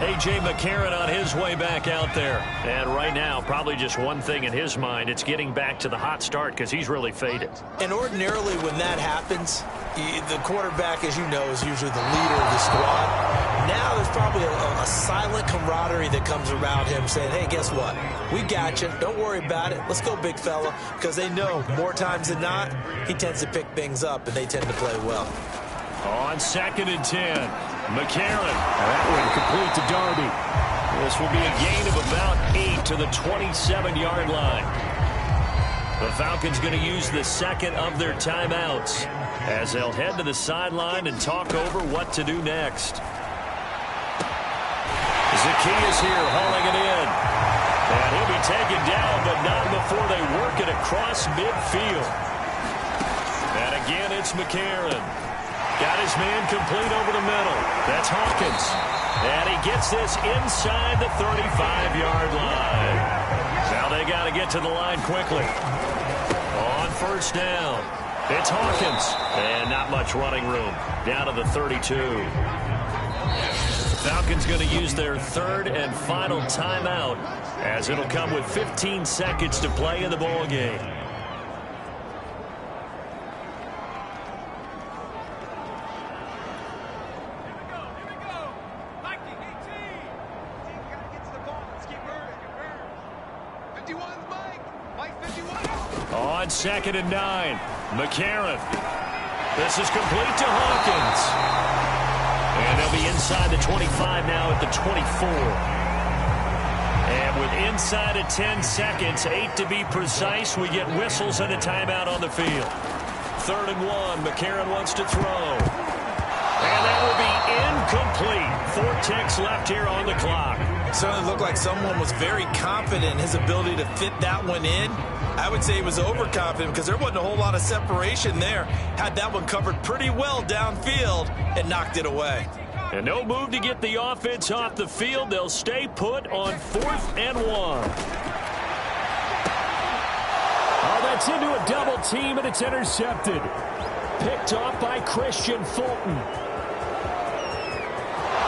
A.J. McCarron on his way back out there. And right now, probably just one thing in his mind. It's getting back to the hot start because he's really faded. And ordinarily when that happens, the quarterback, as you know, is usually the leader of the squad. Now there's probably a silent camaraderie that comes around him saying, hey, guess what? We got you. Don't worry about it. Let's go, big fella. Because they know more times than not, he tends to pick things up, and they tend to play well. On 2nd and 10, McCarron. That one complete to Darby. This will be a gain of about 8 to the 27-yard line. The Falcons going to use the second of their timeouts as they'll head to the sideline and talk over what to do next. Zaccheaus here hauling it in. And he'll be taken down, but not before they work it across midfield. And again, it's McCarron. Got his man complete over the middle. That's Hawkins. And he gets this inside the 35-yard line. Now they got to get to the line quickly. On first down, it's Hawkins. And not much running room. Down to the 32. Falcons going to use their third and final timeout as it'll come with 15 seconds to play in the ball game. On 2nd and 9, McCarron. This is complete to Hawkins. And they'll be inside the 25 now at the 24. And with inside of 10 seconds, 8 to be precise, we get whistles and a timeout on the field. 3rd and 1, McCarron wants to throw. And that will be incomplete. 4 ticks left here on the clock. Certainly looked like someone was very confident in his ability to fit that one in. I would say he was overconfident because there wasn't a whole lot of separation there. Had that one covered pretty well downfield and knocked it away. And no move to get the offense off the field. They'll stay put on 4th and 1. Oh, that's into a double team, and it's intercepted. Picked off by Christian Fulton.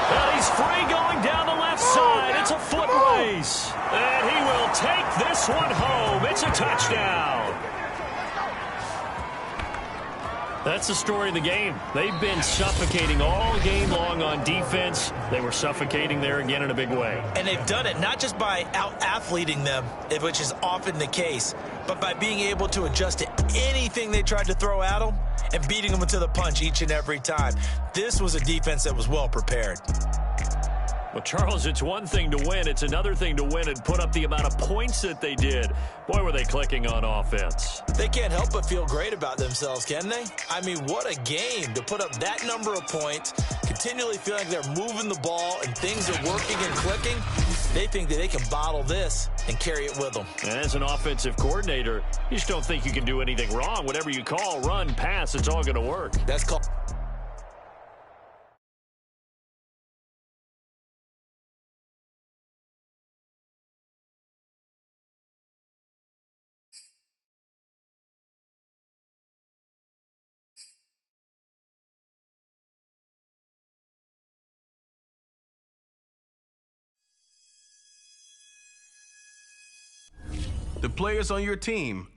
And he's free going down the left side. It's a foot race. And he will take this one home. It's a touchdown. That's the story of the game. They've been suffocating all game long on defense. They were suffocating there again in a big way. And they've done it not just by out-athleting them, which is often the case, but by being able to adjust to anything they tried to throw at them and beating them to the punch each and every time. This was a defense that was well prepared. Well, Charles, it's one thing to win. It's another thing to win and put up the amount of points that they did. Boy, were they clicking on offense. They can't help but feel great about themselves, can they? I mean, what a game to put up that number of points, continually feel like they're moving the ball and things are working and clicking. They think that they can bottle this and carry it with them. And as an offensive coordinator, you just don't think you can do anything wrong. Whatever you call, run, pass, it's all going to work. That's called... The players on your team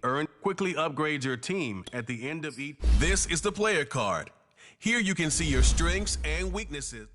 quickly upgrade your team at the end of each. This is the player card. Here you can see your strengths and weaknesses.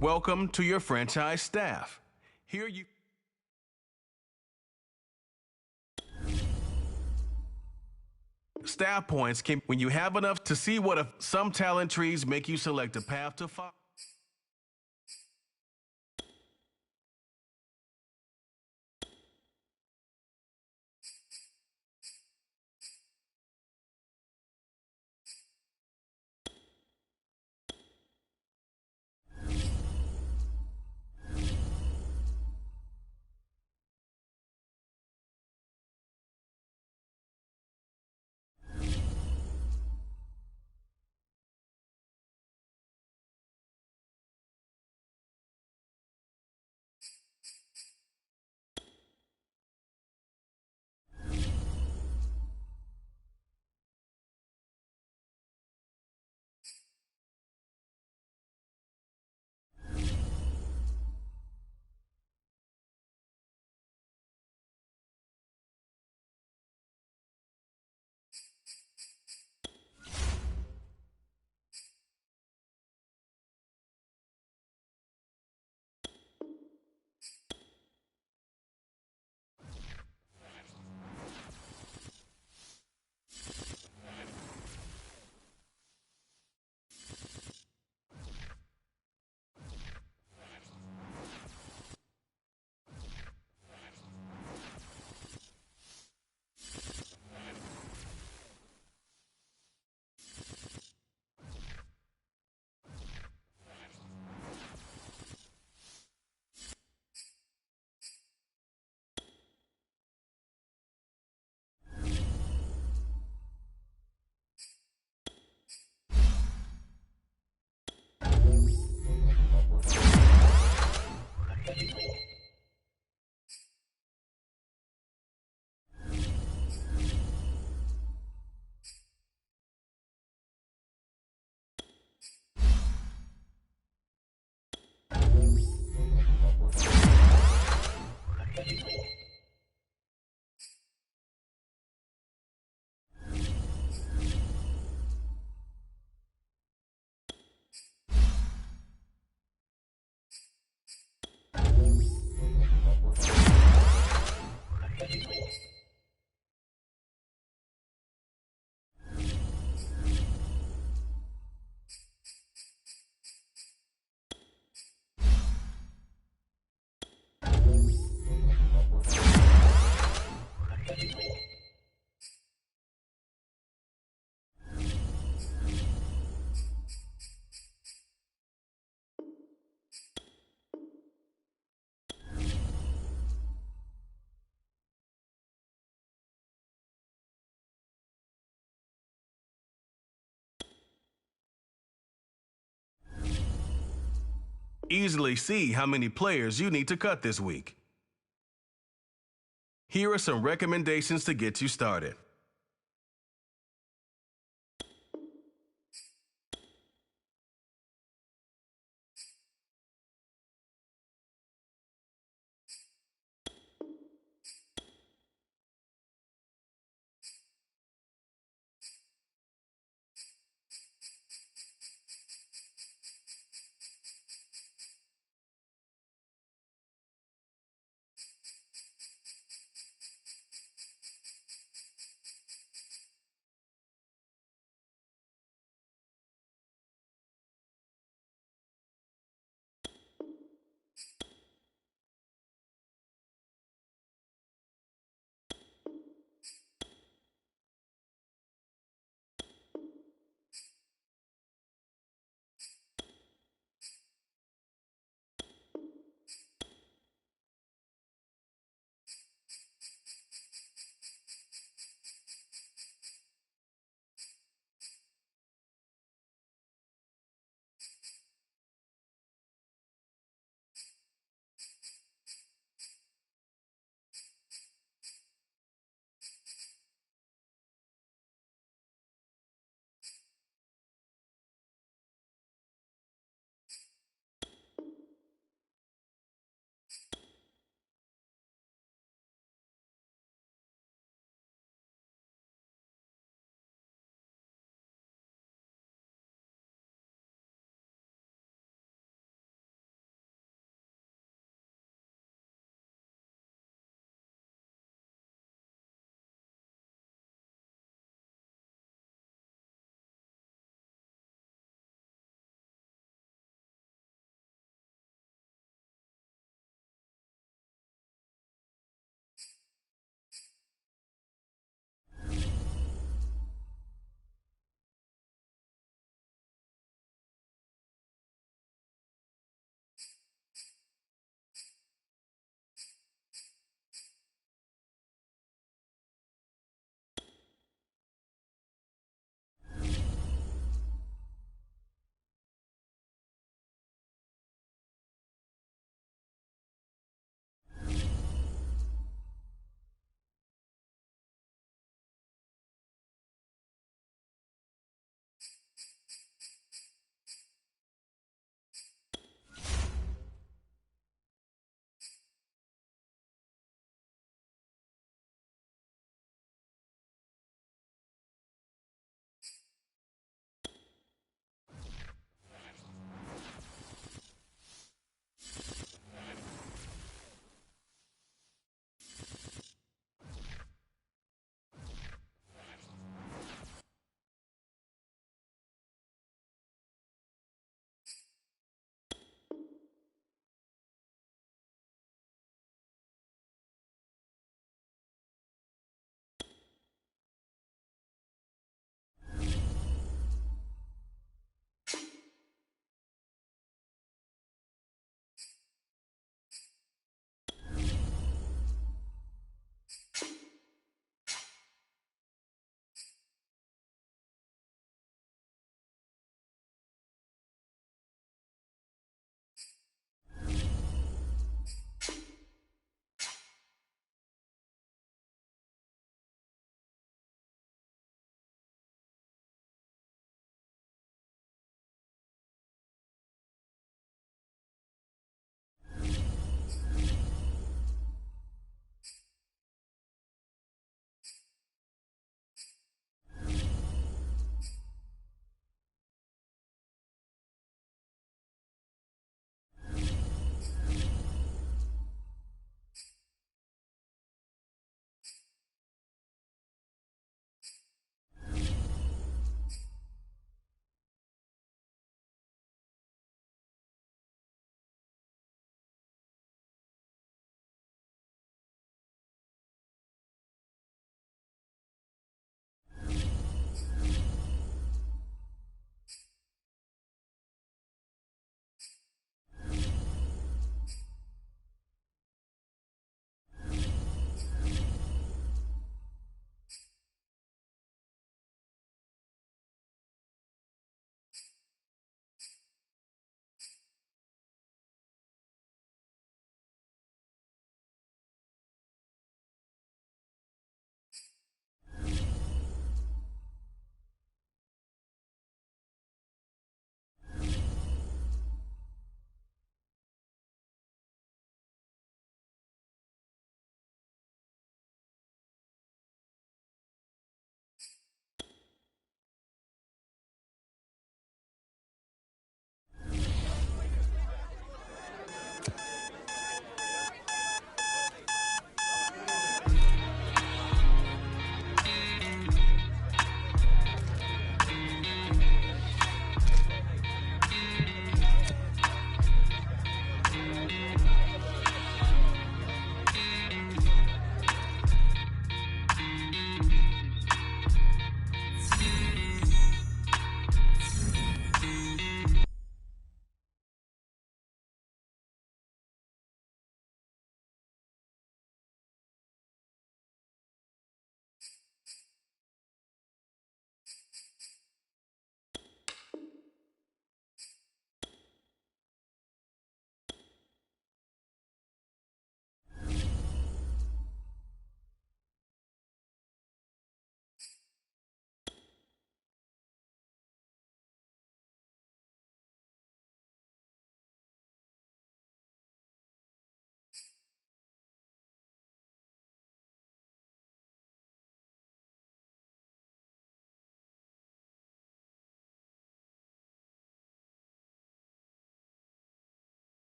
Welcome to your franchise staff. Here you... Staff points can, when you have enough to see what some talent trees make you select a path to follow. Easily see how many players you need to cut this week. Here are some recommendations to get you started.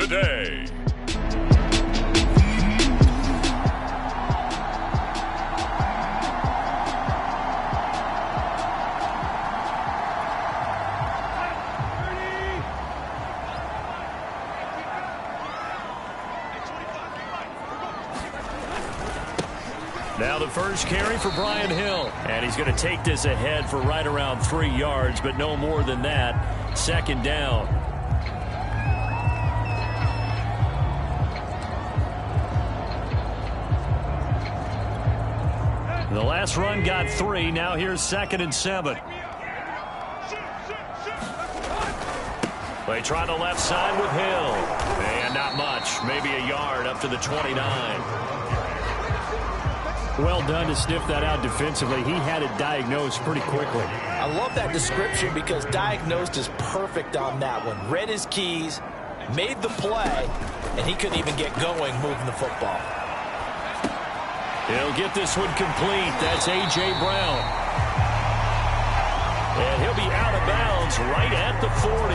today. Now the first carry for Brian Hill. And he's going to take this ahead for right around 3 yards, but no more than that. Second down. The last run got 3. Now here's 2nd and 7. They try the left side with Hill. And not much. Maybe a yard up to the 29. Well done to sniff that out defensively. He had it diagnosed pretty quickly. I love that description because diagnosed is perfect on that one. Read his keys, made the play, and he couldn't even get going moving the football. He'll get this one complete. That's A.J. Brown. And he'll be out of bounds right at the 40.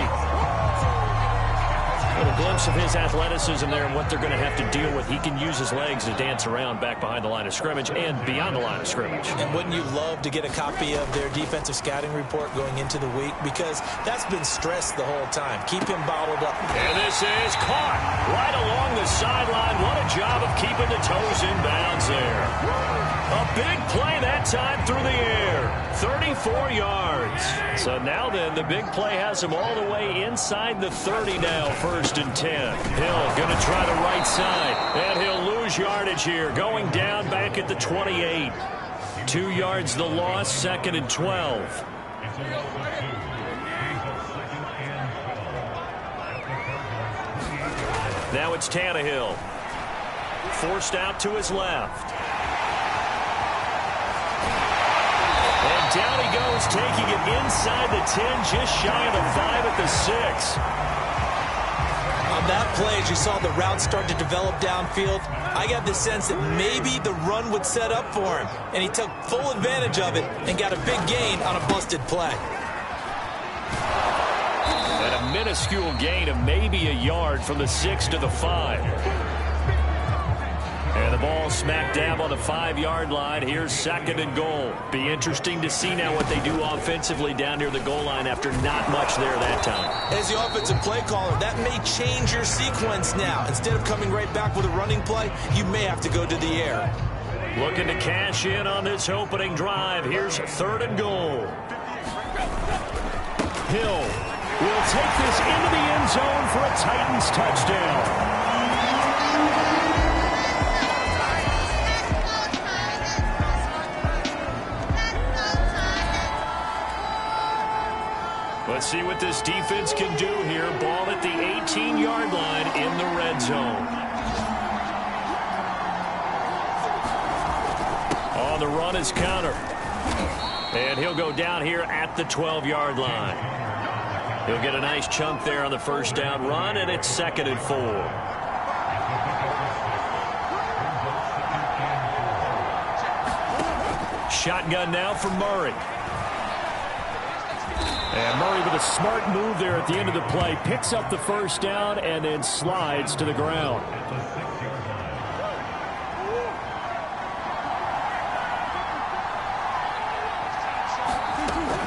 A little glimpse of his athleticism there and what they're going to have to deal with. He can use his legs to dance around back behind the line of scrimmage and beyond the line of scrimmage. And wouldn't you love to get a copy of their defensive scouting report going into the week? Because that's been stressed the whole time. Keep him bottled up. And this is caught right along the sideline. What a job of keeping the toes in bounds there. A big play that time through the air. 34 yards. So now then, the big play has him all the way inside the 30 now, 1st and 10. Hill going to try the right side. And he'll lose yardage here, going down back at the 28. 2 yards the loss, 2nd and 12. Now it's Tannehill. Forced out to his left. And down he goes, taking it inside the 10, just shy of the 5 at the 6. On that play, as you saw the route start to develop downfield, I got the sense that maybe the run would set up for him. And he took full advantage of it and got a big gain on a busted play. And a minuscule gain of maybe a yard from the 6 to the 5. And the ball smack dab on the 5-yard line. Here's 2nd and goal. Be interesting to see now what they do offensively down near the goal line after not much there that time. As the offensive play caller, that may change your sequence now. Instead of coming right back with a running play, you may have to go to the air. Looking to cash in on this opening drive. Here's 3rd and goal. Hill will take this into the end zone for a Titans touchdown. Let's see what this defense can do here. Ball at the 18-yard line in the red zone. On the run is Counter. And he'll go down here at the 12-yard line. He'll get a nice chunk there on the first down run, and it's 2nd and 4. Shotgun now for Murray. And Murray with a smart move there at the end of the play. Picks up the first down and then slides to the ground.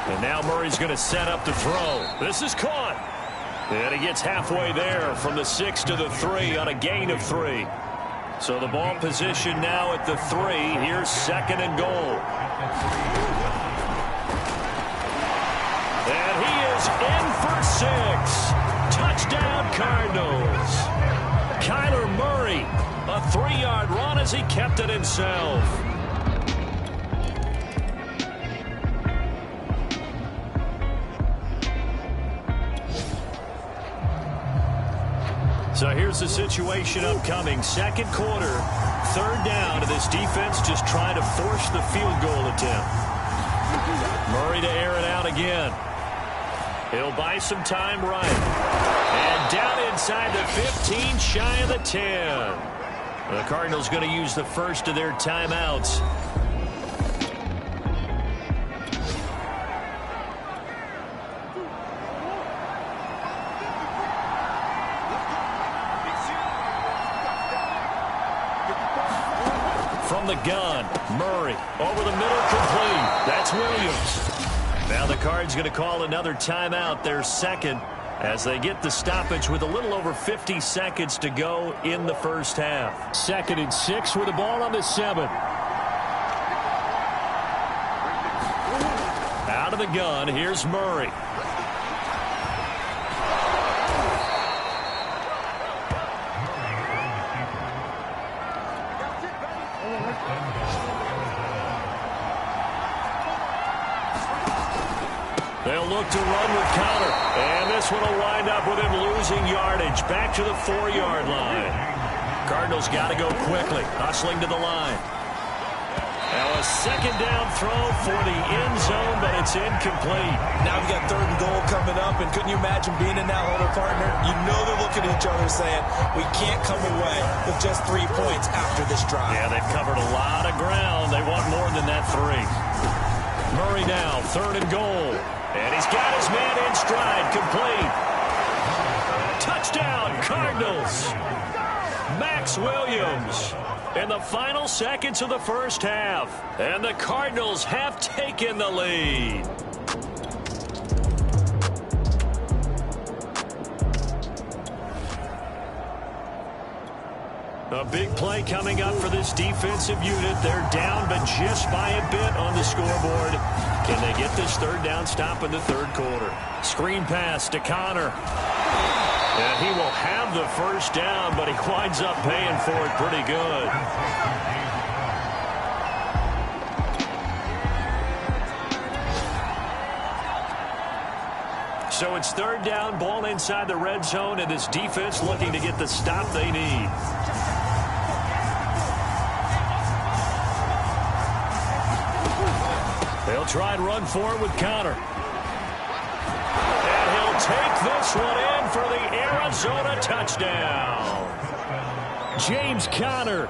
And now Murray's going to set up the throw. This is caught. And he gets halfway there from the 6 to the 3 on a gain of 3. So the ball position now at the 3. Here's 2nd and goal. And he is in for 6. Touchdown, Cardinals. Kyler Murray, a 3-yard run as he kept it himself. So here's the situation upcoming. 2nd quarter, 3rd down, and this defense just trying to force the field goal attempt. Murray to air it out again. He'll buy some time right. And down inside the 15, shy of the 10. The Cardinals going to use the first of their timeouts. From the gun, Murray over the middle, complete. That's Williams. Now the Cards going to call another timeout, their second, as they get the stoppage with a little over 50 seconds to go in the first half. 2nd and 6 with the ball on the 7. Out of the gun, here's Murray. They'll look to run with Conner. And this one will wind up with him losing yardage. Back to the 4-yard line. Cardinals got to go quickly. Hustling to the line. Now a 2nd down throw for the end zone, but it's incomplete. Now we've got 3rd and goal coming up, and couldn't you imagine being in that huddle, partner? You know they're looking at each other saying, we can't come away with just 3 points after this drive. Yeah, they've covered a lot of ground. They want more than that 3. Murray now, 3rd and goal. And he's got his man in stride, complete. Touchdown, Cardinals. Max Williams in the final seconds of the first half. And the Cardinals have taken the lead. A big play coming up for this defensive unit. They're down, but just by a bit on the scoreboard. Can they get this 3rd down stop in the 3rd quarter? Screen pass to Conner. And he will have the 1st down, but he winds up paying for it pretty good. So it's 3rd down, ball inside the red zone, and this defense looking to get the stop they need. They'll try and run for it with Conner. And he'll take this one in for the Arizona touchdown. James Conner.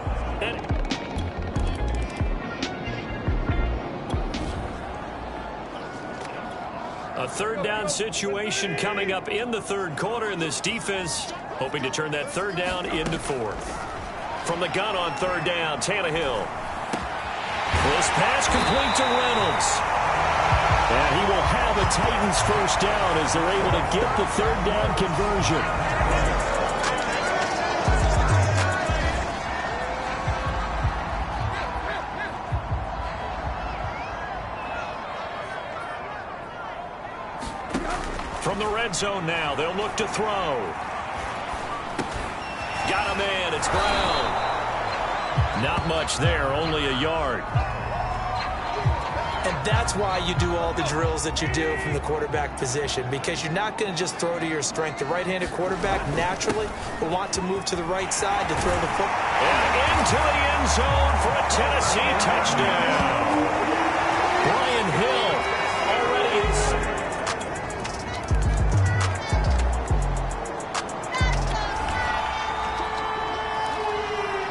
A 3rd down situation coming up in the 3rd quarter, and this defense hoping to turn that 3rd down into 4th. From the gun on 3rd down, Tannehill. This pass complete to Reynolds. And he will have a Titans 1st down as they're able to get the 3rd down conversion. From the red zone now, they'll look to throw. Got a man, it's Brown. Not much there, only a yard. And that's why you do all the drills that you do from the quarterback position, because you're not going to just throw to your strength. The right-handed quarterback naturally will want to move to the right side to throw the football. And into the end zone for a Tennessee touchdown. Brian Hill already is.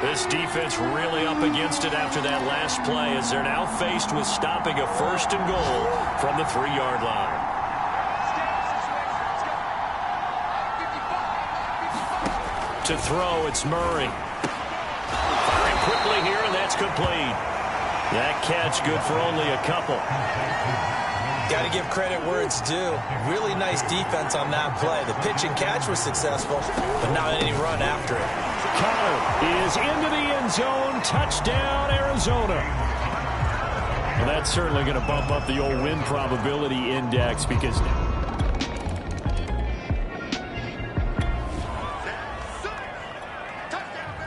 This defense really up against it after that last play as they're now faced with stopping a 1st and goal from the 3-yard line. To throw, it's Murray. Firing quickly here, and that's complete. That catch good for only a couple. Got to give credit where it's due. Really nice defense on that play. The pitch and catch was successful, but not any run after it. Conner is into the end zone. Touchdown, Arizona. Well, that's certainly going to bump up the old win probability index because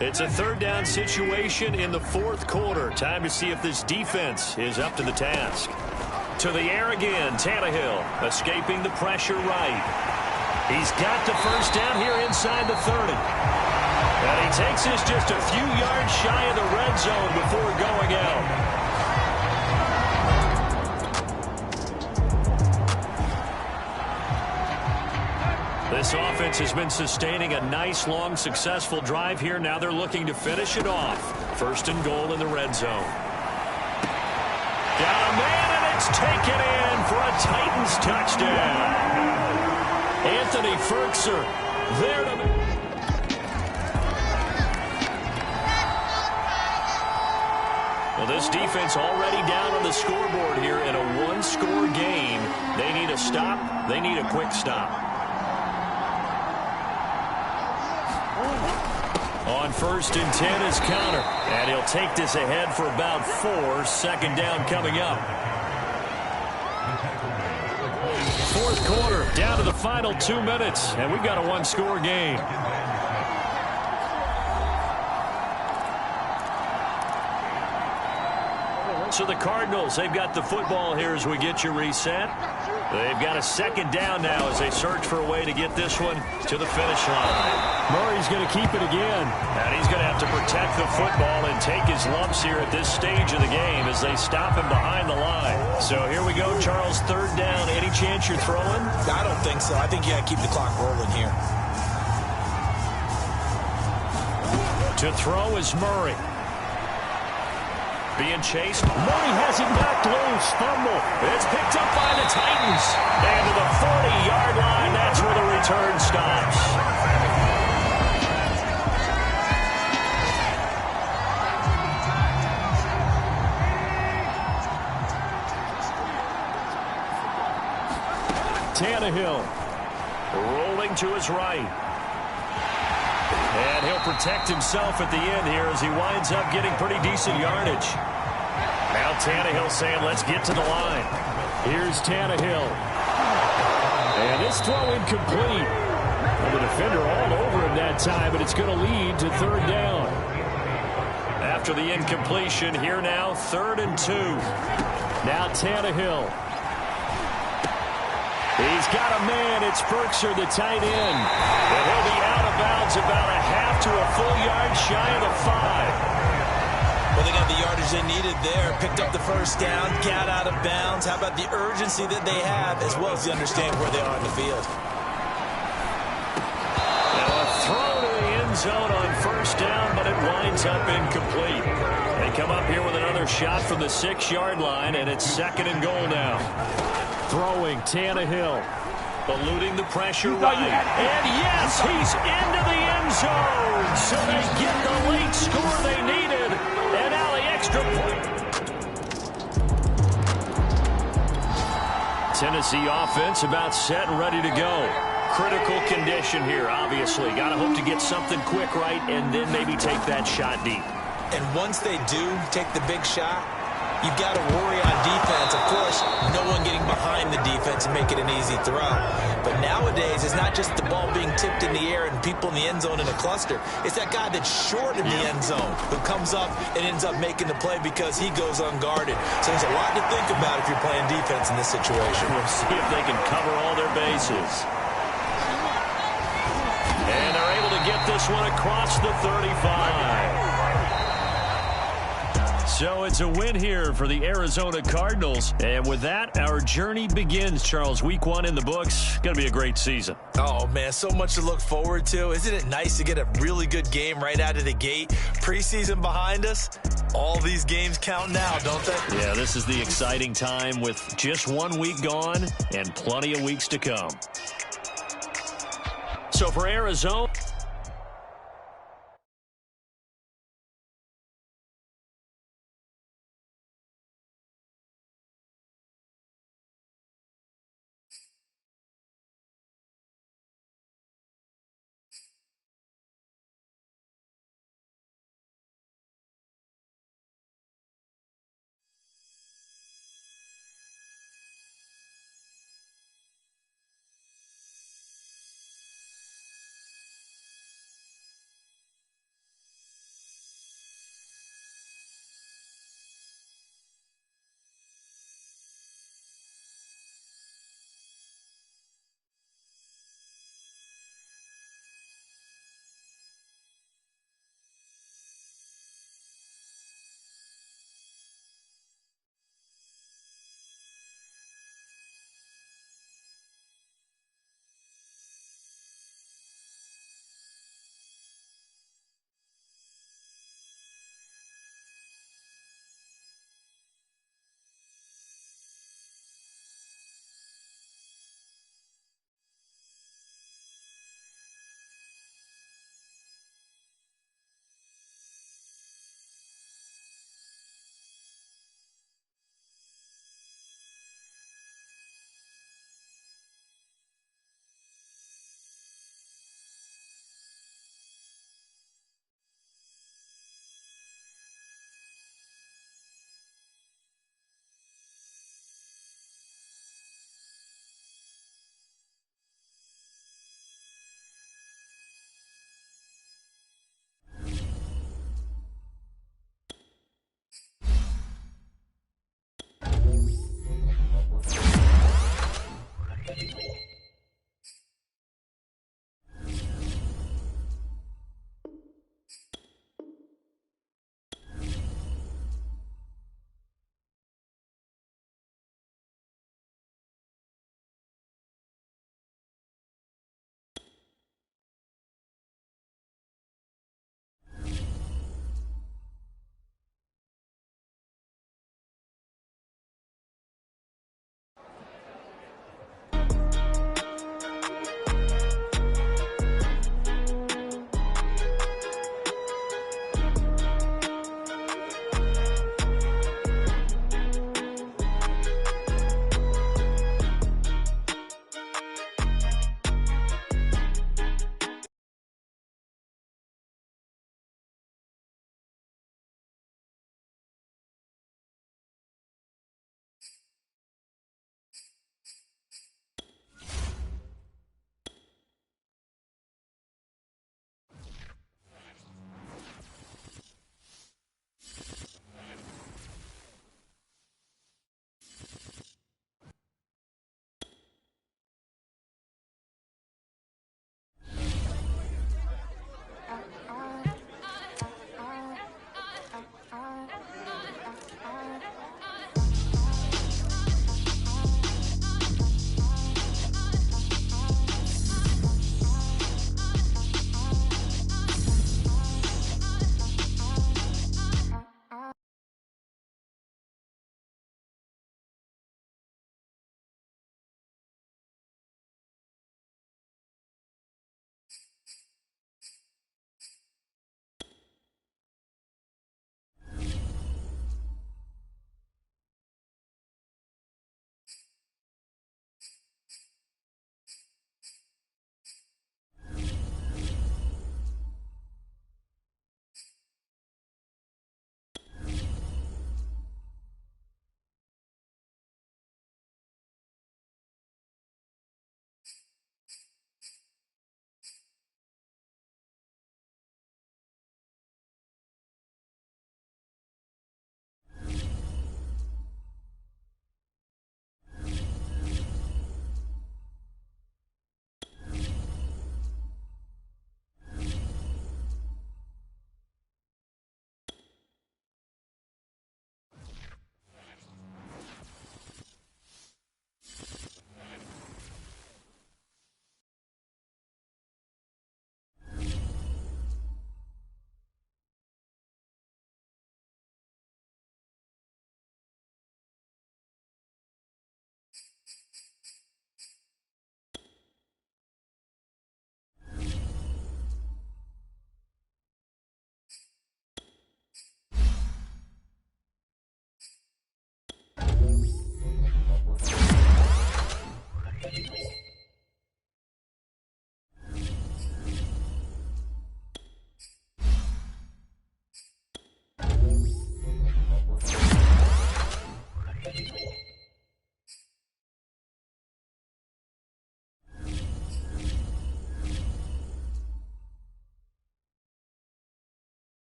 it's a 3rd down situation in the 4th quarter. Time to see if this defense is up to the task. To the air again, Tannehill escaping the pressure right. He's got the 1st down here inside the 30. And he takes this just a few yards shy of the red zone before going out. This offense has been sustaining a nice, long, successful drive here. Now they're looking to finish it off. 1st and goal in the red zone. Got a man, and it's taken in for a Titans touchdown. Anthony Firkser there to... This defense already down on the scoreboard here in a one-score game. They need a stop. They need a quick stop. On 1st and 10 is Connor. And he'll take this ahead for about 4. Second down coming up. 4th quarter, down to the final 2 minutes. And we've got a one-score game. So the Cardinals, they've got the football here as we get you reset. They've got a second down now as they search for a way to get this one to the finish line. Murray's going to keep it again. And he's going to have to protect the football and take his lumps here at this stage of the game as they stop him behind the line. So here we go, Charles, 3rd down. Any chance you're throwing? I don't think so. I think you got to keep the clock rolling here. To throw is Murray. Being chased. Murray has it knocked loose. Fumble. It's picked up by the Titans. And to the 40-yard line, that's where the return stops. Tannehill rolling to his right. And he'll protect himself at the end here as he winds up getting pretty decent yardage. Now Tannehill saying, let's get to the line. Here's Tannehill. And this throw incomplete. Well, the defender all over him that time, but it's going to lead to 3rd down. After the incompletion, here now, 3rd and 2. Now Tannehill. He's got a man. It's Berkshire, the tight end. And he'll be out of bounds about a half to a full yard shy of the 5. Well, they got the yardage they needed there. Picked up the 1st down, got out of bounds. How about the urgency that they have, as well as the understanding where they are in the field? Now a throw to the end zone on 1st down, but it winds up incomplete. They come up here with another shot from the 6-yard line, and it's 2nd and goal now. Throwing, Tannehill. Eluding the pressure right. And yes, he's into the end zone. So they get the late score they needed. And now the extra point. Tennessee offense about set and ready to go. Critical condition here, obviously. Got to hope to get something quick right and then maybe take that shot deep. And once they do take the big shot, you've got to worry on defense. Of course, no one getting behind the defense and make it an easy throw. But nowadays, it's not just the ball being tipped in the air and people in the end zone in a cluster. It's that guy that's short in the end zone who comes up and ends up making the play because he goes unguarded. So there's a lot to think about if you're playing defense in this situation. We'll see if they can cover all their bases. And they're able to get this one across the 35. So it's a win here for the Arizona Cardinals. And with that, our journey begins, Charles. Week 1 in the books. Going to be a great season. Oh, man, so much to look forward to. Isn't it nice to get a really good game right out of the gate? Preseason behind us. All these games count now, don't they? Yeah, this is the exciting time with just 1 week gone and plenty of weeks to come. So for Arizona...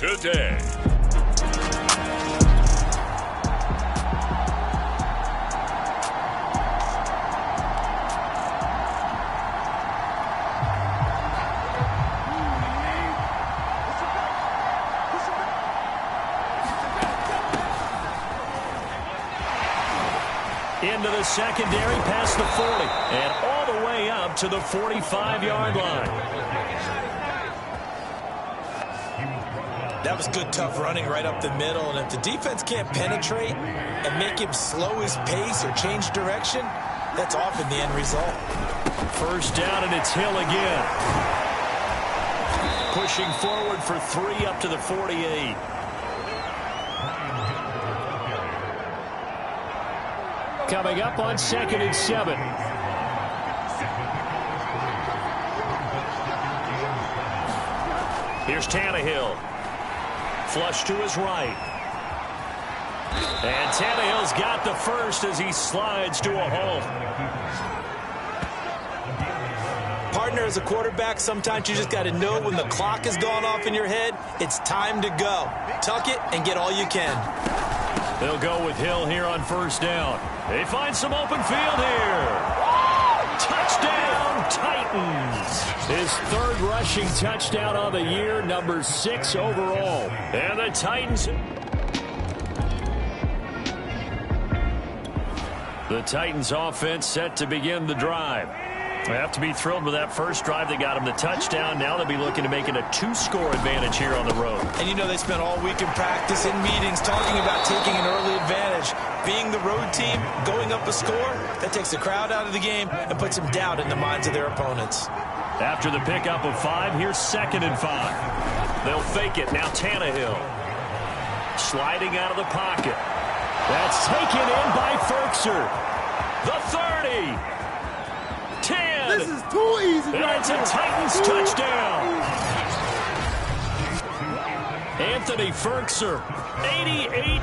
today. Into the secondary, past the 40, and all the way up to the 45-yard line. That was good, tough running right up the middle, and if the defense can't penetrate and make him slow his pace or change direction, that's often the end result. First down, and it's Hill again. Pushing forward for 3 up to the 48. Coming up on 2nd and 7. Here's Tannehill. Flush to his right. And Tannehill's got the first as he slides to a halt. Partner, as a quarterback, sometimes you just got to know when the clock has gone off in your head, it's time to go. Tuck it and get all you can. They'll go with Hill here on first down. They find some open field here. Touchdown, Titans. His 3rd rushing touchdown of the year, number 6 overall. And the Titans... The Titans offense set to begin the drive. They have to be thrilled with that first drive. They got them the touchdown. Now they'll be looking to make it a 2-score advantage here on the road. And you know they spent all week in practice, in meetings, talking about taking an early advantage. Being the road team, going up a score, that takes the crowd out of the game and puts some doubt in the minds of their opponents. After the pickup of 5, here's 2nd and 5. They'll fake it. Now Tannehill. Sliding out of the pocket. That's taken in by Firkser. The 30. 10. This is too easy. That's a Titans touchdown. Anthony Firkser, 88.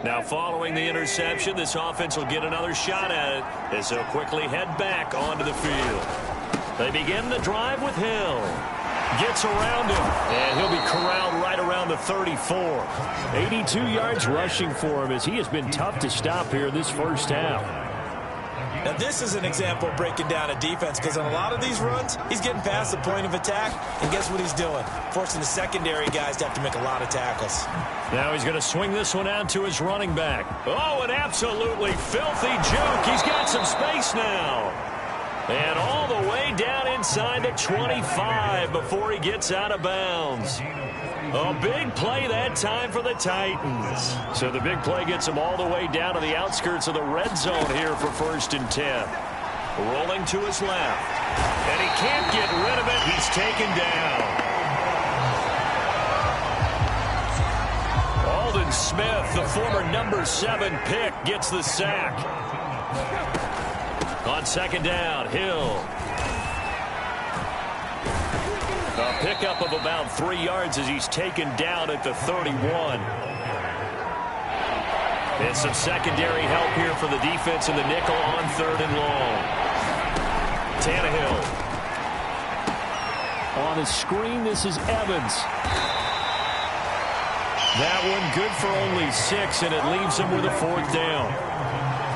Now following the interception, this offense will get another shot at it as they'll quickly head back onto the field. They begin the drive with Hill. Gets around him, and he'll be corralled right around the 34. 82 yards rushing for him as he has been tough to stop here this first half. Now this is an example of breaking down a defense, because on a lot of these runs, he's getting past the point of attack, and guess what he's doing? Forcing the secondary guys to have to make a lot of tackles. Now he's going to swing this one out to his running back. Oh, an absolutely filthy juke. He's got some space now. And all the way down inside the 25 before he gets out of bounds. A big play that time for the Titans. So the big play gets him all the way down to the outskirts of the red zone here for 1st and 10. Rolling to his left. And he can't get rid of it. He's taken down. Aldon Smith, the former number 7 pick, gets the sack. On 2nd down, Hill. A pickup of about 3 yards as he's taken down at the 31. And some secondary help here for the defense in the nickel on 3rd and long. Tannehill. On the screen, this is Evans. That one good for only 6, and it leaves him with a 4th down.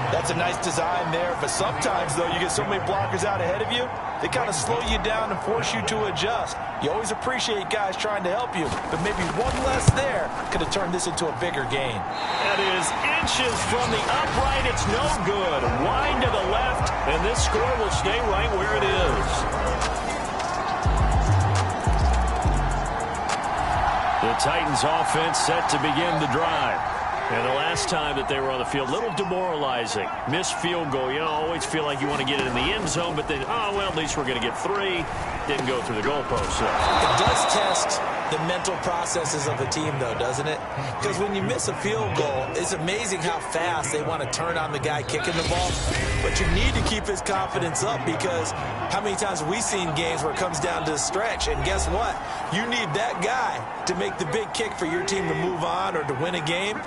That's a nice design there, but sometimes, though, you get so many blockers out ahead of you, they kind of slow you down and force you to adjust. You always appreciate guys trying to help you, but maybe one less there could have turned this into a bigger gain. That is inches from the upright. It's no good. Wind to the left, and this score will stay right where it is. The Titans offense set to begin the drive. And the last time that they were on the field, a little demoralizing. Missed field goal. You always feel like you want to get it in the end zone, but then, oh, well, at least we're going to get 3. Didn't go through the goalpost. So. It does test the mental processes of a team, though, doesn't it? Because when you miss a field goal, it's amazing how fast they want to turn on the guy kicking the ball. But you need to keep his confidence up, because how many times have we seen games where it comes down to the stretch, and guess what? You need that guy to make the big kick for your team to move on or to win a game.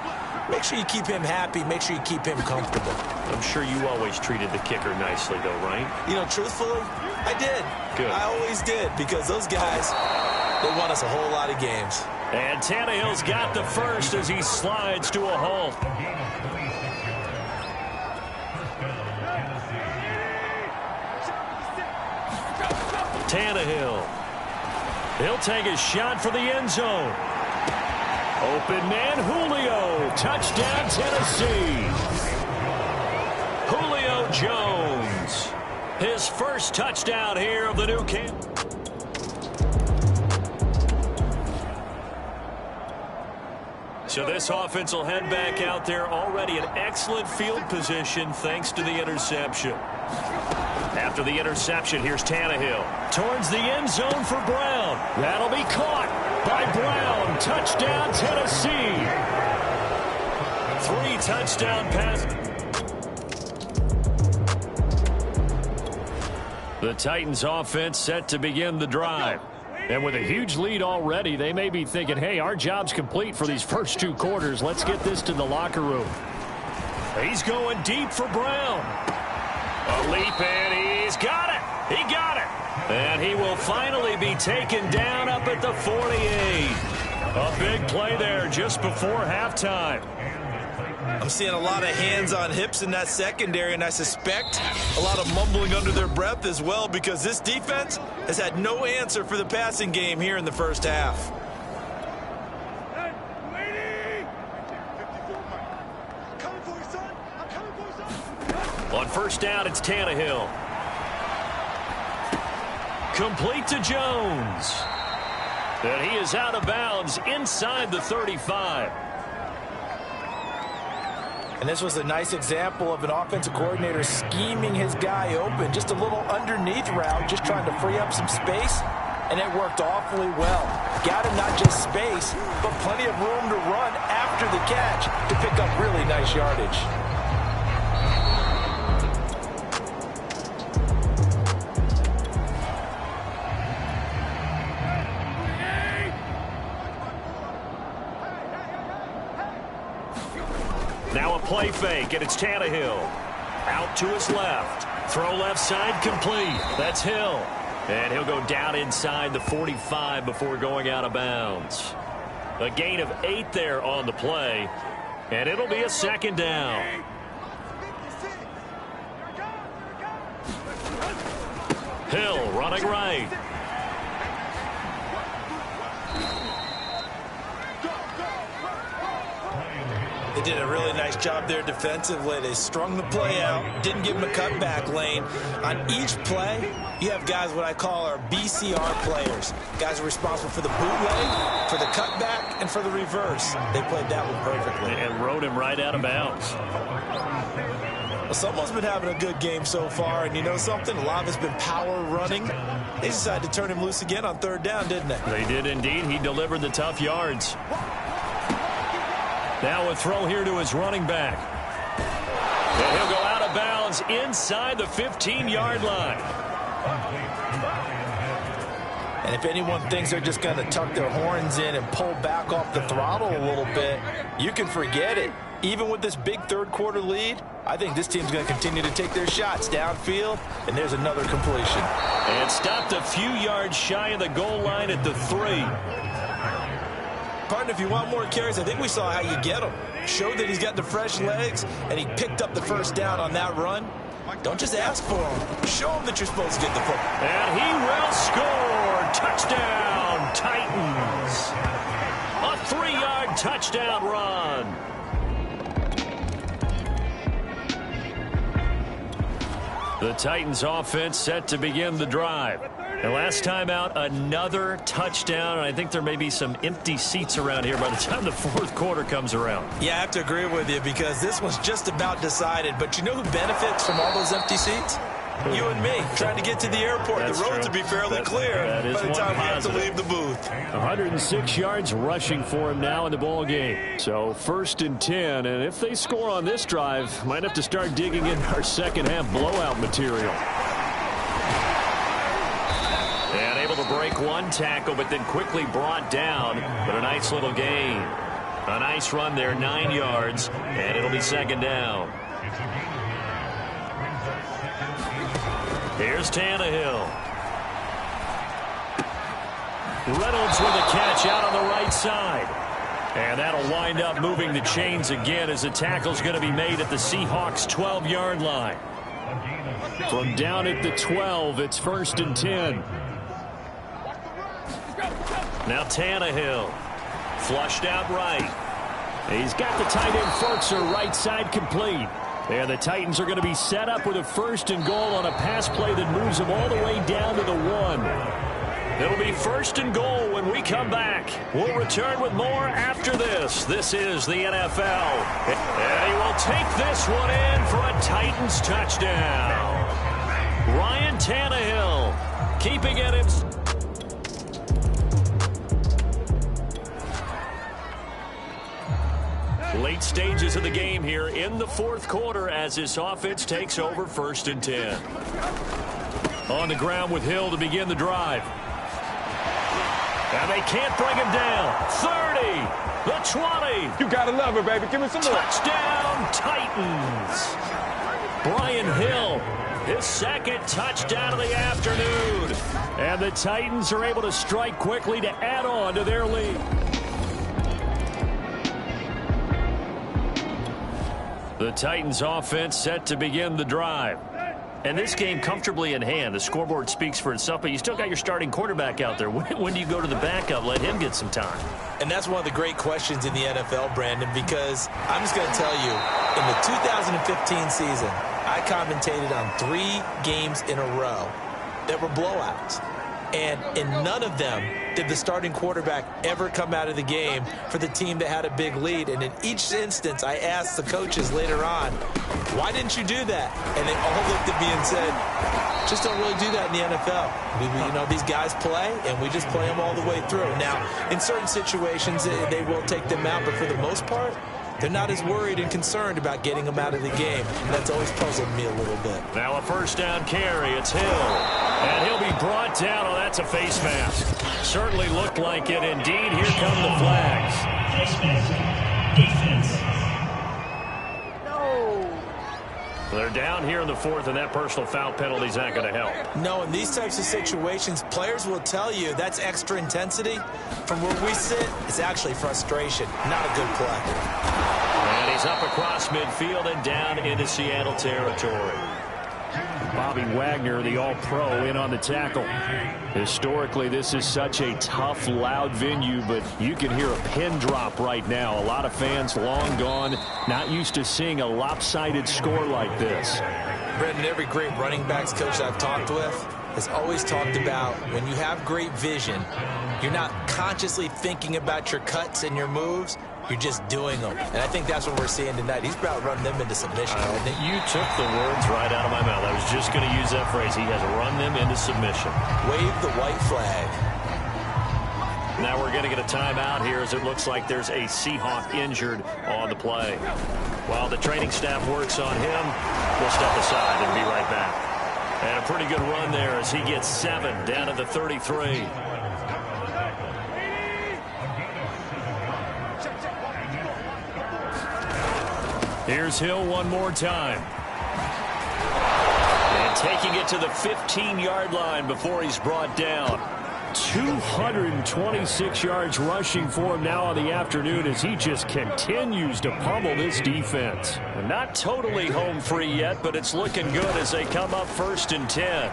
make sure you keep him happy. Make sure you keep him comfortable. I'm sure you always treated the kicker nicely, though, right? You know, truthfully, I did. Good. I always did, because those guys, they won us a whole lot of games. And Tannehill's got the first as he slides to a halt. Tannehill. He'll take a shot for the end zone. Open man, Julio. Touchdown, Tennessee. Julio Jones. His first touchdown here of the new camp. So this offense will head back out there, already in excellent field position thanks to the interception. After the interception, here's Tannehill. Towards the end zone for Brown. That'll be caught by Brown. Touchdown, Tennessee. 3 touchdown passes. The Titans offense set to begin the drive. And with a huge lead already, they may be thinking, hey, our job's complete for these first 2 quarters. Let's get this to the locker room. He's going deep for Brown. A leap, and he's got it. He got it. And he will finally be taken down up at the 48. A big play there just before halftime. I'm seeing a lot of hands on hips in that secondary, and I suspect a lot of mumbling under their breath as well, because this defense has had no answer for the passing game here in the first half. On first down, it's Tannehill. Complete to Jones. And he is out of bounds inside the 35. And this was a nice example of an offensive coordinator scheming his guy open. Just a little underneath route, just trying to free up some space, and it worked awfully well. Got him not just space, but plenty of room to run after the catch to pick up really nice yardage. Now a play fake, and it's Tannehill. Out to his left. Throw left side complete. That's Hill. And he'll go down inside the 45 before going out of bounds. A gain of 8 there on the play. And it'll be a second down. Hill running right. They did a really nice job there defensively. They strung the play out, didn't give him a cutback lane. On each play, you have guys what I call our BCR players. Guys are responsible for the bootleg, for the cutback, and for the reverse. They played that one perfectly. And rode him right out of bounds. Well, someone's been having a good game so far, and you know something? A lot of it's been power running. They decided to turn him loose again on third down, didn't they? They did indeed. He delivered the tough yards. Now a throw here to his running back. And he'll go out of bounds inside the 15-yard line. And if anyone thinks they're just going to tuck their horns in and pull back off the throttle a little bit, you can forget it. Even with this big third-quarter lead, I think this team's going to continue to take their shots downfield, and there's another completion. And stopped a few yards shy of the goal line at the 3. Partner, if you want more carries, I think we saw how you get them. Showed that he's got the fresh legs, and he picked up the first down on that run. Don't just ask for him. Show him that you're supposed to get the football. And he will score. Touchdown, Titans. A 3-yard touchdown run. The Titans offense set to begin the drive. And last time out, another touchdown. And I think there may be some empty seats around here by the time the fourth quarter comes around. Yeah, I have to agree with you because this one's just about decided. But you know who benefits from all those empty seats? You and me, trying to get to the airport. That's the roads true. will be fairly clear by the time we have to leave the booth. 106 yards rushing for him now in the ball game. So 1st and 10, and if they score on this drive, might have to start digging in our second half blowout material. And able to break one tackle, but then quickly brought down, but a nice little gain. A nice run there, 9 yards, and it'll be second down. Here's Tannehill. Reynolds with a catch out on the right side. And that'll wind up moving the chains again as the tackle's going to be made at the Seahawks' 12-yard line. From down at the 12, it's 1st and 10. Now Tannehill. Flushed out right. He's got the tight end Fertzer right side complete. And the Titans are going to be set up with a 1st and goal on a pass play that moves them all the way down to the 1. It'll be 1st and goal when we come back. We'll return with more after this. This is the NFL. And he will take this one in for a Titans touchdown. Ryan Tannehill keeping it in. Late stages of the game here in the 4th quarter as this offense takes over 1st and 10. On the ground with Hill to begin the drive. And they can't bring him down. 30, the 20. You gotta love it, baby. Give me some more. Touchdown, Titans. Brian Hill, his 2nd touchdown of the afternoon. And the Titans are able to strike quickly to add on to their lead. The Titans offense set to begin the drive. And this game comfortably in hand. The scoreboard speaks for itself, but you still got your starting quarterback out there. When do you go to the backup? Let him get some time. And that's one of the great questions in the NFL, Brandon, because I'm just going to tell you, in the 2015 season, I commentated on 3 games in a row that were blowouts. And in none of them did the starting quarterback ever come out of the game for the team that had a big lead. And in each instance, I asked the coaches later on, why didn't you do that? And they all looked at me and said, just don't really do that in the NFL. You know, these guys play, and we just play them all the way through. Now, in certain situations, they will take them out, but for the most part, they're not as worried and concerned about getting them out of the game. And that's always puzzled me a little bit. Now a 1st down carry. It's Hill. And he'll be brought down. Oh, that's a face mask. Certainly looked like it. Indeed, here come the flags. Defense. They're down here in the 4th, and that personal foul penalty is not going to help. No, in these types of situations, players will tell you that's extra intensity. From where we sit, it's actually frustration, not a good play. And he's up across midfield and down into Seattle territory. Bobby Wagner, the All-Pro, in on the tackle. Historically, this is such a tough, loud venue, but you can hear a pin drop right now. A lot of fans long gone, not used to seeing a lopsided score like this. Brendan, every great running backs coach I've talked with has always talked about when you have great vision, you're not consciously thinking about your cuts and your moves. You're just doing them. And I think that's what we're seeing tonight. He's about running them into submission. You took the words right out of my mouth. I was just going to use that phrase. He has run them into submission. Wave the white flag. Now we're going to get a timeout here as it looks like there's a Seahawk injured on the play. While the training staff works on him, we'll step aside and be right back. And a pretty good run there as he gets 7 down to the 33. Here's Hill one more time. And taking it to the 15-yard line before he's brought down. 226 yards rushing for him now on the afternoon as he just continues to pummel this defense. Not totally home free yet, but it's looking good as they come up 1st and 10.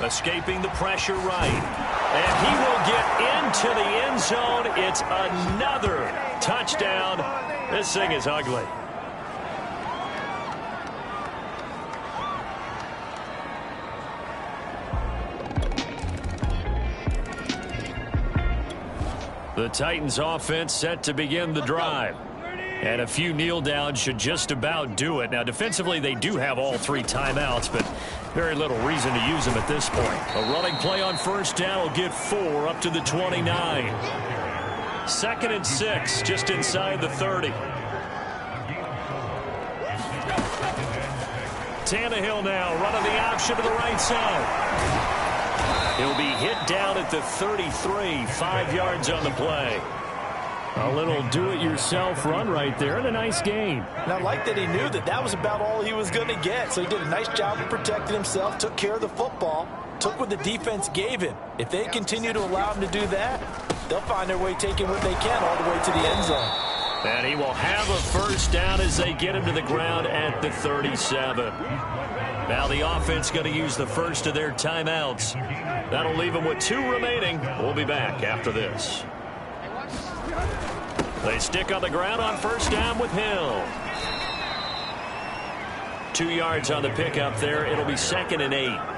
Escaping the pressure right. And he will get into the end zone. It's another touchdown. This thing is ugly. The Titans offense set to begin the drive. And a few kneel downs should just about do it. Now, defensively, they do have all 3 timeouts, but very little reason to use them at this point. A running play on 1st down will get 4 up to the 29. 2nd and 6, just inside the 30. Tannehill now running the option to the right side. He'll be hit down at the 33, 5 yards on the play. A little do-it-yourself run right there, and a nice gain. And I like that he knew that that was about all he was going to get, so he did a nice job of protecting himself, took care of the football, took what the defense gave him. If they continue to allow him to do that, they'll find their way taking what they can all the way to the end zone. And he will have a first down as they get him to the ground at the 37. Now the offense going to use the first of their timeouts. That'll leave them with 2 remaining. We'll be back after this. They stick on the ground on first down with Hill. 2 yards on the pickup there. It'll be 2nd and 8.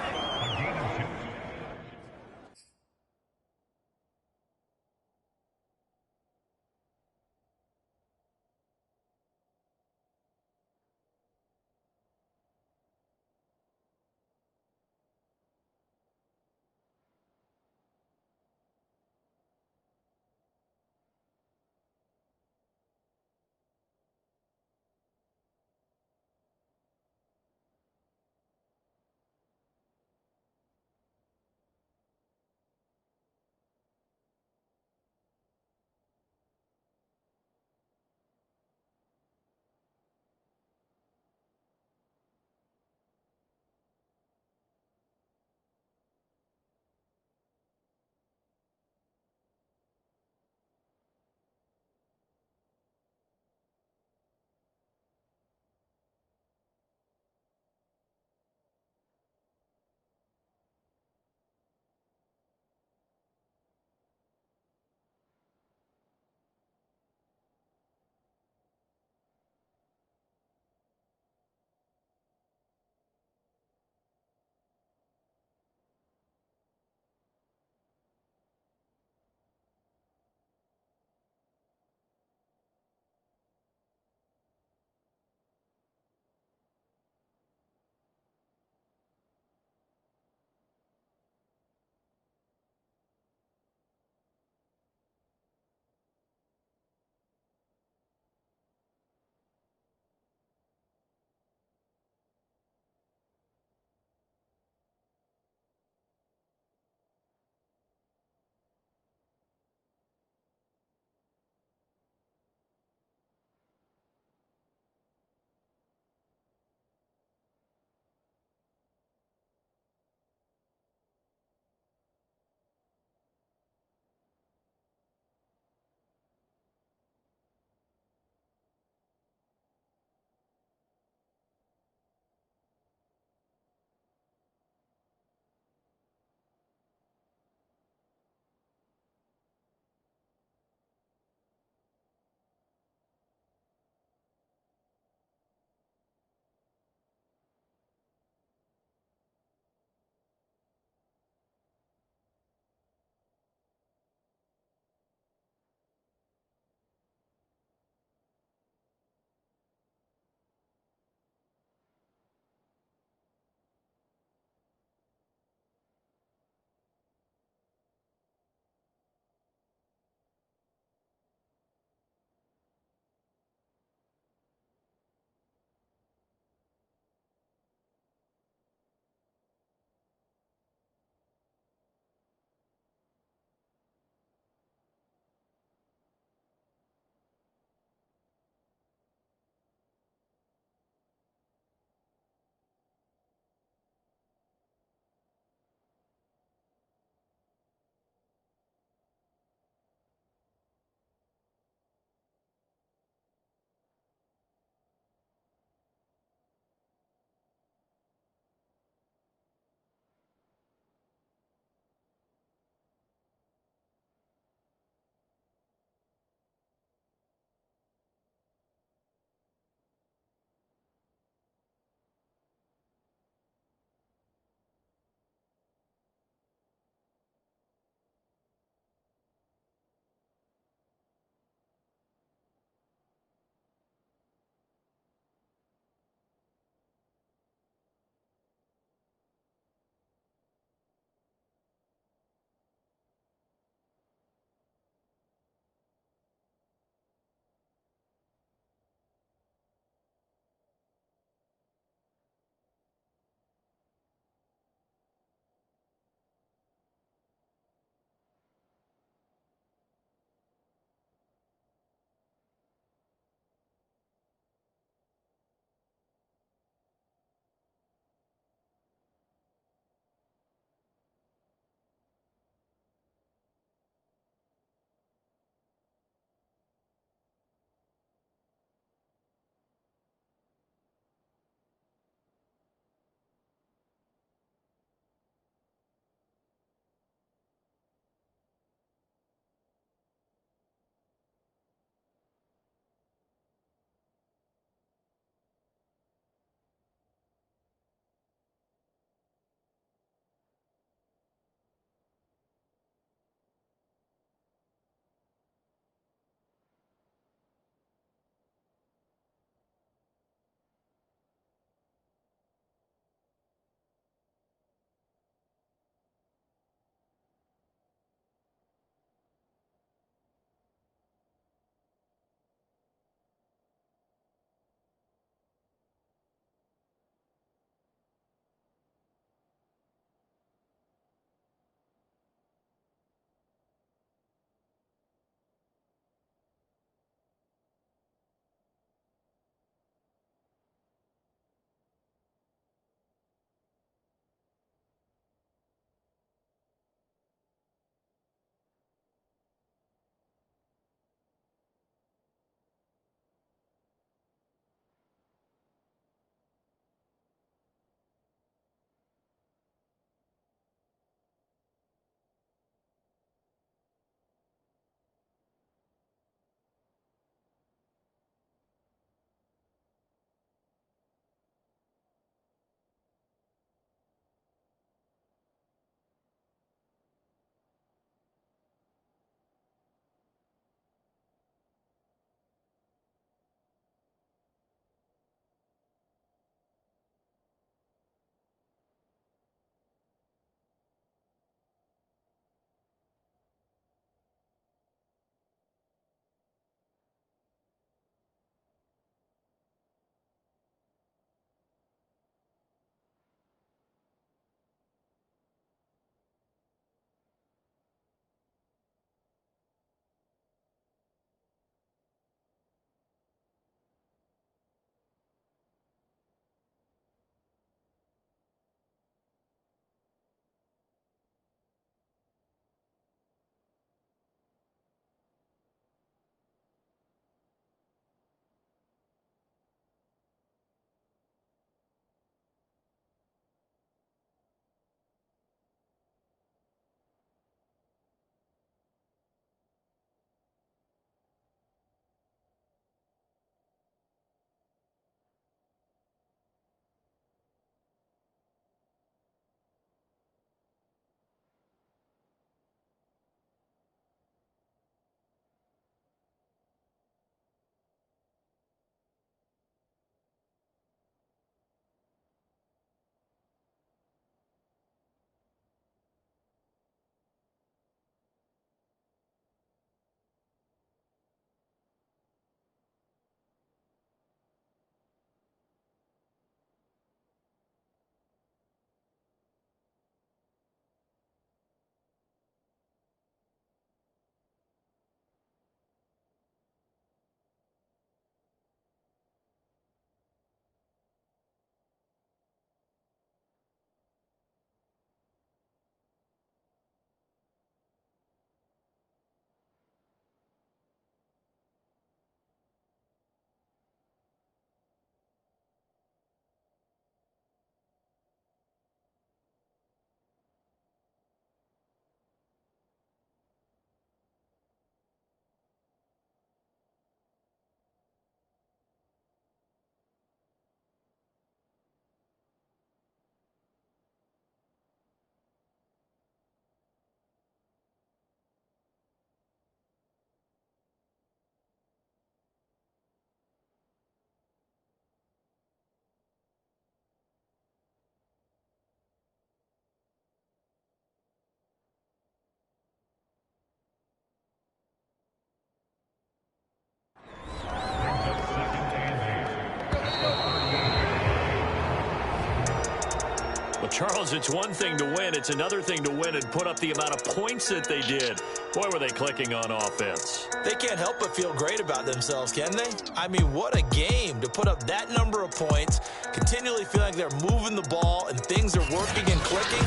Charles, it's one thing to win. It's another thing to win and put up the amount of points that they did. Boy, were they clicking on offense. They can't help but feel great about themselves, can they? I mean, what a game to put up that number of points, continually feeling like they're moving the ball and things are working and clicking.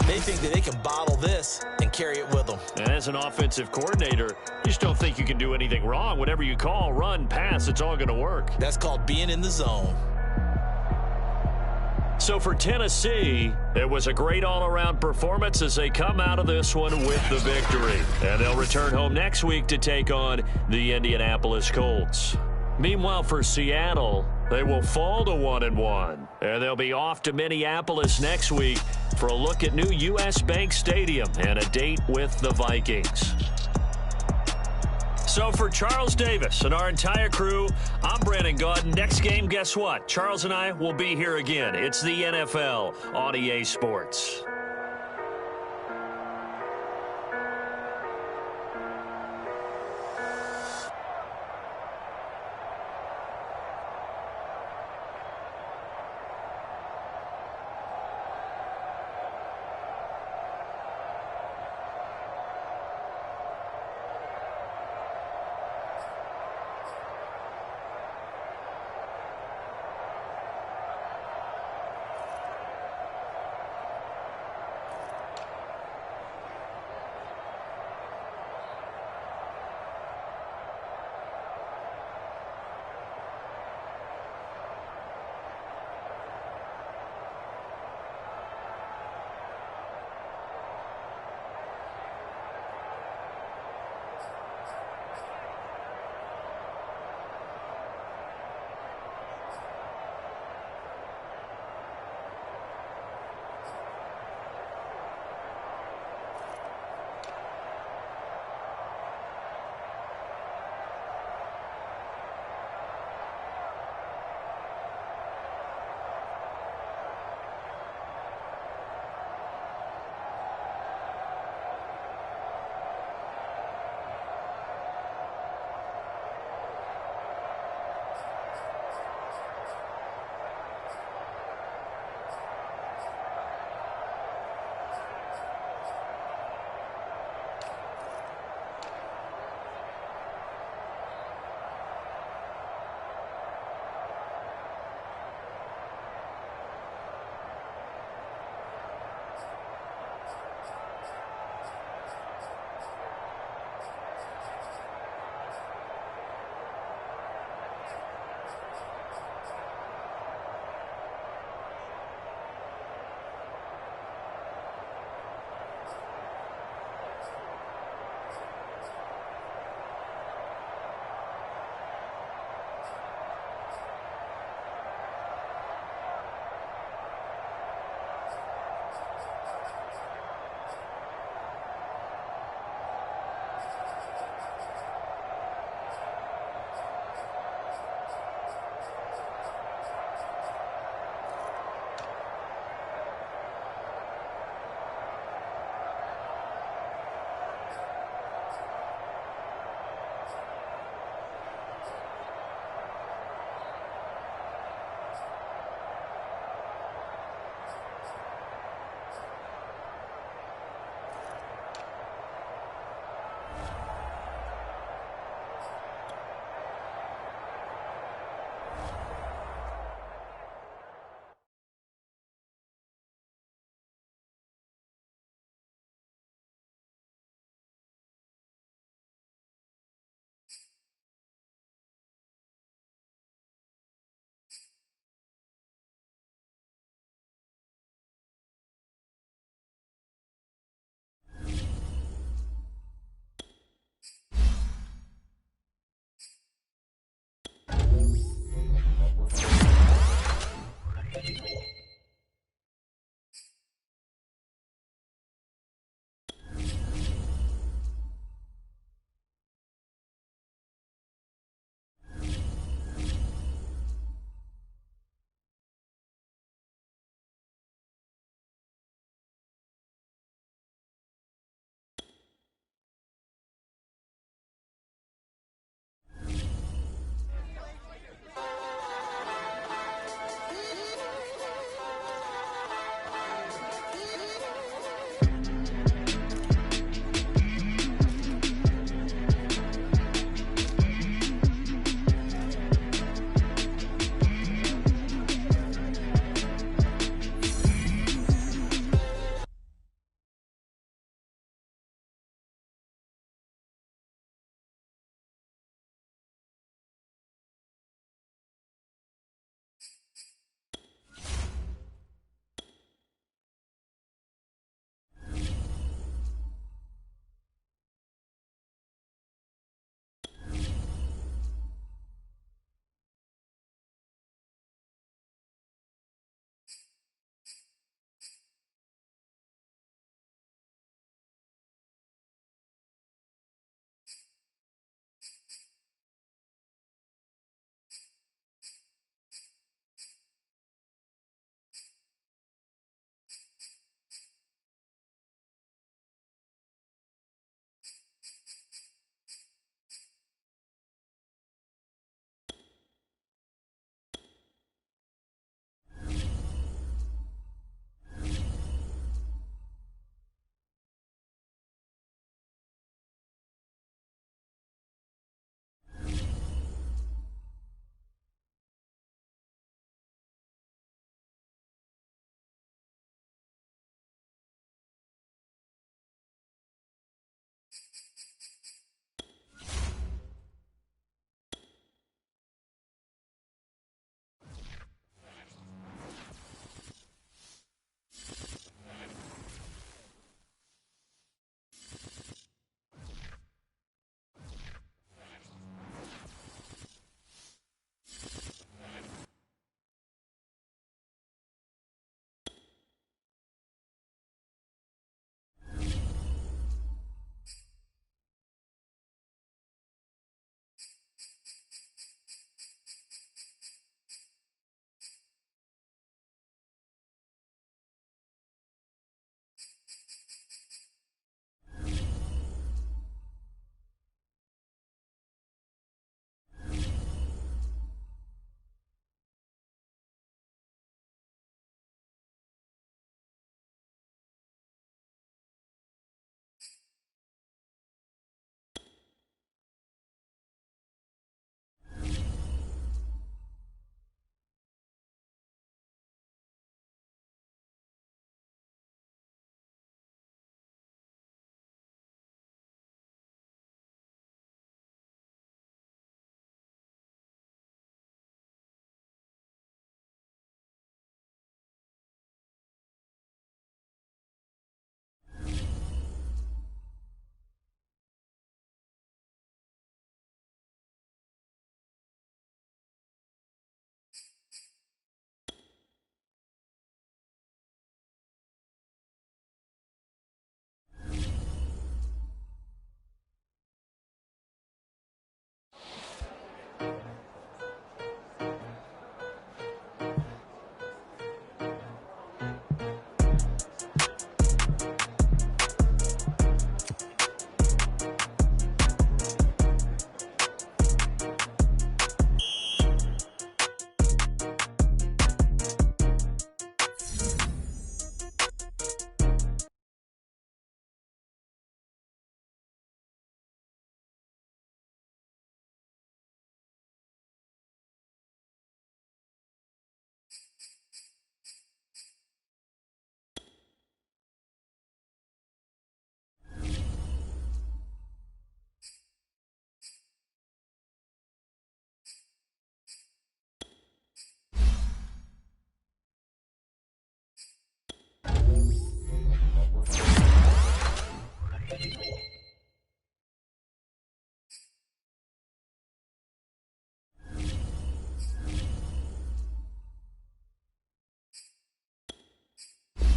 They think that they can bottle this and carry it with them. And as an offensive coordinator, you just don't think you can do anything wrong. Whatever you call, run, pass, it's all going to work. That's called being in the zone. So for Tennessee, it was a great all-around performance as they come out of this one with the victory. And they'll return home next week to take on the Indianapolis Colts. Meanwhile, for Seattle, they will fall to 1-1. And they'll be off to Minneapolis next week for a look at new U.S. Bank Stadium and a date with the Vikings. So for Charles Davis and our entire crew, I'm Brandon Gaudin. Next game, guess what? Charles and I will be here again. It's the NFL on EA Sports.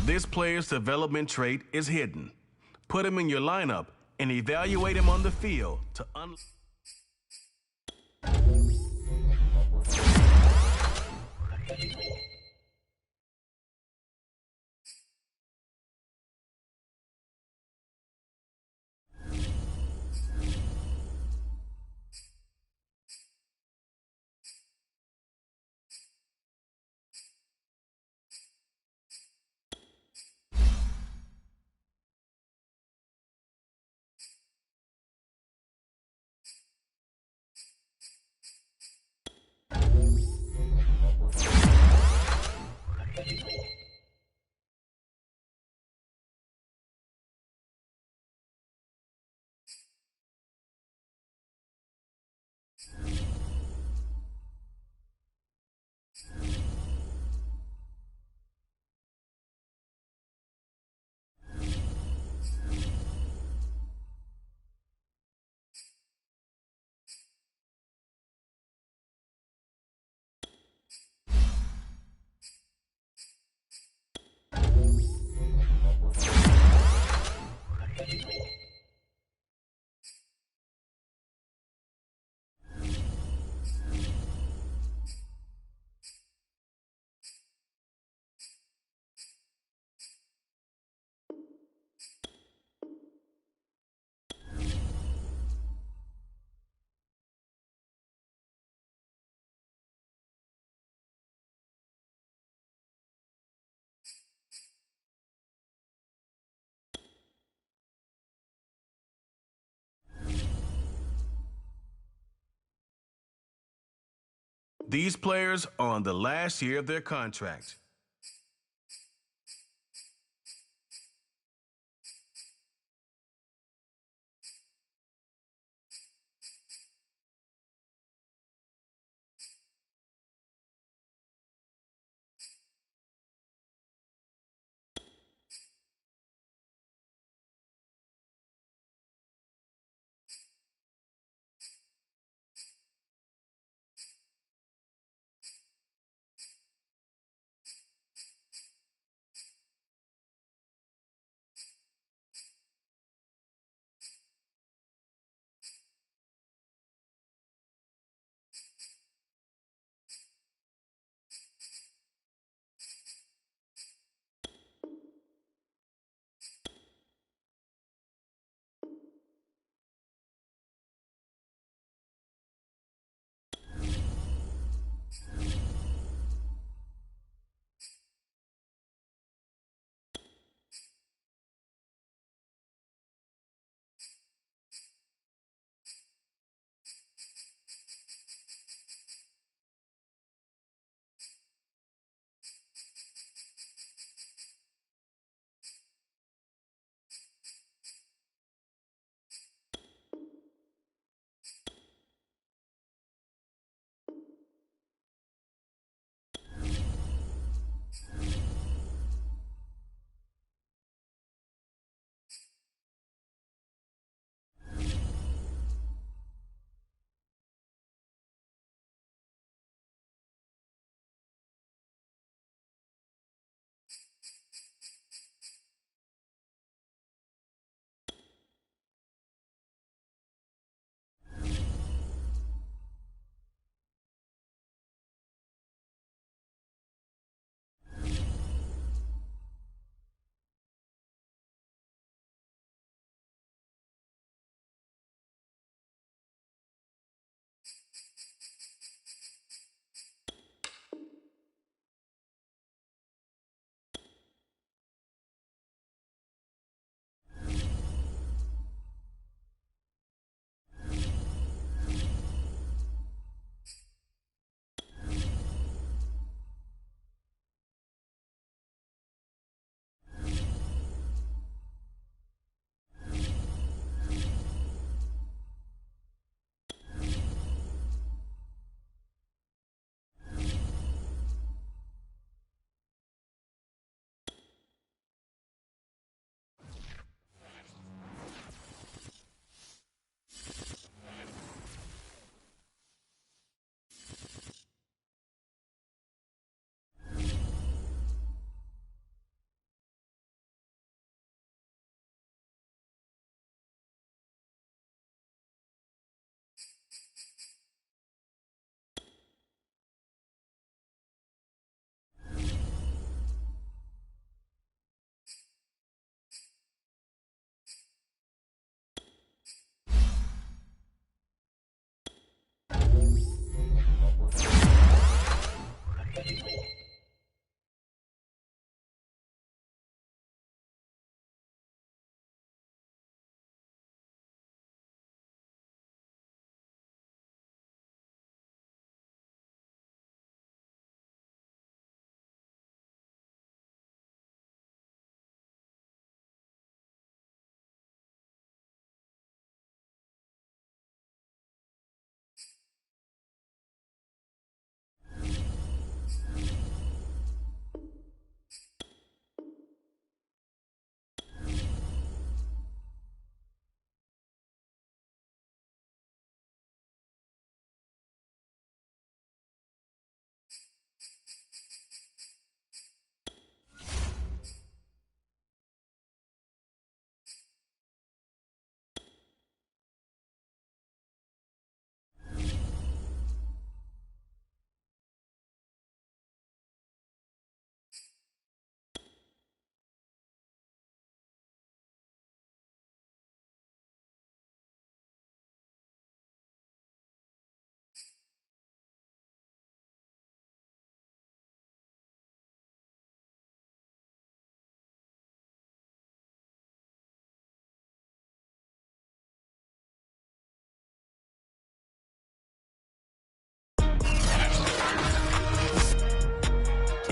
this player's development trait is hidden. Put him in your lineup and evaluate him on the field to These players are on the last year of their contract.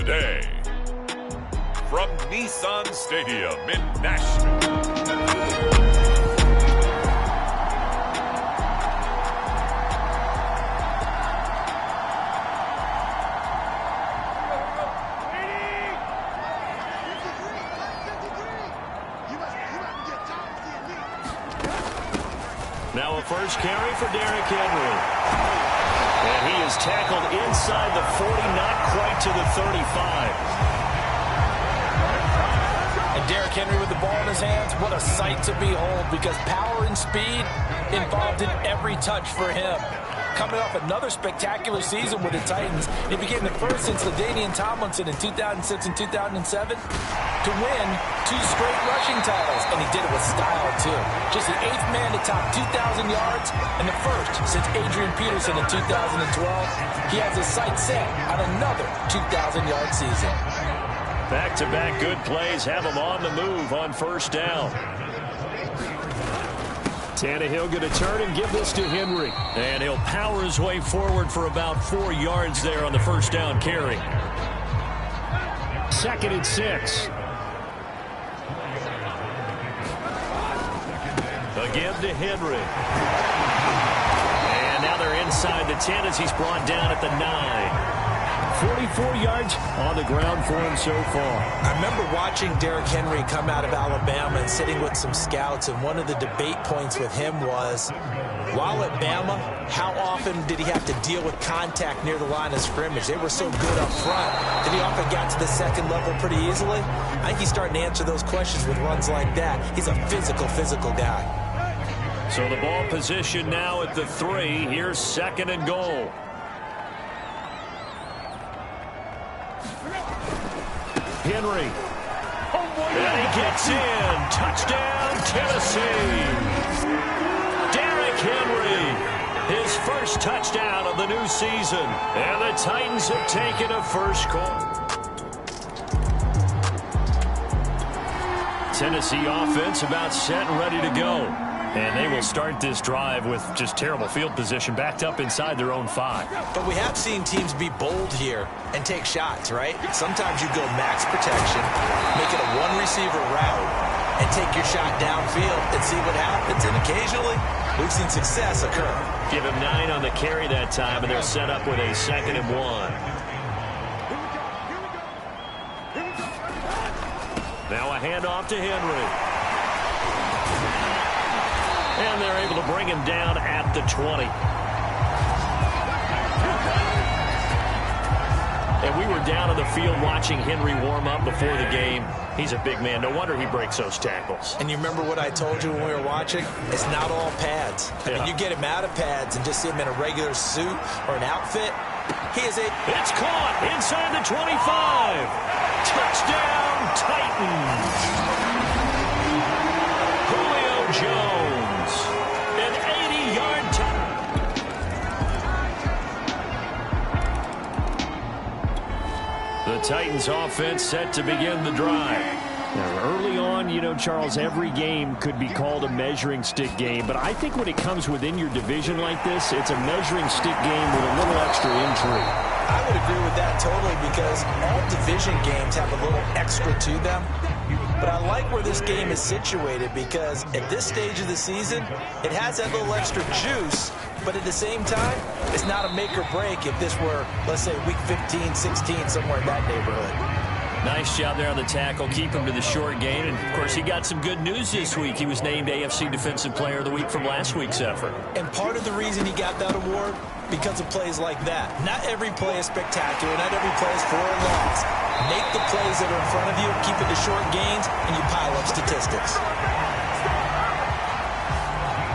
today. From Nissan Stadium in Nashville. Now a first carry for Derrick Henry. And he is tackled inside the 40, not quite to the 35. And Derrick Henry with the ball in his hands, what a sight to behold, because power and speed involved in every touch for him. Coming off another spectacular season with the Titans, he became the first since LaDainian Tomlinson in 2006 and 2007 to win 2 straight rushing titles, and he did it with style, too. Just the 8th man to top 2,000 yards, and the first since Adrian Peterson in 2012. He has his sights set on another 2,000-yard season. Back-to-back good plays have him on the move on first down. Tannehill going to turn and give this to Henry. And he'll power his way forward for about 4 yards there on the first down carry. 2nd and 6. Again to Henry. And now they're inside the 10 as he's brought down at the 9. 44 yards on the ground for him so far. I remember watching Derrick Henry come out of Alabama and sitting with some scouts, and one of the debate points with him was, while at Bama, how often did he have to deal with contact near the line of scrimmage? They were so good up front that he often got to the second level pretty easily. I think he's starting to answer those questions with runs like that. He's a physical guy. So the ball position now at the 3. Here's 2nd and goal. Henry. And he gets in. Touchdown, Tennessee. Derrick Henry. His first touchdown of the new season. And the Titans have taken a first call. Tennessee offense about set and ready to go. And they will start this drive with just terrible field position, backed up inside their own 5. But we have seen teams be bold here and take shots, right? Sometimes you go max protection, make it a one-receiver route, and take your shot downfield and see what happens. And occasionally, we've seen success occur. Give him 9 on the carry that time, and they're set up with a 2nd and 1. Now a handoff to Henry. And they're able to bring him down at the 20. And we were down on the field watching Henry warm up before the game. He's a big man. No wonder he breaks those tackles. And you remember what I told you when we were watching? It's not all pads. I mean, you get him out of pads and just see him in a regular suit or an outfit. He is a... It's caught inside the 25. Touchdown, Titans. Julio Jones. An 80-yard The Titans offense set to begin the drive. Now, early on, you know, Charles, every game could be called a measuring stick game, but I think when it comes within your division like this, it's a measuring stick game with a little extra intrigue. I would agree with that totally, because all division games have a little extra to them. But I like where this game is situated, because at this stage of the season, it has that little extra juice, but at the same time, it's not a make or break if this were, let's say, week 15, 16, somewhere in that neighborhood. Nice job there on the tackle. Keep him to the short gain. And, of course, he got some good news this week. He was named AFC Defensive Player of the Week from last week's effort. And part of the reason he got that award, because of plays like that. Not every play is spectacular. Not every play is for a loss. Make the plays that are in front of you, keep it to short gains, and you pile up statistics.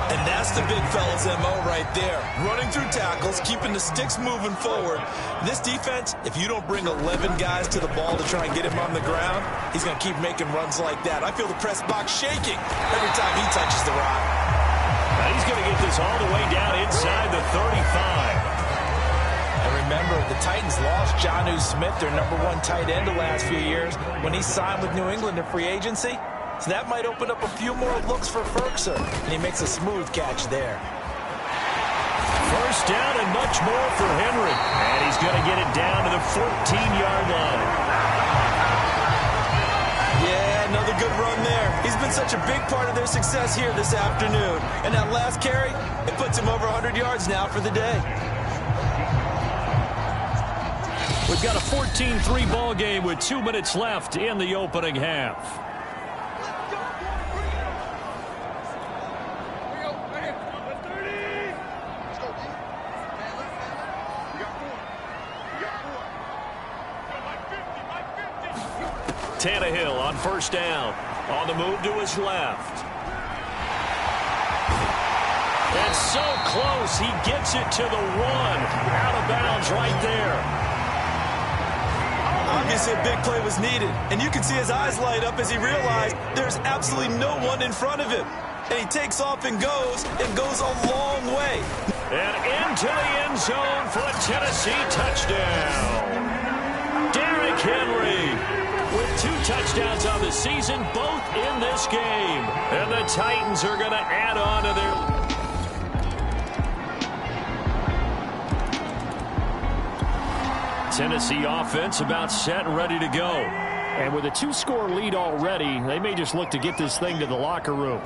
And that's the big fella's MO right there. Running through tackles, keeping the sticks moving forward. This defense, if you don't bring 11 guys to the ball to try and get him on the ground, he's going to keep making runs like that. I feel the press box shaking every time he touches the rock. Now he's going to get this all the way down inside the 35. And remember, the Titans lost Jonnu Smith, their #1 tight end the last few years, when he signed with New England in free agency. So that might open up a few more looks for Ferkser, and he makes a smooth catch there. First down and much more for Henry. And he's going to get it down to the 14-yard line. such a big part of their success here this afternoon. And that last carry, it puts him over 100 yards now for the day. We've got a 14-3 ball game with 2 minutes left in the opening half. Tannehill on first down. On the move to his left. And so close, he gets it to the 1. Out of bounds right there. Obviously, a big play was needed. And you can see his eyes light up as he realized there's absolutely no one in front of him. And he takes off and goes a long way. And into the end zone for a Tennessee touchdown. Derrick Henry with 2 touchdowns on the season, both in this game. And the Titans are going to add on to their... Tennessee offense about set and ready to go. And with a 2-score lead already, they may just look to get this thing to the locker room.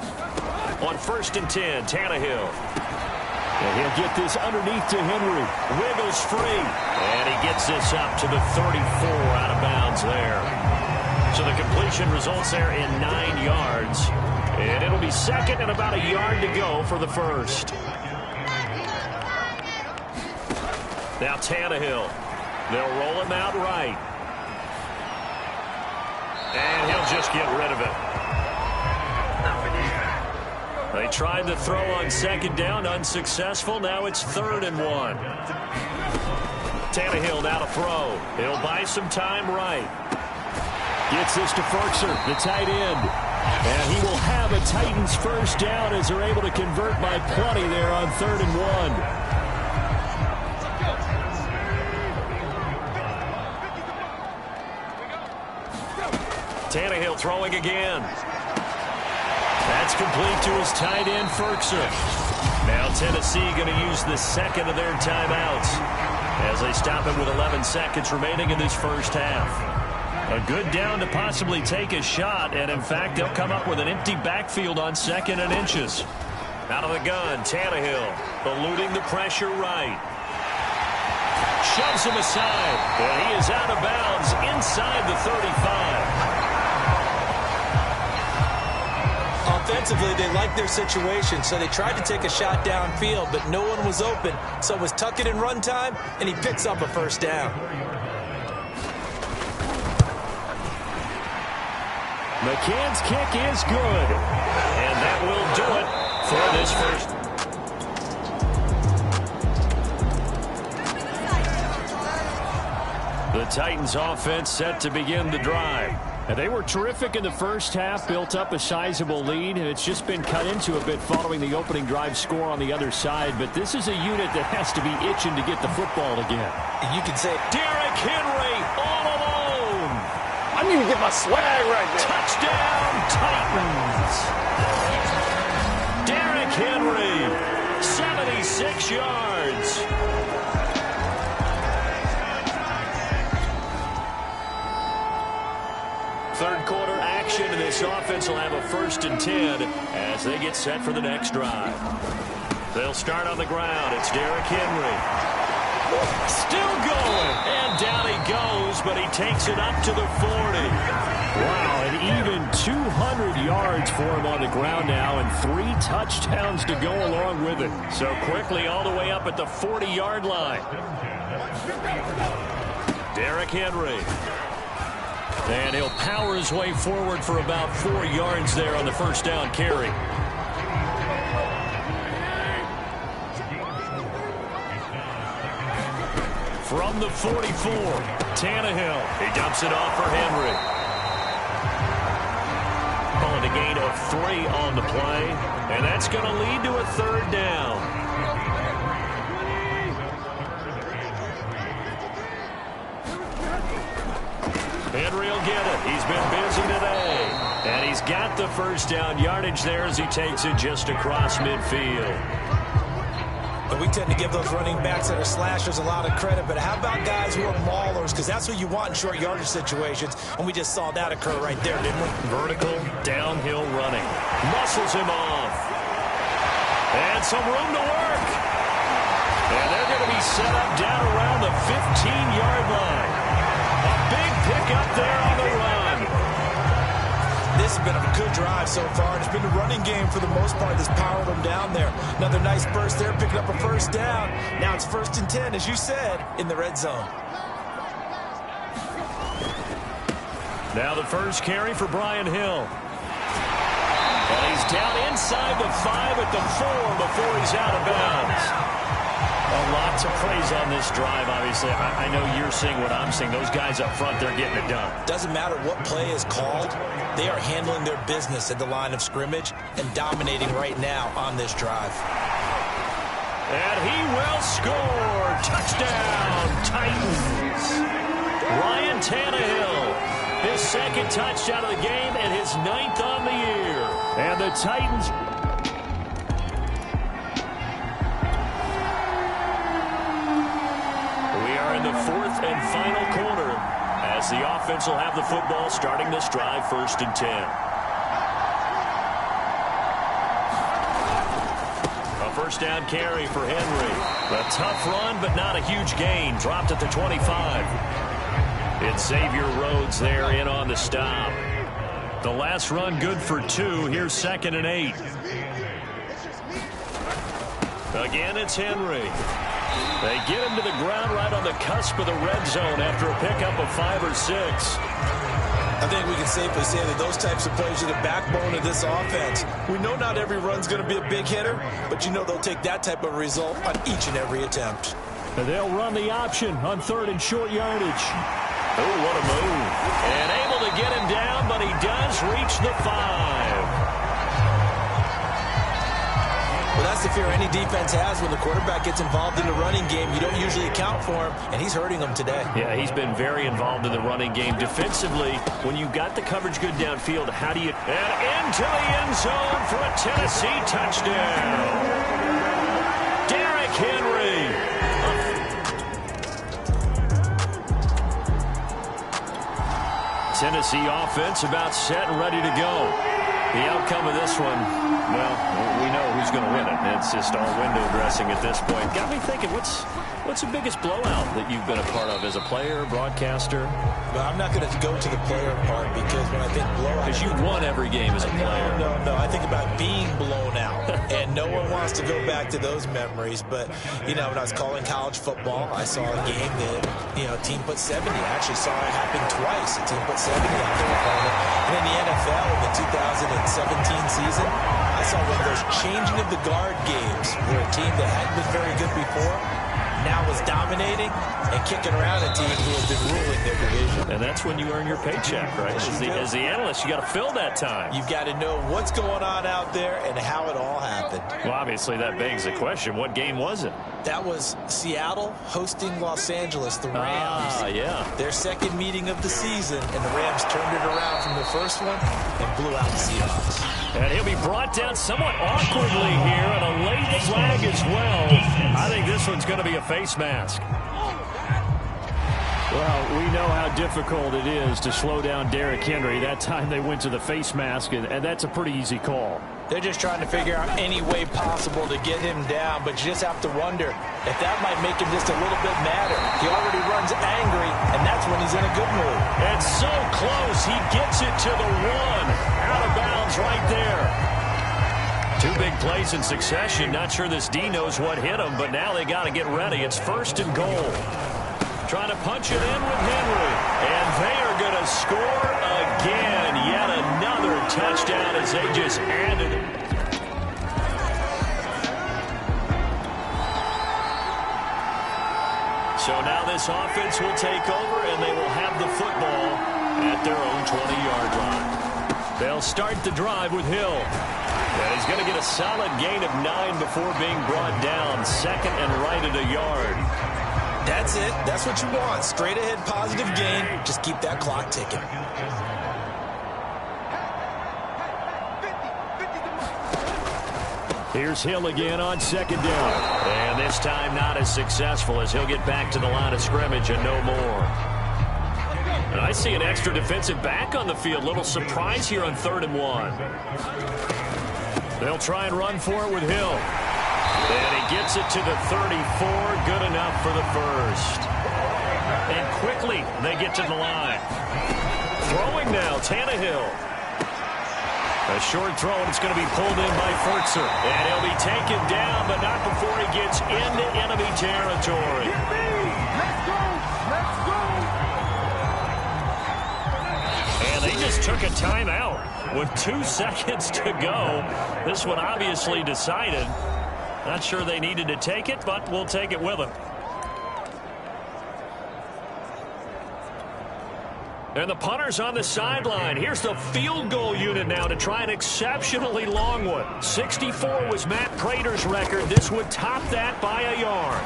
On 1st and 10, Tannehill. And he'll get this underneath to Henry. Wiggles free. And he gets this up to the 34 out of bounds there. So the completion results there in 9 yards. And it'll be second and about a yard to go for the first. Now Tannehill. They'll roll him out right. And he'll just get rid of it. They tried the throw on second down, unsuccessful. Now it's 3rd and 1. Tannehill now to throw. He'll buy some time right. Gets this to Firkser, the tight end. And he will have a Titans first down as they're able to convert by plenty there on 3rd and 1. Tannehill throwing again. That's complete to his tight end, Firkser. Now Tennessee going to use the second of their timeouts as they stop him with 11 seconds remaining in this first half. A good down to possibly take a shot, and in fact, they'll come up with an empty backfield on 2nd and inches. Out of the gun, Tannehill eluding the pressure right. Shoves him aside, and he is out of bounds inside the 35. Offensively, they liked their situation, so they tried to take a shot downfield, but no one was open. So it was tuck it in run time, and he picks up a first down. McCann's kick is good, and that will do it for this first. The Titans offense set to begin the drive. And they were terrific in the first half, built up a sizable lead, and it's just been cut into a bit following the opening drive score on the other side. But this is a unit that has to be itching to get the football again. You can say Derrick Henry all alone. I need to get my swag right there. Touchdown, Titans. Derrick Henry, 76 yards. Third quarter action, and this offense will have a 1st and 10 as they get set for the next drive. They'll start on the ground. It's Derrick Henry. Still going. And down he goes, but he takes it up to the 40. Wow, and even 200 yards for him on the ground now, and 3 touchdowns to go along with it. So quickly all the way up at the 40-yard line. Derrick Henry. And he'll power his way forward for about 4 yards there on the first down carry. From the 44, Tannehill. He dumps it off for Henry. Calling a gain of 3 on the play. And that's going to lead to a 3rd down. Henry will get it. He's been busy today. And he's got the first down yardage there as he takes it just across midfield. A We tend to give those running backs that are slashers a lot of credit, but how about guys who are maulers? Because that's what you want in short yardage situations, and we just saw that occur right there, didn't we? Vertical, downhill running. Muscles him off. And some room to work. And they're going to be set up down around the 15-yard line. A big pickup there on the run. This has been a good drive so far. It's been the running game for the most part that's powered them down there. Another nice burst there, picking up a first down. Now it's 1st and 10, as you said, in the red zone. Now the first carry for Brian Hill. And he's down inside the 5 at the 4 before he's out of bounds. A lot to praise on this drive, obviously. I know you're seeing what I'm seeing. Those guys up front, they're getting it done. Doesn't matter what play is called. They are handling their business at the line of scrimmage and dominating right now on this drive. And he will score. Touchdown, Titans. Ryan Tannehill, his 2nd touchdown of the game and his 9th on the year. And the Titans... in the 4th and final quarter as the offense will have the football starting this drive 1st and 10. A first down carry for Henry. A tough run, but not a huge gain. Dropped at the 25. It's Xavier Rhodes there in on the stop. The last run good for 2. Here's 2nd and 8. Again, it's Henry. They get him to the ground right on the cusp of the red zone after a pickup of 5 or 6. I think we can safely say that those types of plays are the backbone of this offense. We know not every run's going to be a big hitter, but you know they'll take that type of result on each and every attempt. And they'll run the option on 3rd and short yardage. Oh, what a move. And able to get him down, but he does reach the 5. Well, that's the fear any defense has when the quarterback gets involved in the running game. You don't usually account for him, and he's hurting them today. Yeah, he's been very involved in the running game. Defensively, when you got the coverage good downfield, how do you... And into the end zone for a Tennessee touchdown. Derrick Henry. Tennessee offense about set and ready to go. The outcome of this one, well, we know who's going to win it. It's just all window dressing at this point. Got me thinking, what's the biggest blowout that you've been a part of as a player, broadcaster? Well, I'm not going to go to the player part because when I think blowout... Because you won every game as a player. No. I think about being blown out. And no one wants to go back to those memories. But, you know, when I was calling college football, I saw a game that, you know, a team put 70. I actually saw it happen twice. A team put 70 on their opponent. And in the NFL, in the 2017 season, I saw one of those changing of the guard games where a team that hadn't been very good before now was dominating and kicking around a team who has been ruling their division. And that's when you earn your paycheck, right? As the analyst, you got to fill that time. You've got to know what's going on out there and how it all happened. Well, obviously, that begs the question, what game was it? That was Seattle hosting Los Angeles, the Rams. Yeah. Their 2nd meeting of the season, and the Rams turned it around from the first one and blew out the Seahawks. And he'll be brought down somewhat awkwardly here, and a late flag as well. I think this one's going to be a face mask. Well, we know how difficult it is to slow down Derrick Henry. That time they went to the face mask, and that's a pretty easy call. They're just trying to figure out any way possible to get him down, but you just have to wonder if that might make him just a little bit madder. He already runs angry, and that's when he's in a good mood. And so close, he gets it to the 1. Out of bounds right there. 2 big plays in succession. Not sure this D knows what hit him, but now they got to get ready. It's 1st and goal. Trying to punch it in with Henry. And they are going to score again. Yet another touchdown as they just added it. So now this offense will take over, and they will have the football at their own 20-yard line. They'll start the drive with Hill. And he's going to get a solid gain of 9 before being brought down. 2nd and right at a yard. That's it. That's what you want. Straight ahead, positive gain. Just keep that clock ticking. Here's Hill again on second down. And this time not as successful as he'll get back to the line of scrimmage and no more. And I see an extra defensive back on the field. Little surprise here on 3rd and 1. They'll try and run for it with Hill. And he gets it to the 34. Good enough for the first. And quickly they get to the line. Throwing now, Tannehill. A short throw, and it's going to be pulled in by Furtzer. And he'll be taken down, but not before he gets into enemy territory. Let's go! Let's go! And they just took a timeout with 2 seconds to go. This one obviously decided. Not sure they needed to take it, but we'll take it with them. And the punter's on the sideline. Here's the field goal unit now to try an exceptionally long one. 64 was Matt Prater's record. This would top that by a yard.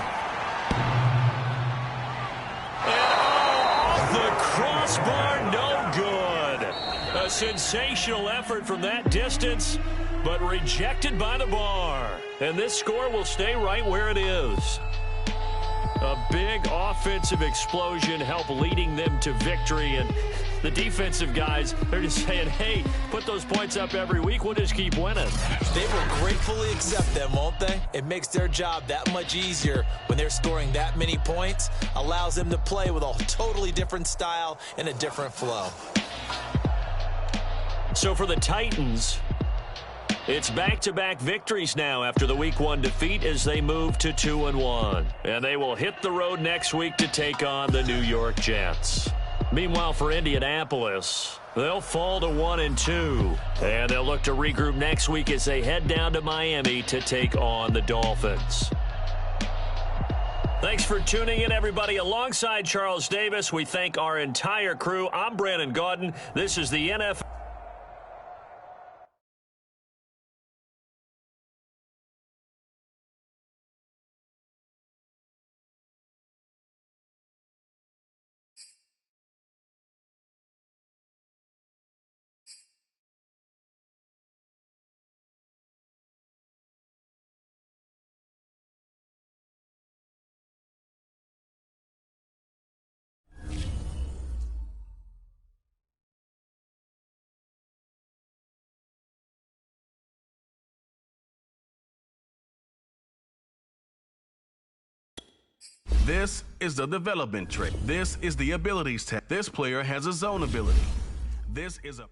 And off the crossbar, no good. A sensational effort from that distance, but rejected by the bar. And this score will stay right where it is. A big offensive explosion helped leading them to victory. And the defensive guys, they're just saying, hey, put those points up every week. We'll just keep winning. They will gratefully accept them, won't they? It makes their job that much easier when they're scoring that many points. Allows them to play with a totally different style and a different flow. So for the Titans, it's back-to-back victories now after the Week 1 defeat as they move to 2-1. And they will hit the road next week to take on the New York Jets. Meanwhile, for Indianapolis, they'll fall to 1-2. And they'll look to regroup next week as they head down to Miami to take on the Dolphins. Thanks for tuning in, everybody. Alongside Charles Davis, we thank our entire crew. I'm Brandon Gaudin. This is the NFL. This is the development trait. This is the abilities test. This player has a zone ability. This is a